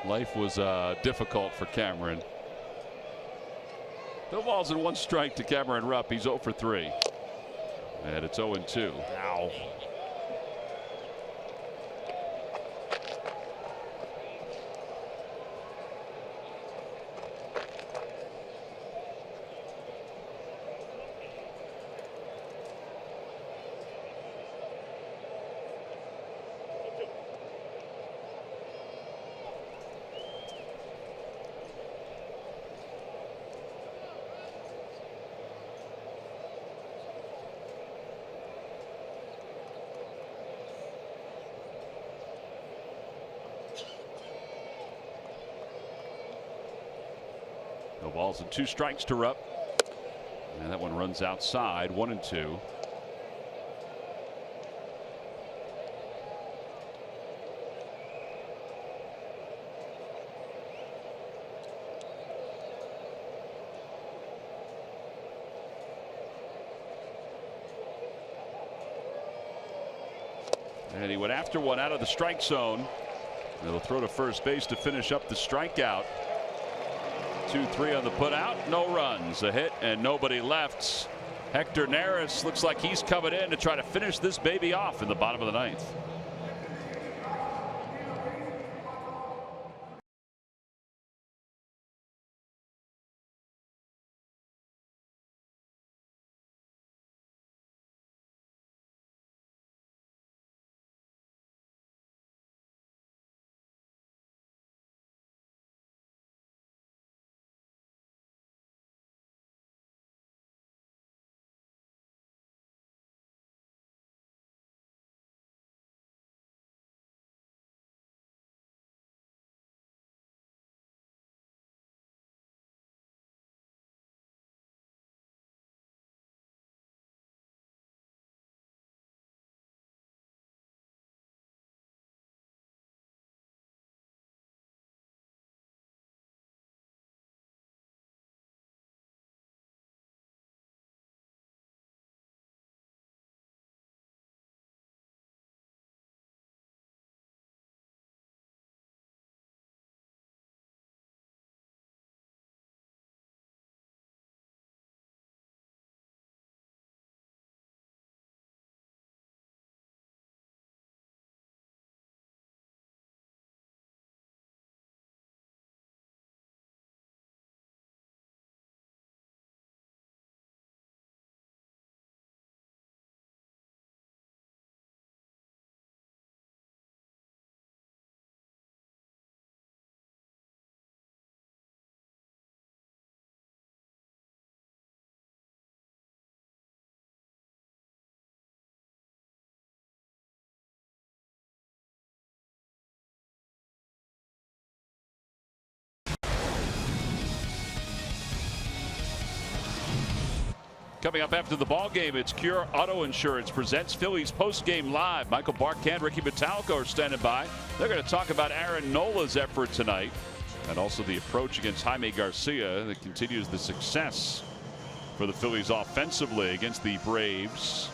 Life was difficult for Cameron. 2 balls and 1 strike to Cameron Rupp. He's 0 for 3. And it's 0-2. Ow. No balls and 2 strikes to Rupp. And that one runs outside. 1-2. And he went after one out of the strike zone. They'll throw to first base to finish up the strikeout. 2-3 on the put out. No runs. A hit and nobody left. Hector Neris looks like he's coming in to try to finish this baby off in the bottom of the 9th. Coming up after the ball game, it's Cure Auto Insurance presents Phillies postgame live. Michael Barkan, Ricky Metallico are standing by. They're going to talk about Aaron Nola's effort tonight and also the approach against Jaime Garcia that continues the success for the Phillies offensively against the Braves.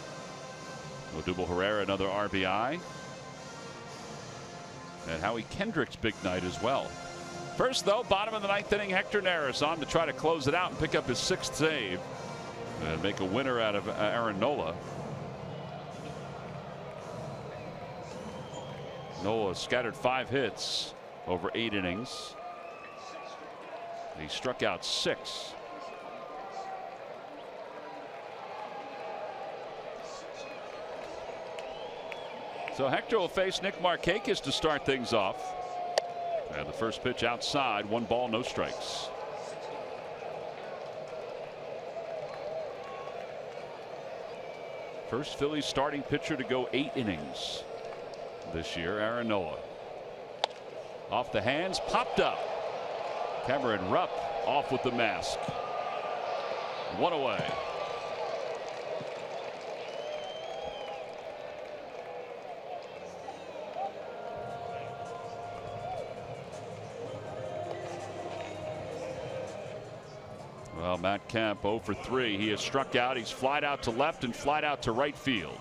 Odubel Herrera, another RBI. And Howie Kendrick's big night as well. First, though, bottom of the ninth inning, Hector Neris on to try to close it out and pick up his 6th save and make a winner out of Aaron Nola. Nola scattered 5 hits over 8 innings. He struck out 6. So Hector will face Nick Markakis to start things off. And the first pitch outside, 1 ball, no strikes. First Phillies starting pitcher to go 8 innings this year, Aaron Nola. Off the hands, popped up. Cameron Rupp off with the mask. 1 away. Well, Matt Kemp 0 for 3. He has struck out. He's flied out to left and flied out to right field.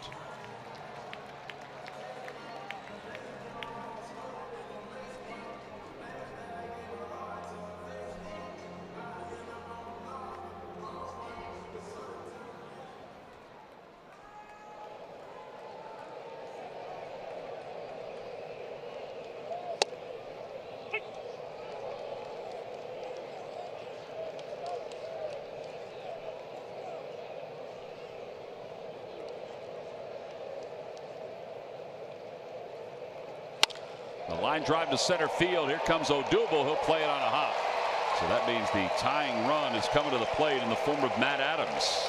Line drive to center field. Here comes Odubel. He'll play it on a hop. So that means the tying run is coming to the plate in the form of Matt Adams.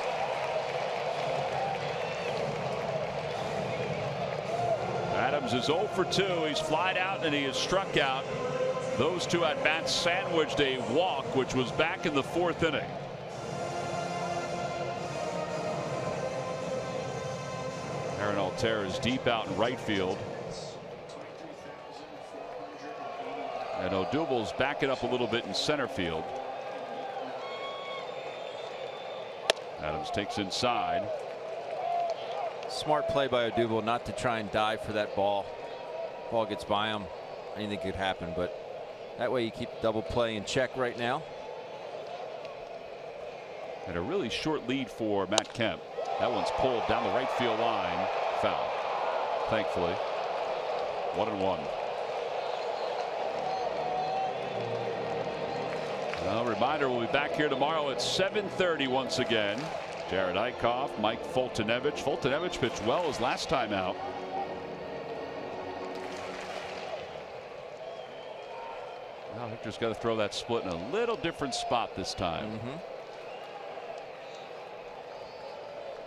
Adams is 0 for 2. He's flied out and he has struck out. Those 2 at bats sandwiched a walk, which was back in the 4th inning. Aaron Altair is deep out in right field. And Odubel's backing up a little bit in center field. Adams takes inside. Smart play by Odubel not to try and dive for that ball. Ball gets by him. Anything could happen, but that way you keep double play in check right now. And a really short lead for Matt Kemp. That one's pulled down the right field line. Foul. Thankfully. 1-1. Well, reminder, we'll be back here tomorrow at 7:30 once again. Jared Eichhoff, Mike Foltynewicz. Foltynewicz pitched well his last time out. Now Hector's got to throw that split in a little different spot this time.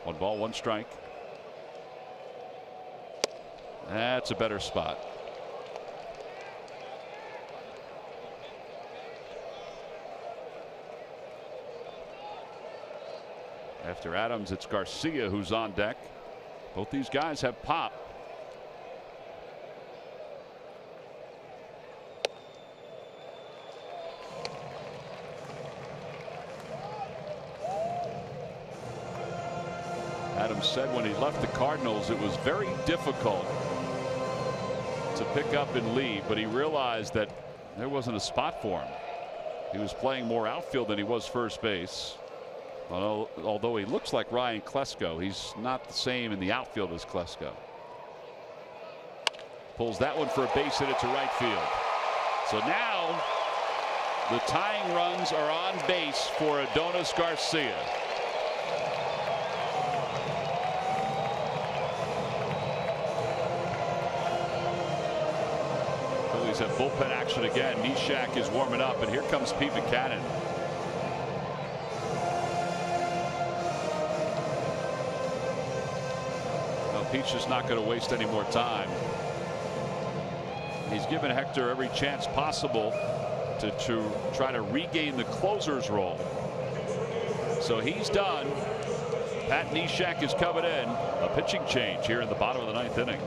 1 ball, 1 strike. That's a better spot. After Adams, it's Garcia who's on deck. Both these guys have pop. Adams said when he left the Cardinals it was very difficult to pick up and lead, but he realized that there wasn't a spot for him. He was playing more outfield than he was first base. Although he looks like Ryan Klesko, he's not the same in the outfield as Klesko. Pulls that one for a base hit to right field. So now the tying runs are on base for Adonis Garcia. Phillies have bullpen action again. Neshek is warming up, and here comes Pete Buchanan. Pete's just not going to waste any more time. He's given Hector every chance possible to try to regain the closer's role. So he's done. Pat Neshek is coming in. A pitching change here in the bottom of the 9th inning.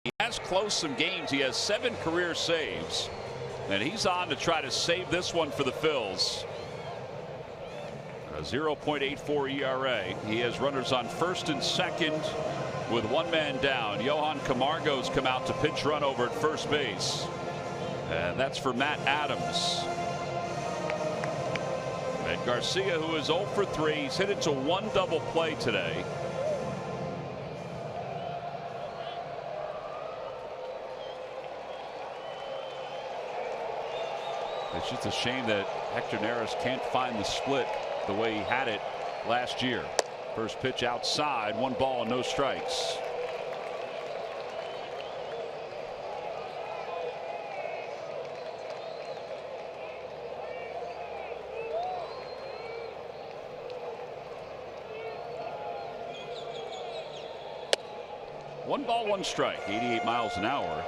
He has closed some games. He has 7 career saves, and he's on to try to save this one for the Phils. A 0.84 ERA. He has runners on first and second with 1 man down. Johan Camargo's come out to pinch run over at first base, and that's for Matt Adams. And Garcia, who is 0 for 3, he's hit into 1 double play today. It's just a shame that Hector Neris can't find the split the way he had it last year. First pitch outside, 1 ball and no strikes. One ball, 1 strike, 88 miles an hour.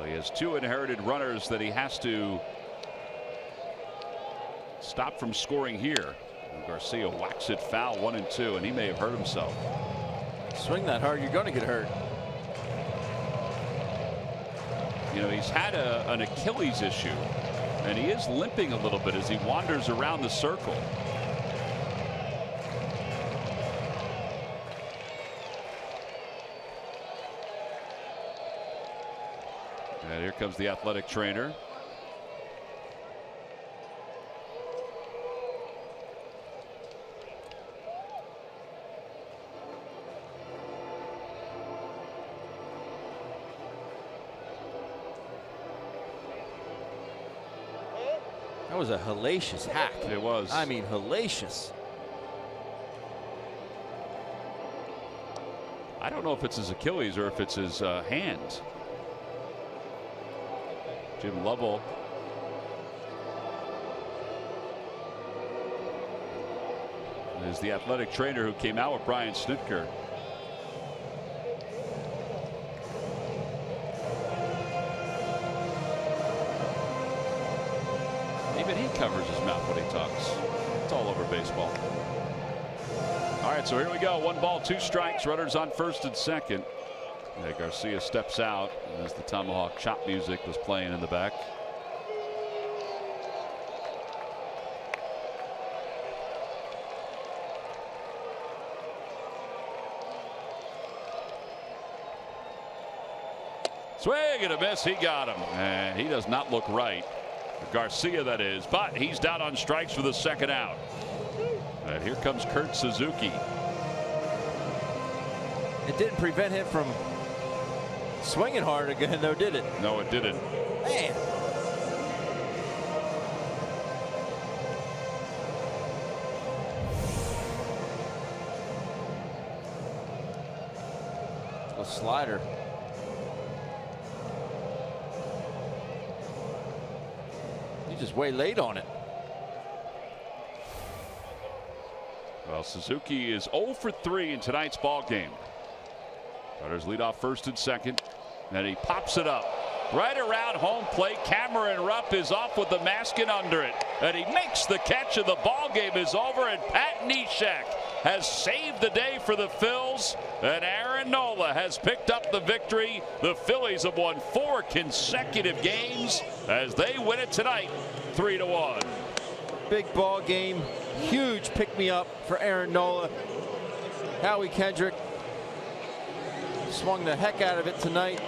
He has 2 inherited runners that he has to stop from scoring here. And Garcia whacks it foul, 1 and 2, and he may have hurt himself. Swing that hard, you're going to get hurt. You know, he's had an Achilles issue, and he is limping a little bit as he wanders around the circle. And here comes the athletic trainer. That was a hellacious hack. It was. I mean, hellacious. I don't know if it's his Achilles or if it's his hand. Jim Lovell is the athletic trainer who came out with Brian Snitker. Even he covers his mouth when he talks. It's all over baseball. All right, so here we go. 1 ball, 2 strikes. Runners on first and second. Garcia steps out as the tomahawk chop music was playing in the back. Swing and a miss. He got him, and he does not look right. Garcia, that is, but he's down on strikes for the second out. And here comes Kurt Suzuki. It didn't prevent him from swinging hard again, though, did it? No, it didn't. Man. A slider. He just way late on it. Well, Suzuki is 0 for 3 in tonight's ball game. Runners lead off first and second, and he pops it up right around home plate. Cameron Rupp is off with the mask and under it, and he makes the catch, and the ball game is over. And Pat Neshek has saved the day for the Phils, and Aaron Nola has picked up the victory. The Phillies have won 4 consecutive games as they win it tonight, 3-1. Big ball game, huge pick-me-up for Aaron Nola. Howie Kendrick swung the heck out of it tonight.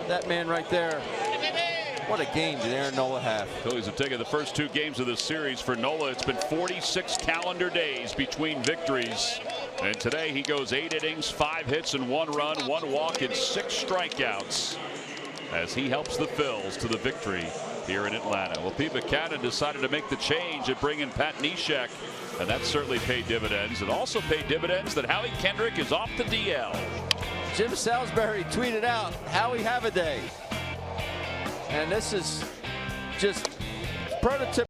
That man right there. What a game did Aaron Nola have. Phillies have taken the first 2 games of this series. For Nola, it's been 46 calendar days between victories. And today he goes 8 innings, 5 hits and 1 run, 1 walk and 6 strikeouts as he helps the Phils to the victory here in Atlanta. Well, Pete Mackanin decided to make the change and bring in Pat Neshek, and that certainly paid dividends. It also paid dividends that Howie Kendrick is off the DL. Jim Salisbury tweeted out, "Howie, have a day." And this is just prototypical.